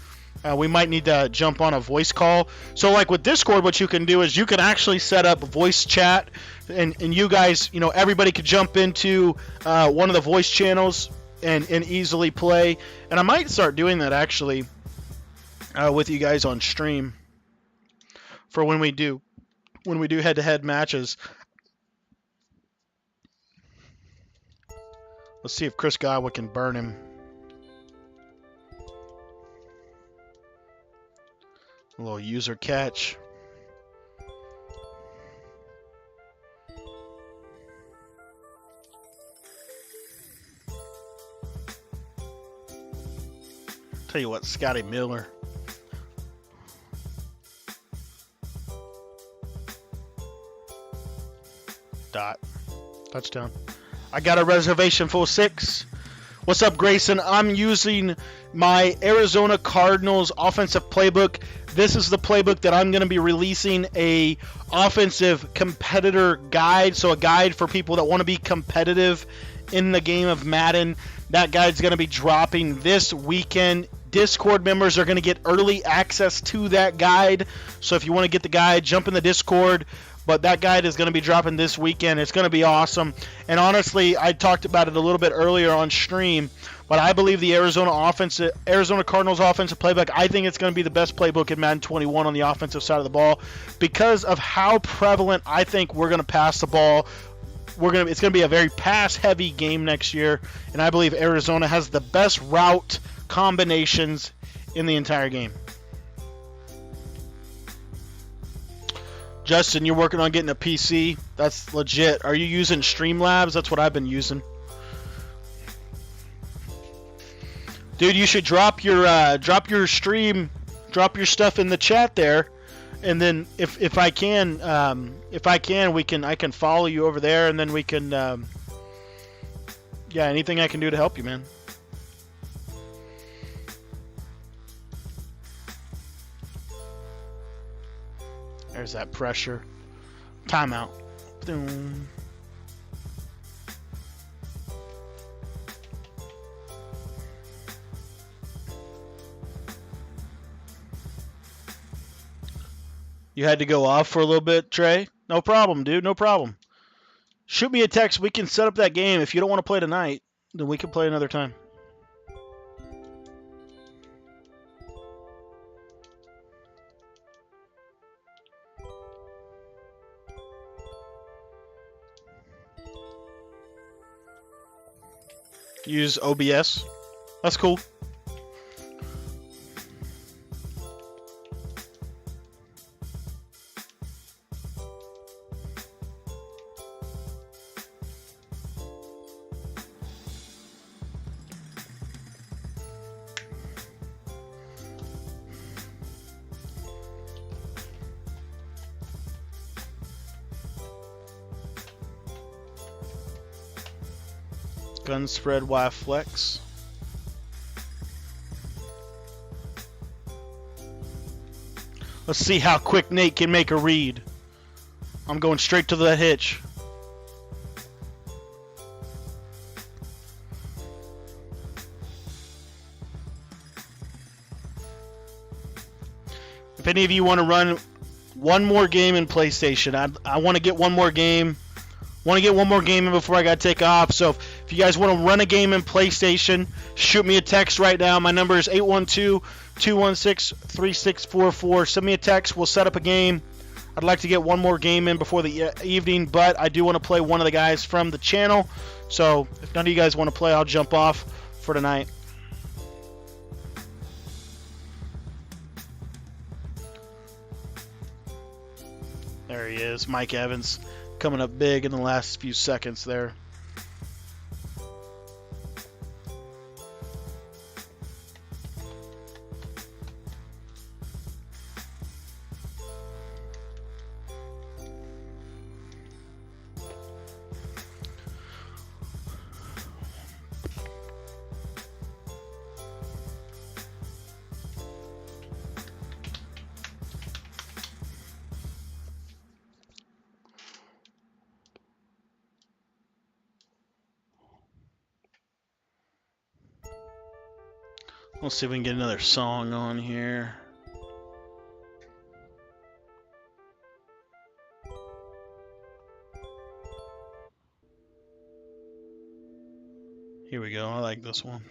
we might need to jump on a voice call. So like with Discord, what you can do is you can actually set up voice chat, and you guys, everybody could jump into one of the voice channels and easily play. And I might start doing that actually with you guys on stream for when we do head-to-head matches. Let's see if Chris Godwin can burn him. A little user catch. Tell you what, Scotty Miller. Dot. Touchdown. I got a reservation for 6. What's up, Grayson? I'm using my Arizona Cardinals offensive playbook. This is the playbook that I'm going to be releasing, a offensive competitor guide. So a guide for people that want to be competitive in the game of Madden. That guide's going to be dropping this weekend. Discord members are going to get early access to that guide. So if you want to get the guide, jump in the Discord. But that guide is going to be dropping this weekend. It's going to be awesome. And honestly, I talked about it a little bit earlier on stream, but I believe the Arizona Cardinals offensive playbook, I think it's going to be the best playbook in Madden 21 on the offensive side of the ball, because of how prevalent I think we're going to pass the ball. It's going to be a very pass-heavy game next year, and I believe Arizona has the best route combinations in the entire game. Justin, you're working on getting a PC. That's legit. Are you using Streamlabs? That's what I've been using. Dude, you should drop your stuff in the chat there, and then if I can, I can follow you over there, and then we can, anything I can do to help you, man. There's that pressure. Timeout. Boom. You had to go off for a little bit, Trey? No problem, dude. No problem. Shoot me a text. We can set up that game. If you don't want to play tonight, then we can play another time. Use OBS. That's cool. Gun spread Y flex. Let's see how quick Nate can make a read. I'm going straight to the hitch. If any of you want to run one more game in PlayStation, I want to get one more game. Want to get one more game in before I got to take off. So if you guys want to run a game in PlayStation, shoot me a text right now. My number is 812-216-3644. Send me a text. We'll set up a game. I'd like to get one more game in before the evening, but I do want to play one of the guys from the channel. So if none of you guys want to play, I'll jump off for tonight. There he is, Mike Evans. Coming up big in the last few seconds there. Let's see if we can get another song on here. Here we go. I like this one.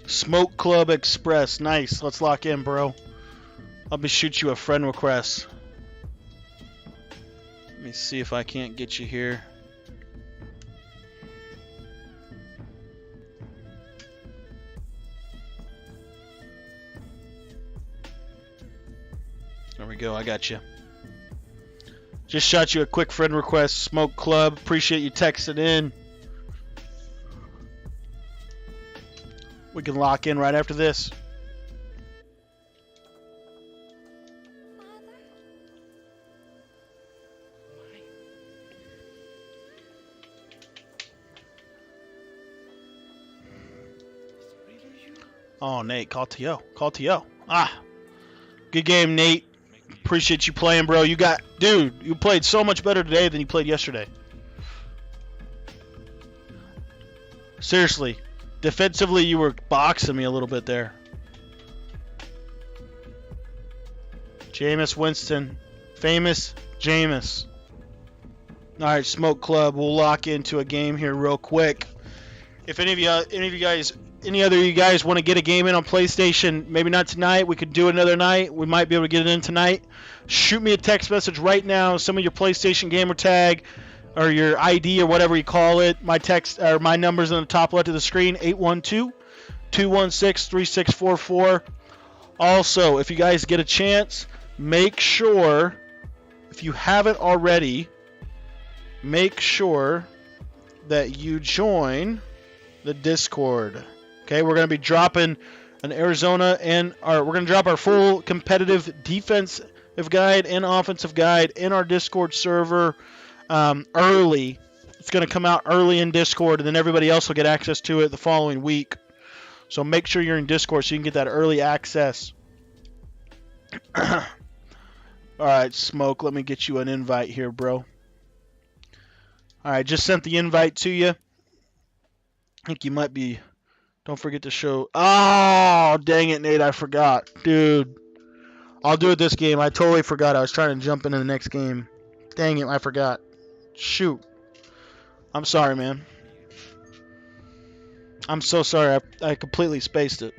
Smoke Club Express. Nice. Let's lock in, bro. I'll be shoot you a friend request. Let me see if I can't get you here. There we go. I got you. Just shot you a quick friend request. Smoke Club. Appreciate you texting in. We can lock in right after this. Oh, Nate, call TO. Call TO. Ah, good game, Nate. Appreciate you playing, bro. You played so much better today than you played yesterday. Seriously. Defensively, you were boxing me a little bit there. Jameis Winston. Famous Jameis. All right, Smoke Club. We'll lock into a game here real quick. If any other of you guys want to get a game in on PlayStation, maybe not tonight, we could do it another night. We might be able to get it in tonight. Shoot me a text message right now. Some of your PlayStation gamer tag or your ID or whatever you call it. My text or my number's on the top left of the screen, 812-216-3644. Also, if you guys get a chance, make sure, if you haven't already, make sure that you join the Discord. Okay, we're going to be dropping an Arizona and we're going to drop our full competitive defensive guide and offensive guide in our Discord server early. It's going to come out early in Discord, and then everybody else will get access to it the following week. So make sure you're in Discord so you can get that early access. All right, Smoke, let me get you an invite here, bro. All right, just sent the invite to you. I think you might be... Don't forget to show... Oh, dang it, Nate, I forgot. Dude, I'll do it this game. I totally forgot. I was trying to jump into the next game. Dang it, I forgot. Shoot. I'm sorry, man. I'm so sorry. I completely spaced it.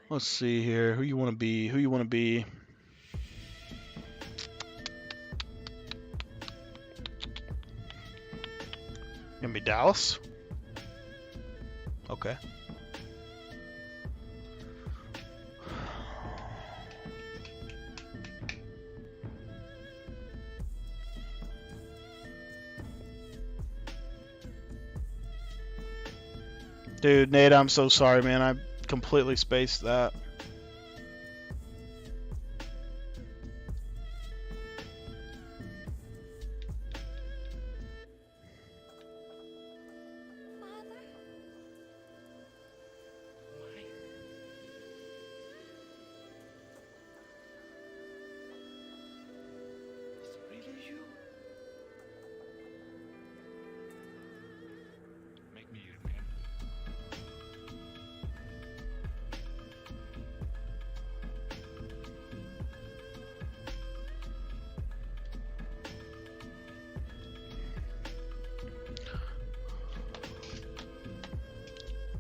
Let's see here. Who you want to be? Who you want to be? Gonna be Dallas? Okay. Dude, Nate, I'm so sorry, man. I completely spaced that.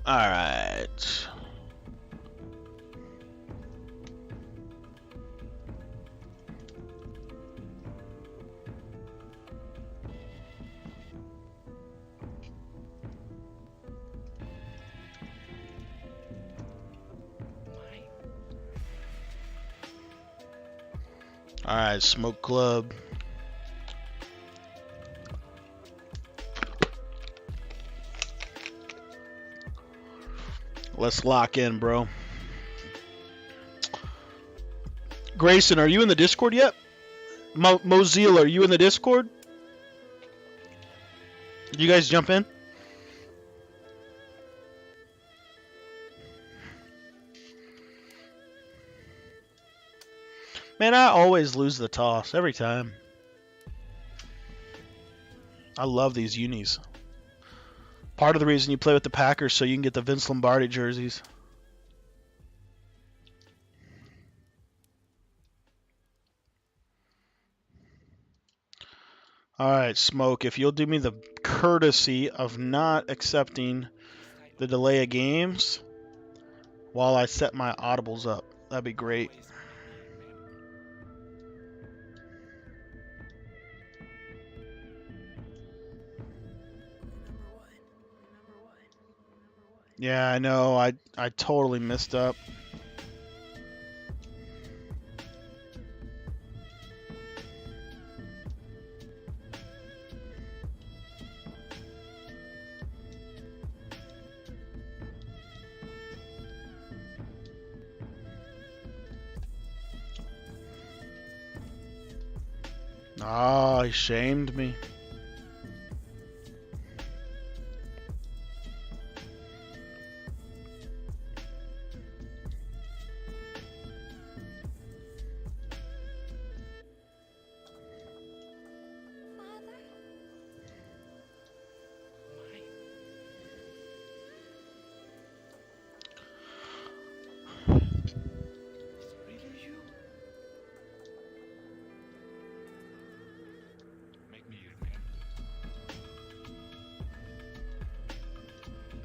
All right. All right, Smoke Club. Let's lock in, bro. Grayson, are you in the Discord yet? Mozilla, are you in the Discord? You guys jump in? Man, I always lose the toss every time. I love these unis. Part of the reason you play with the Packers so you can get the Vince Lombardi jerseys. Alright, Smoke, if you'll do me the courtesy of not accepting the delay of games while I set my audibles up, that'd be great. Yeah, I know. I totally messed up. Oh, he shamed me.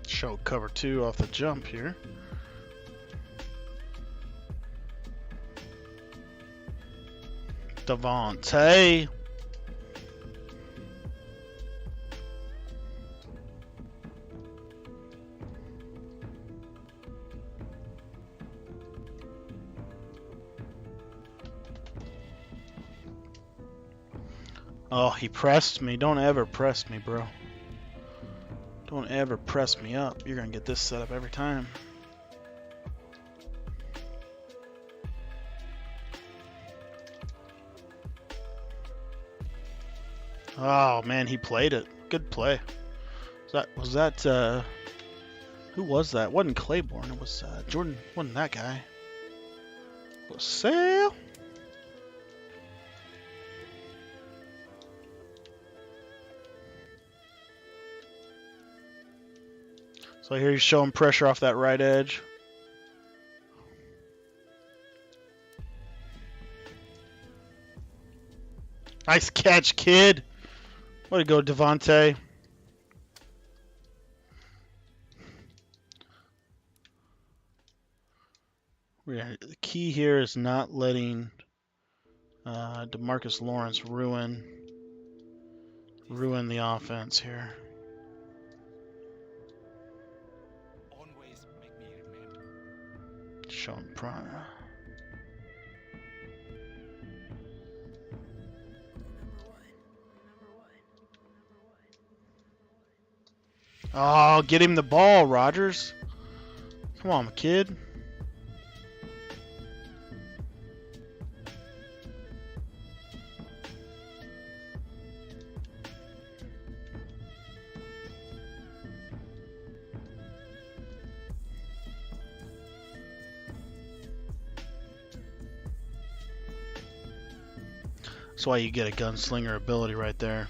Show cover 2 off the jump here. Devontae. Oh, he pressed me. Don't ever press me, bro. Don't ever press me up. You're going to get this set up every time. Oh, man, he played it. Good play. Was that who was that? It wasn't Claiborne. It was Jordan. Wasn't that guy? It was Sale. So here he's showing pressure off that right edge. Nice catch, kid. Way to go, Devontae. The key here is not letting DeMarcus Lawrence ruin the offense here. Showing prime. Oh, get him the ball, Rodgers. Come on, kid. That's why you get a gunslinger ability right there.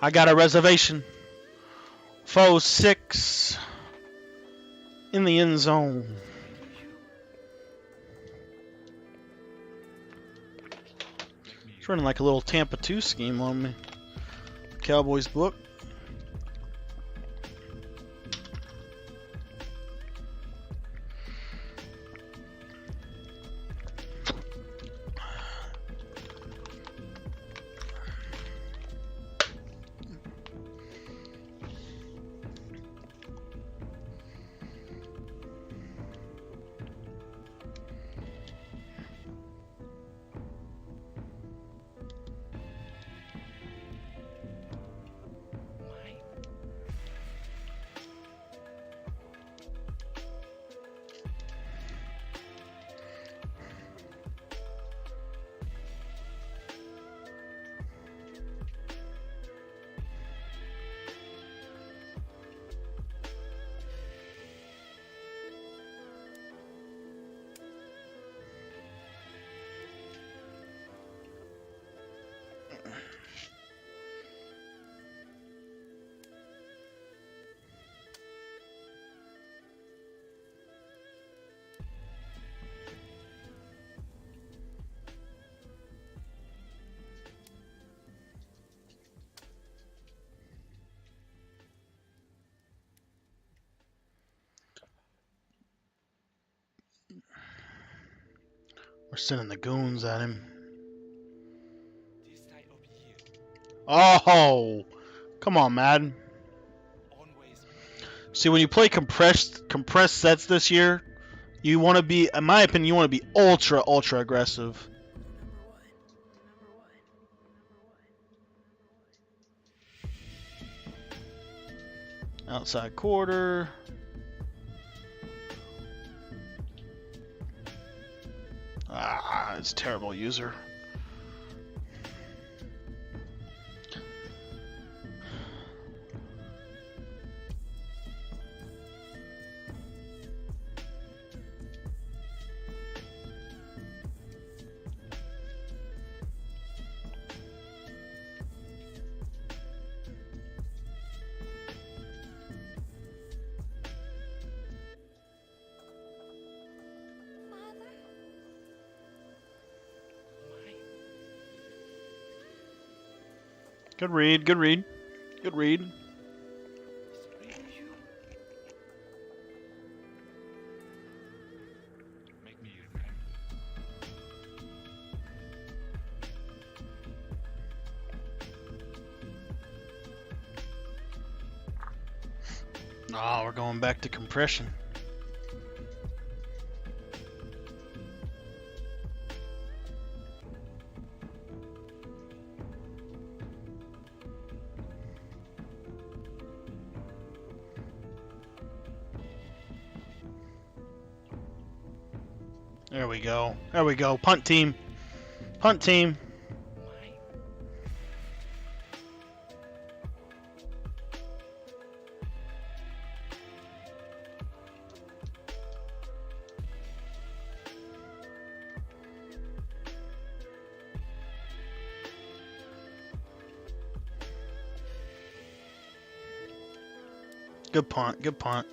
I got a reservation. 4-6 in the end zone. It's running like a little Tampa 2 scheme on me. Cowboys book. We're sending the goons at him. Oh! Come on, Madden. See, when you play compressed sets this year, you want to be, in my opinion, you want to be ultra aggressive. Outside quarter. Ah, it's a terrible user. Good read, good read, good read. Oh, we're going back to compression. There we go. There we go. Punt team. Punt team. Good punt. Good punt.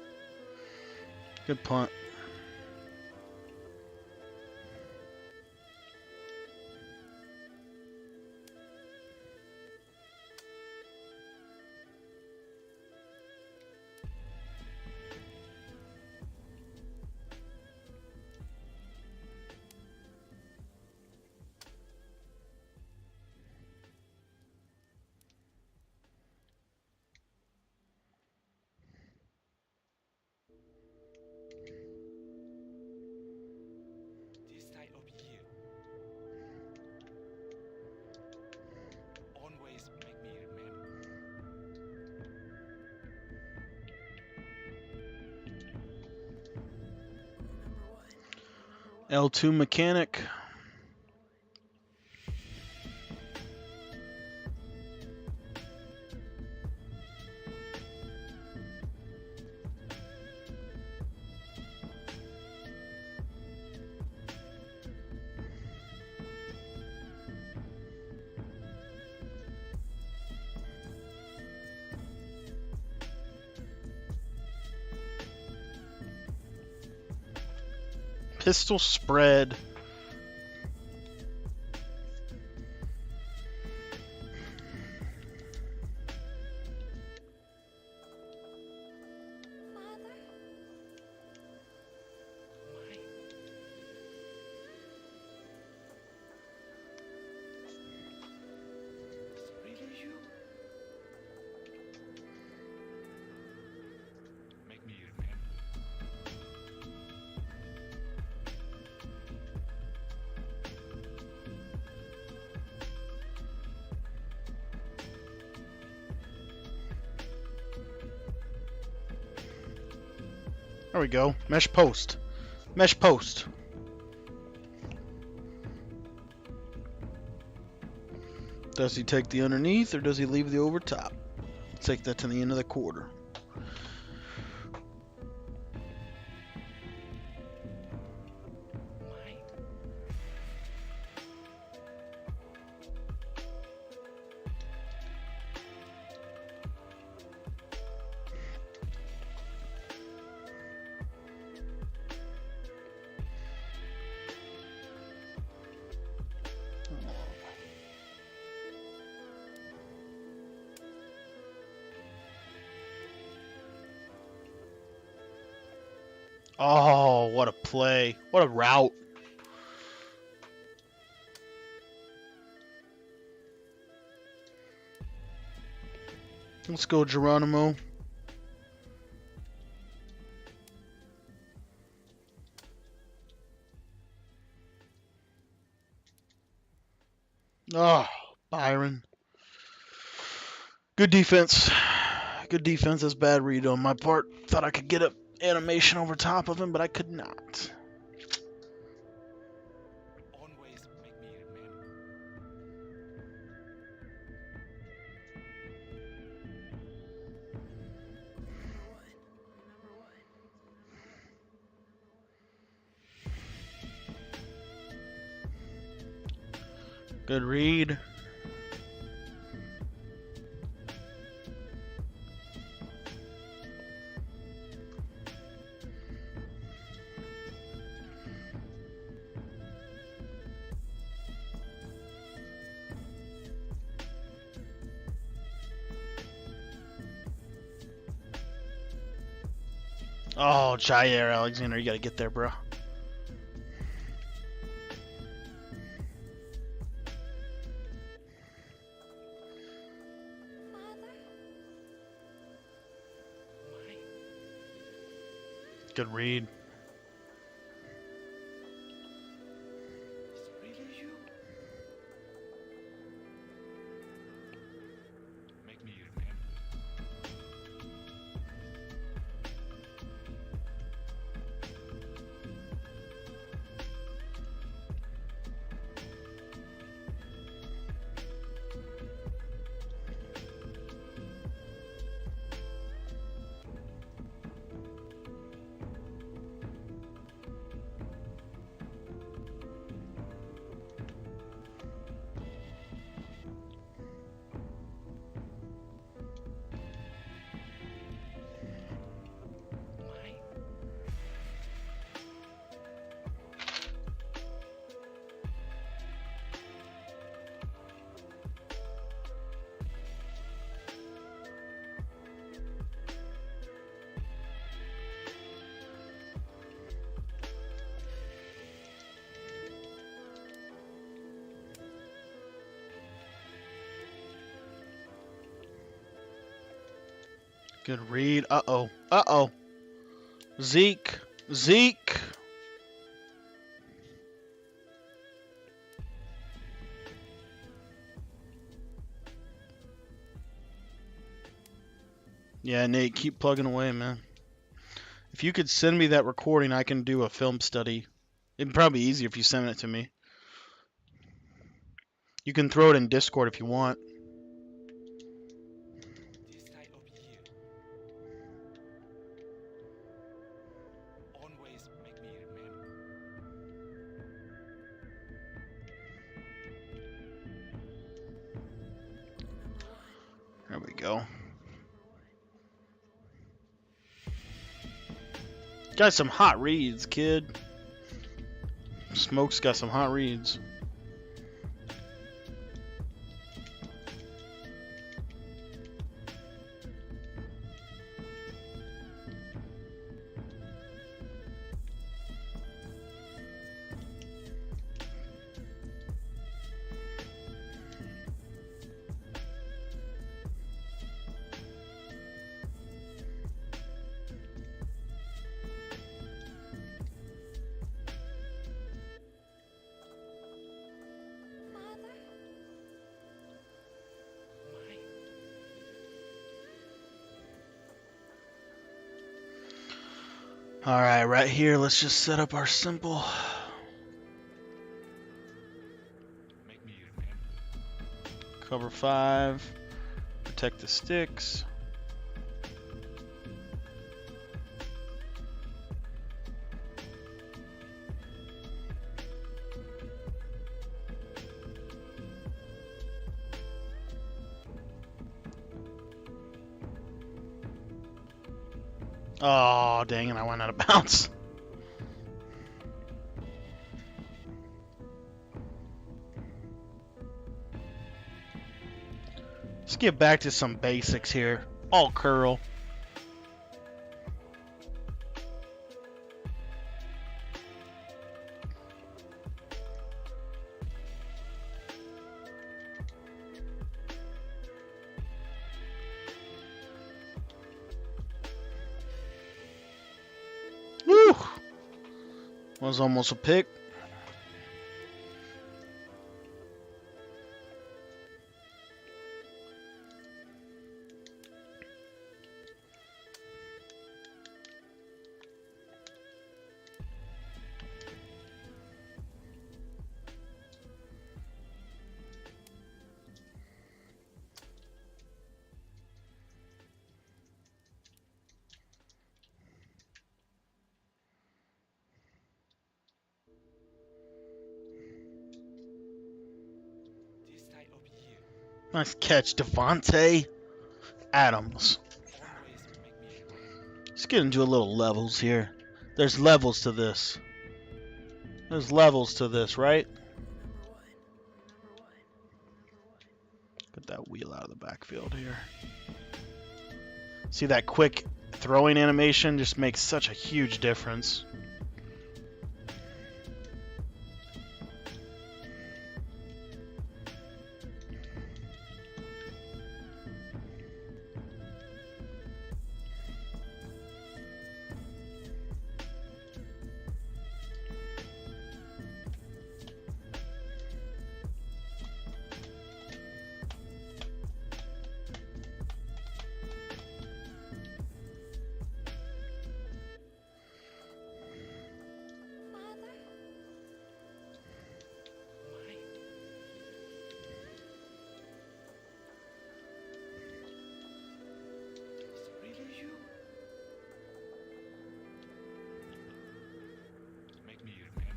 Good punt. L2 mechanic. Pistol spread. There we go. Mesh post. Mesh post. Does he take the underneath or does he leave the over top? Take that to the end of the quarter. Oh, what a play. What a route. Let's go, Geronimo. Oh, Byron. Good defense. Good defense. That's bad read on my part. Thought I could get up animation over top of him, but I could not. Always make me remember. Good read. Oh, Jair Alexander, you gotta get there, bro. Good read. Is it really you? Make me remember. Good read. Uh-oh. Uh-oh. Zeke. Zeke. Yeah, Nate, keep plugging away, man. If you could send me that recording, I can do a film study. It'd probably be easier if you send it to me. You can throw it in Discord if you want. This side over here. Always make me remember. There we go. Got some hot reads, kid. Smoke's got some hot reads. Alright, right here, let's just set up our simple. Make me remember. Cover 5. Protect the sticks. Oh, dang it, I went out of bounds. Let's get back to some basics here. All curl. Was almost a pick. This side over here. Nice catch, Devontae Adams. Always make me run. Let's get into a little levels here. There's levels to this. There's levels to this, right? Get that wheel out of the backfield here. See that quick throwing animation just makes such a huge difference. Really you? Make me remember.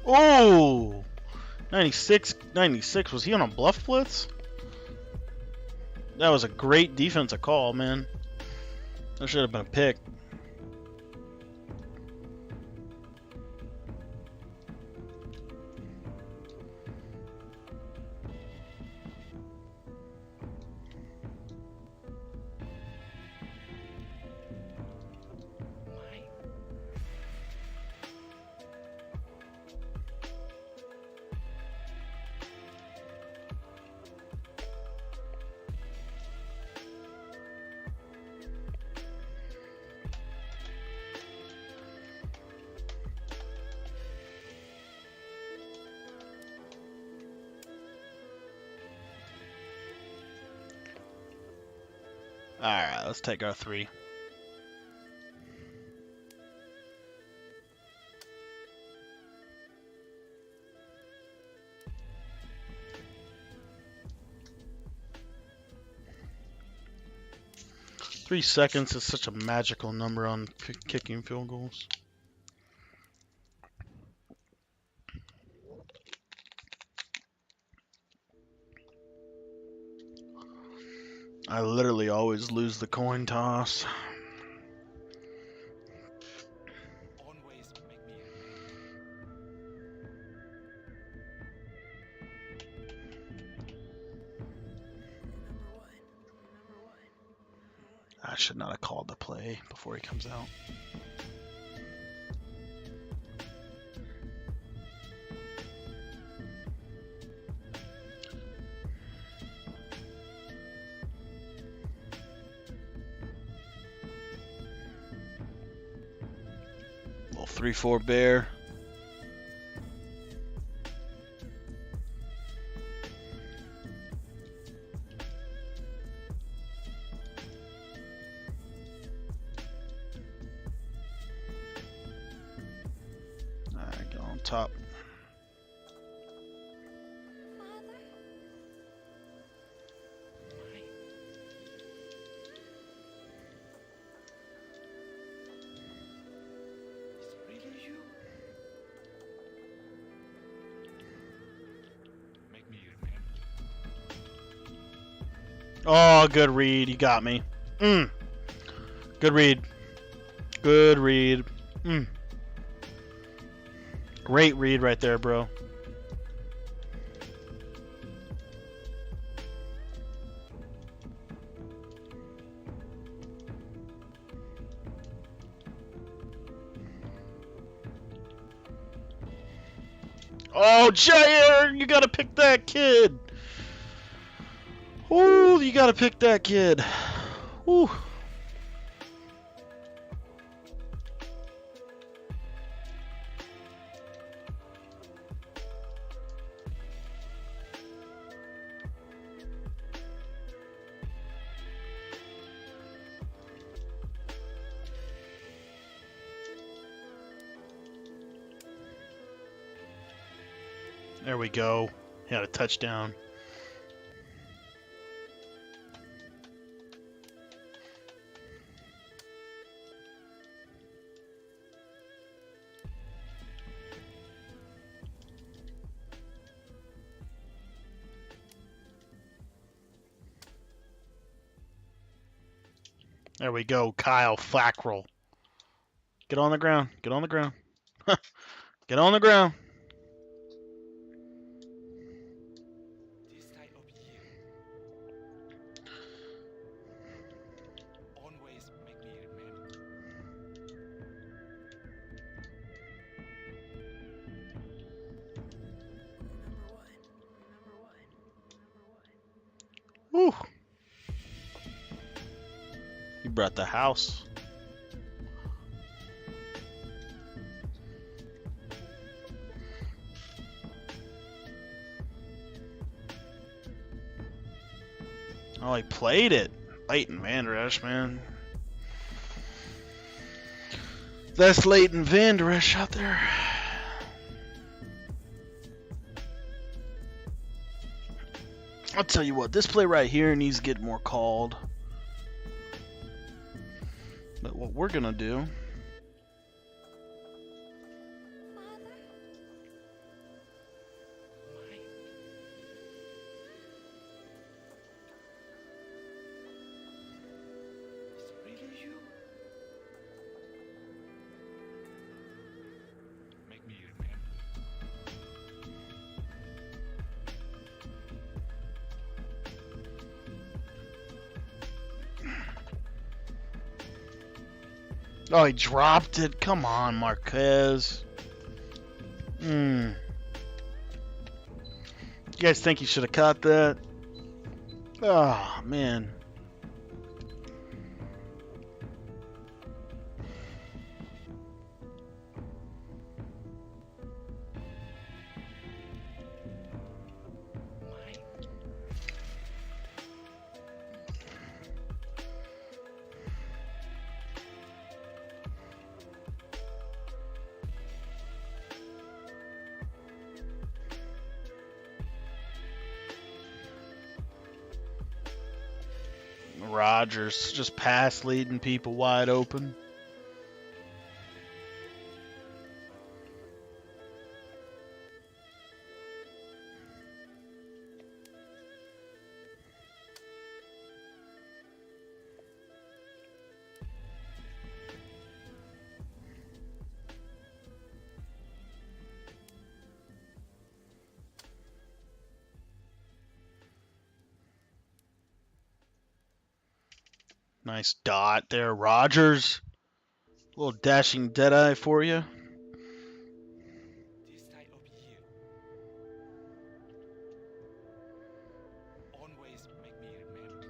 Oh! 96. Was he on a bluff blitz? That was a great defensive call, man. That should have been a pick. Alright, let's take our 3. Three seconds is such a magical number on kicking field goals. I literally always lose the coin toss. Always make me I should not have called the play before he comes out. Little 3-4 bear. Alright, get on top. really you? Make me remember. Oh, good read. You got me. Good read. Good read. Great read right there, bro. Oh, Jair, you gotta pick that kid. Ooh, Woo, you gotta pick that kid. Woo. There we go. He had a touchdown. There we go, Kyle Fackrell. Get on the ground. Get on the ground. Get on the ground. This side of you. Always make me a man. Woo. You brought the house. Oh, he played it. Leighton Vander Esch, man. That's Leighton Vander Esch out there. I'll tell you what, this play right here needs to get more called. But what we're going to do... Oh, he dropped it. Come on, Marquez. You guys think he should have caught that? Oh, man. Rodgers just pass leading people wide open. Nice dot there, Rodgers. A little dashing deadeye for you. This side of you. Always make me a man.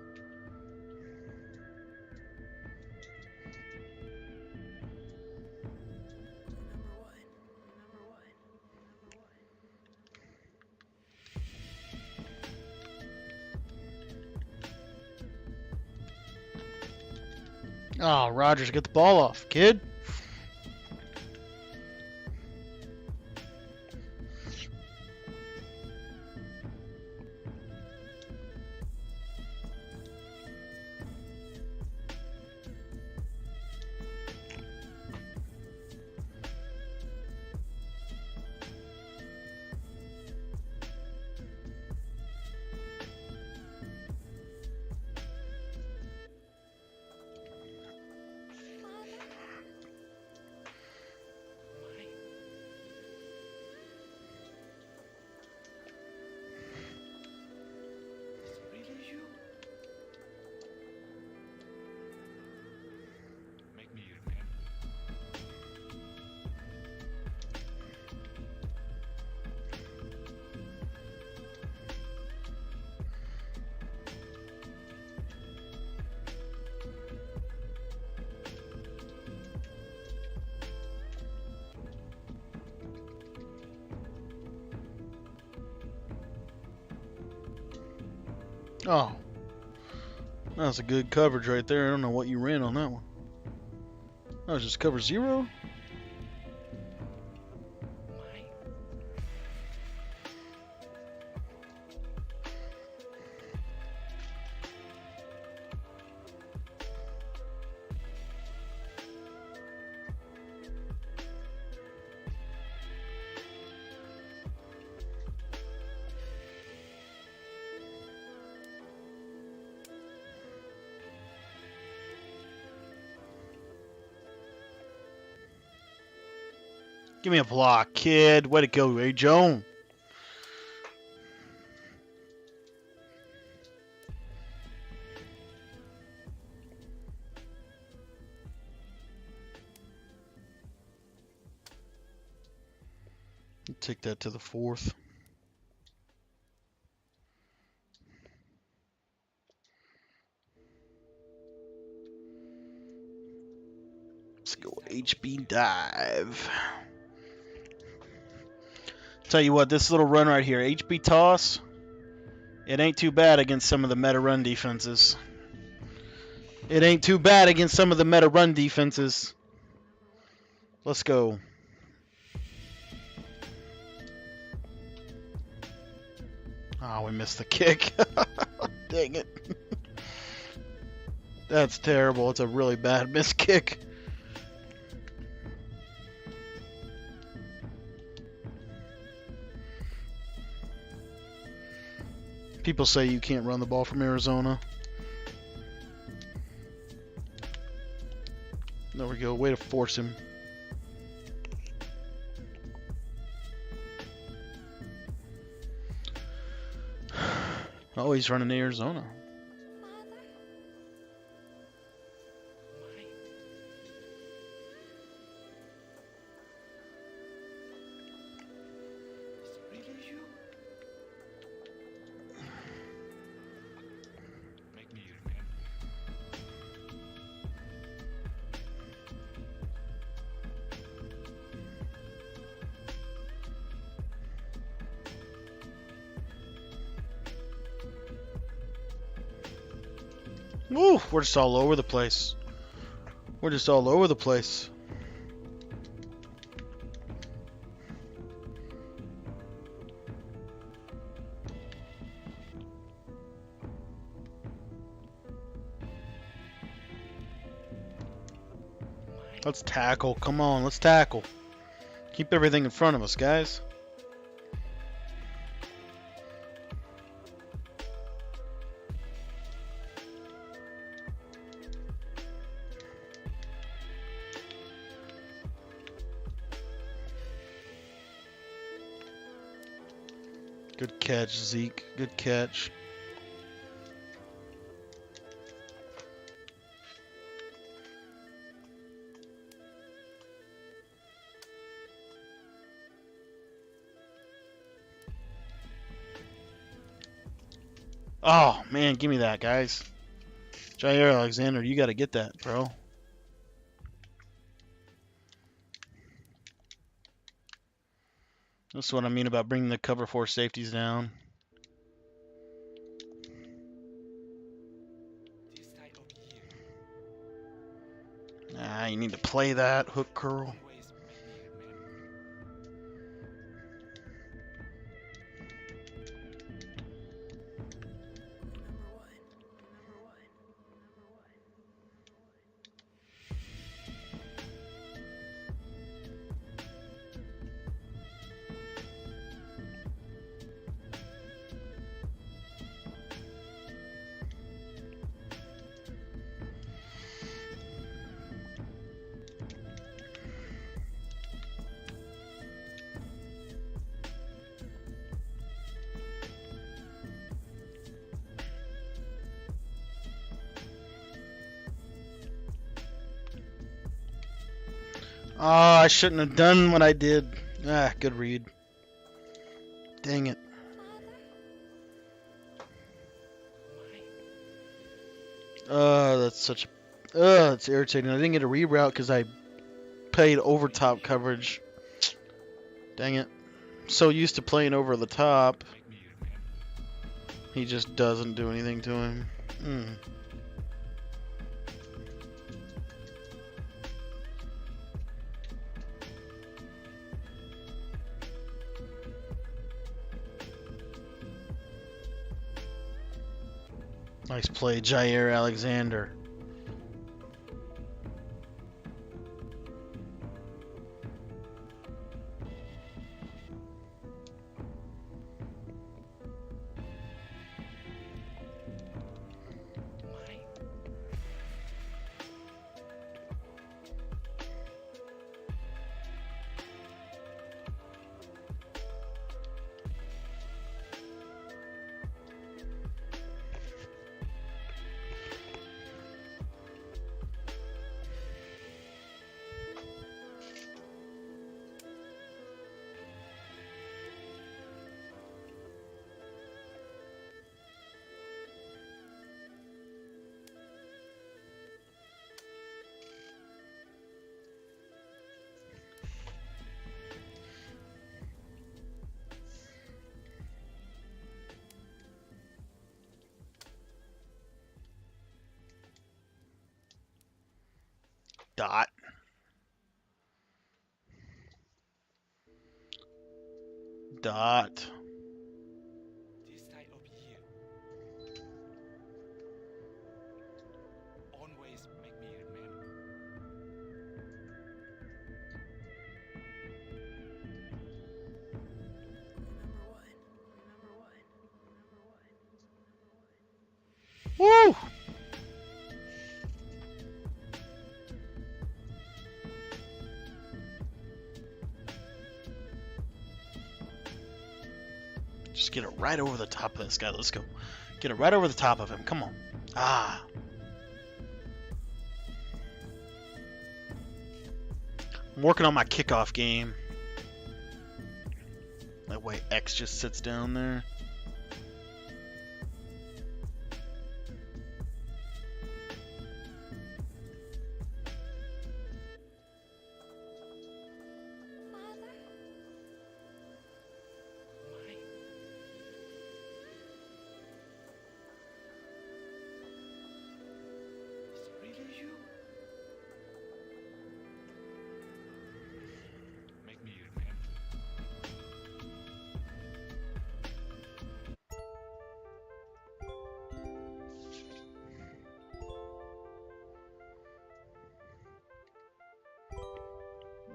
Oh, Rodgers, get the ball off, kid. Oh, that's a good coverage right there. I don't know what you ran on that one. That was just cover 0? Mine. Give me a block, kid. Way to go, Ray Joan. Take that to the 4th. Let's go HB dive. Tell you what, this little run right here, HB toss, it ain't too bad against some of the meta run defenses. It ain't too bad against some of the meta run defenses. Let's go. Oh, we missed the kick. Dang it. That's terrible. It's a really bad missed kick. People say you can't run the ball from Arizona. There we go. Way to force him. Oh, he's running to Arizona. Mine. Is it really you? Make me remember. Woo, we're just all over the place. We're just all over the place. Let's tackle. Come on, let's tackle. Keep everything in front of us, guys. Good catch, Zeke. Good catch. Oh, man, give me that, guys. Jair Alexander, you got to get that, bro. That's what I mean about bringing the cover 4 safeties down. This side over here. Nah, you need to play that hook curl. Always make me remember. Oh, I shouldn't have done what I did. Ah, good read. Dang it. That's such a... that's irritating. I didn't get a reroute because I played over top coverage. Dang it. I'm so used to playing over the top. Make me remember. He just doesn't do anything to him. Nice play, Jair Alexander. Mine. Dot. Dot. This side of here. Always make me remember. Woo! Just get it right over the top of this guy. Let's go. Get it right over the top of him. Come on. Ah. I'm working on my kickoff game. That way X just sits down there. Mine. Is it really you? Make me remember.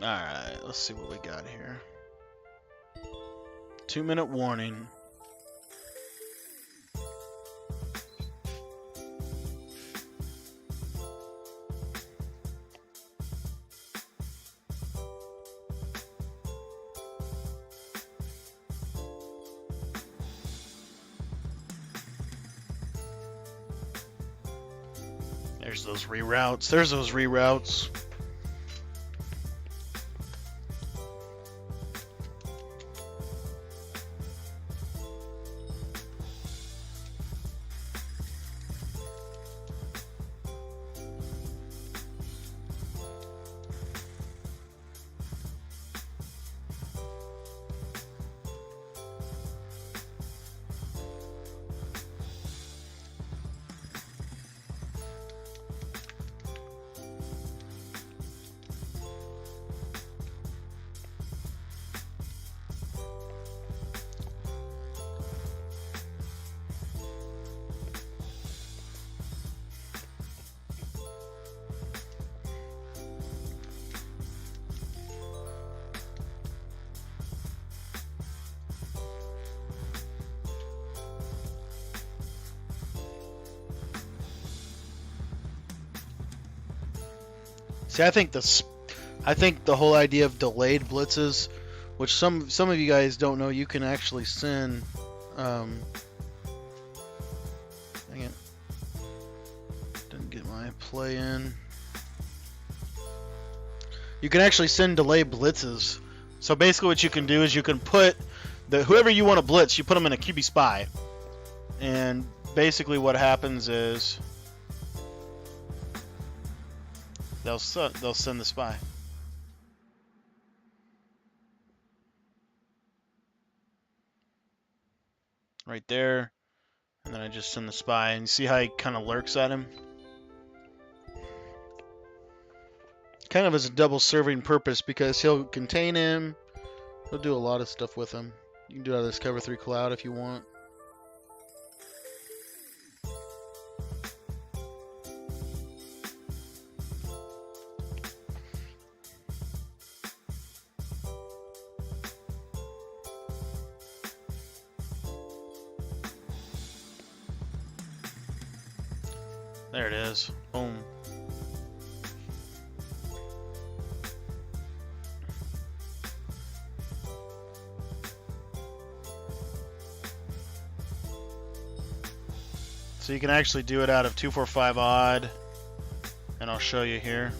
Alright, let's see what we got here. 2-minute warning. There's those reroutes. There's those reroutes. See, I think the whole idea of delayed blitzes, which some of you guys don't know, you can actually send. Dang it! Didn't get my play in. You can actually send delay blitzes. So basically, what you can do is you can put whoever you want to blitz, you put them in a QB spy, and basically what happens is they'll send the spy. Right there. And then I just send the spy, and you see how he kind of lurks at him? Kind of as a double serving purpose, because he'll contain him. He'll do a lot of stuff with him. You can do it out of this cover 3 cloud if you want. There it is. Boom. So you can actually do it out of 245 odd, and I'll show you here.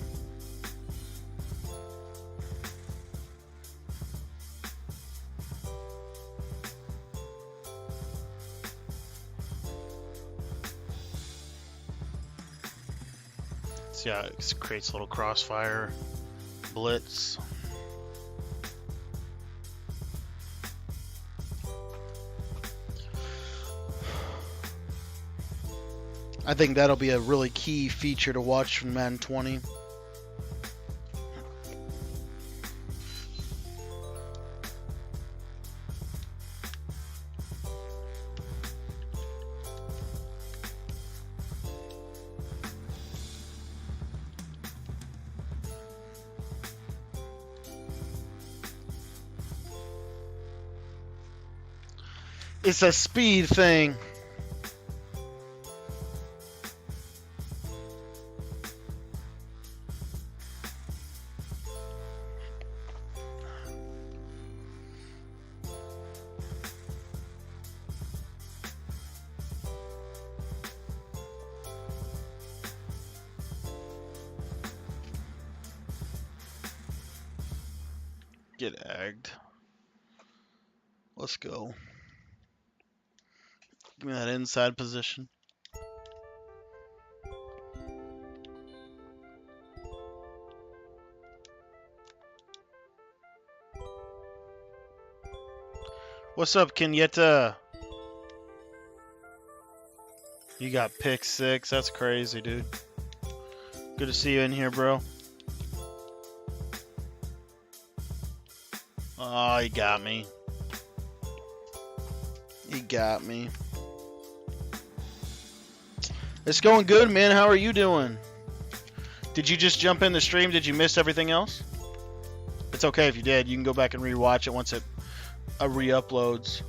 So yeah, it creates a little crossfire blitz. I think that'll be a really key feature to watch from Madden 20. It's a speed thing. Get agged. Let's go. Give me that inside position. What's up, Kenyetta? You got pick 6. That's crazy, dude. Good to see you in here, bro. Oh, he got me. He got me. It's going good, man. How are you doing? Did you just jump in the stream? Did you miss everything else? It's okay if you did. You can go back and rewatch it once it re-uploads.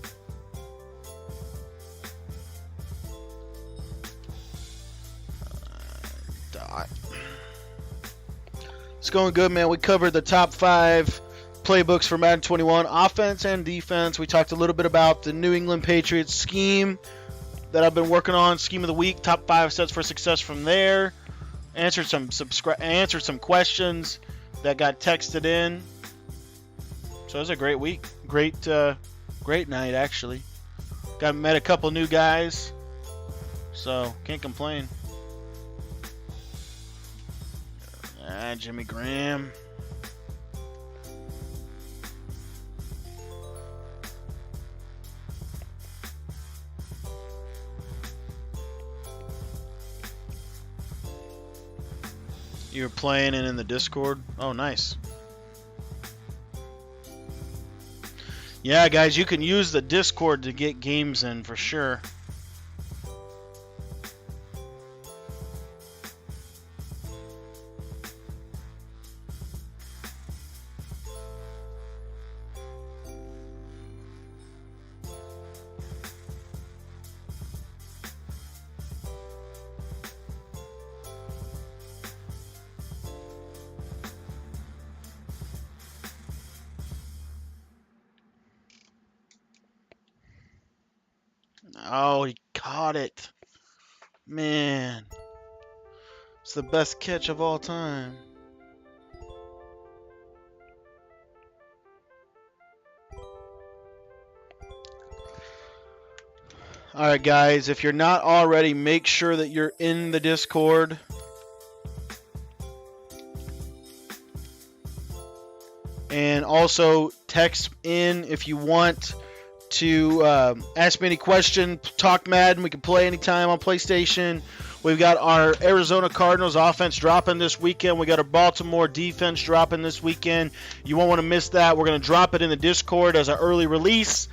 It's going good, man. We covered the top 5 playbooks for Madden 21, offense and defense. We talked a little bit about the New England Patriots scheme that I've been working on, scheme of the week, top 5 sets for success from there. Answered some questions that got texted in. So it was a great week, great night actually. Met a couple new guys, so can't complain. Jimmy Graham. You were playing it in the Discord? Oh, nice. Yeah, guys, you can use the Discord to get games in for sure. Oh, he caught it. Man. It's the best catch of all time. Alright, guys. If you're not already, make sure that you're in the Discord. And also, text in if you want to ask me any question, talk Madden. We can play anytime on PlayStation. We've got our Arizona Cardinals offense dropping this weekend. We got our Baltimore defense dropping this weekend. You won't want to miss that. We're going to drop it in the Discord as an early release.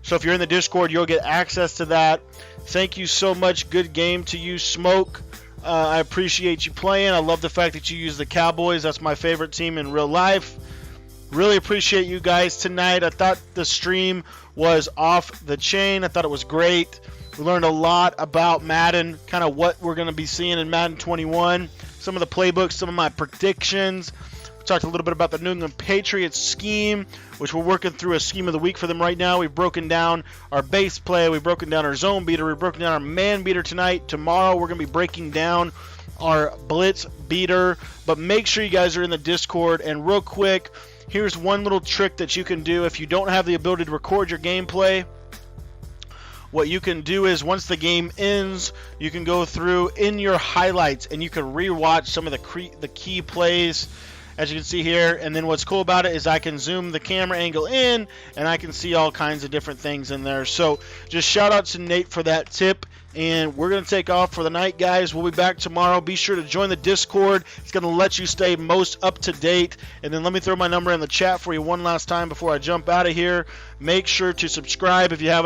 So if you're in the Discord, you'll get access to that. Thank you so much. Good game to you, Smoke. I appreciate you playing. I love the fact that you use the Cowboys. That's my favorite team in real life. Really appreciate you guys tonight. I thought the stream was off the chain. I thought it was great. We learned a lot about Madden, kind of what we're going to be seeing in Madden 21, some of the playbooks, some of my predictions. We talked a little bit about the New England Patriots scheme, which we're working through a scheme of the week for them right now. We've broken down our base play. We've broken down our zone beater. We've broken down our man beater tonight. Tomorrow we're going to be breaking down our blitz beater. But make sure you guys are in the Discord. And real quick, here's one little trick that you can do if you don't have the ability to record your gameplay. What you can do is once the game ends, you can go through in your highlights and you can rewatch some of the key plays, as you can see here. And then what's cool about it is I can zoom the camera angle in and I can see all kinds of different things in there. So just shout out to Nate for that tip. And we're going to take off for the night, guys. We'll be back tomorrow. Be sure to join the Discord. It's going to let you stay most up to date. And then let me throw my number in the chat for you one last time before I jump out of here. Make sure to subscribe if you haven't already.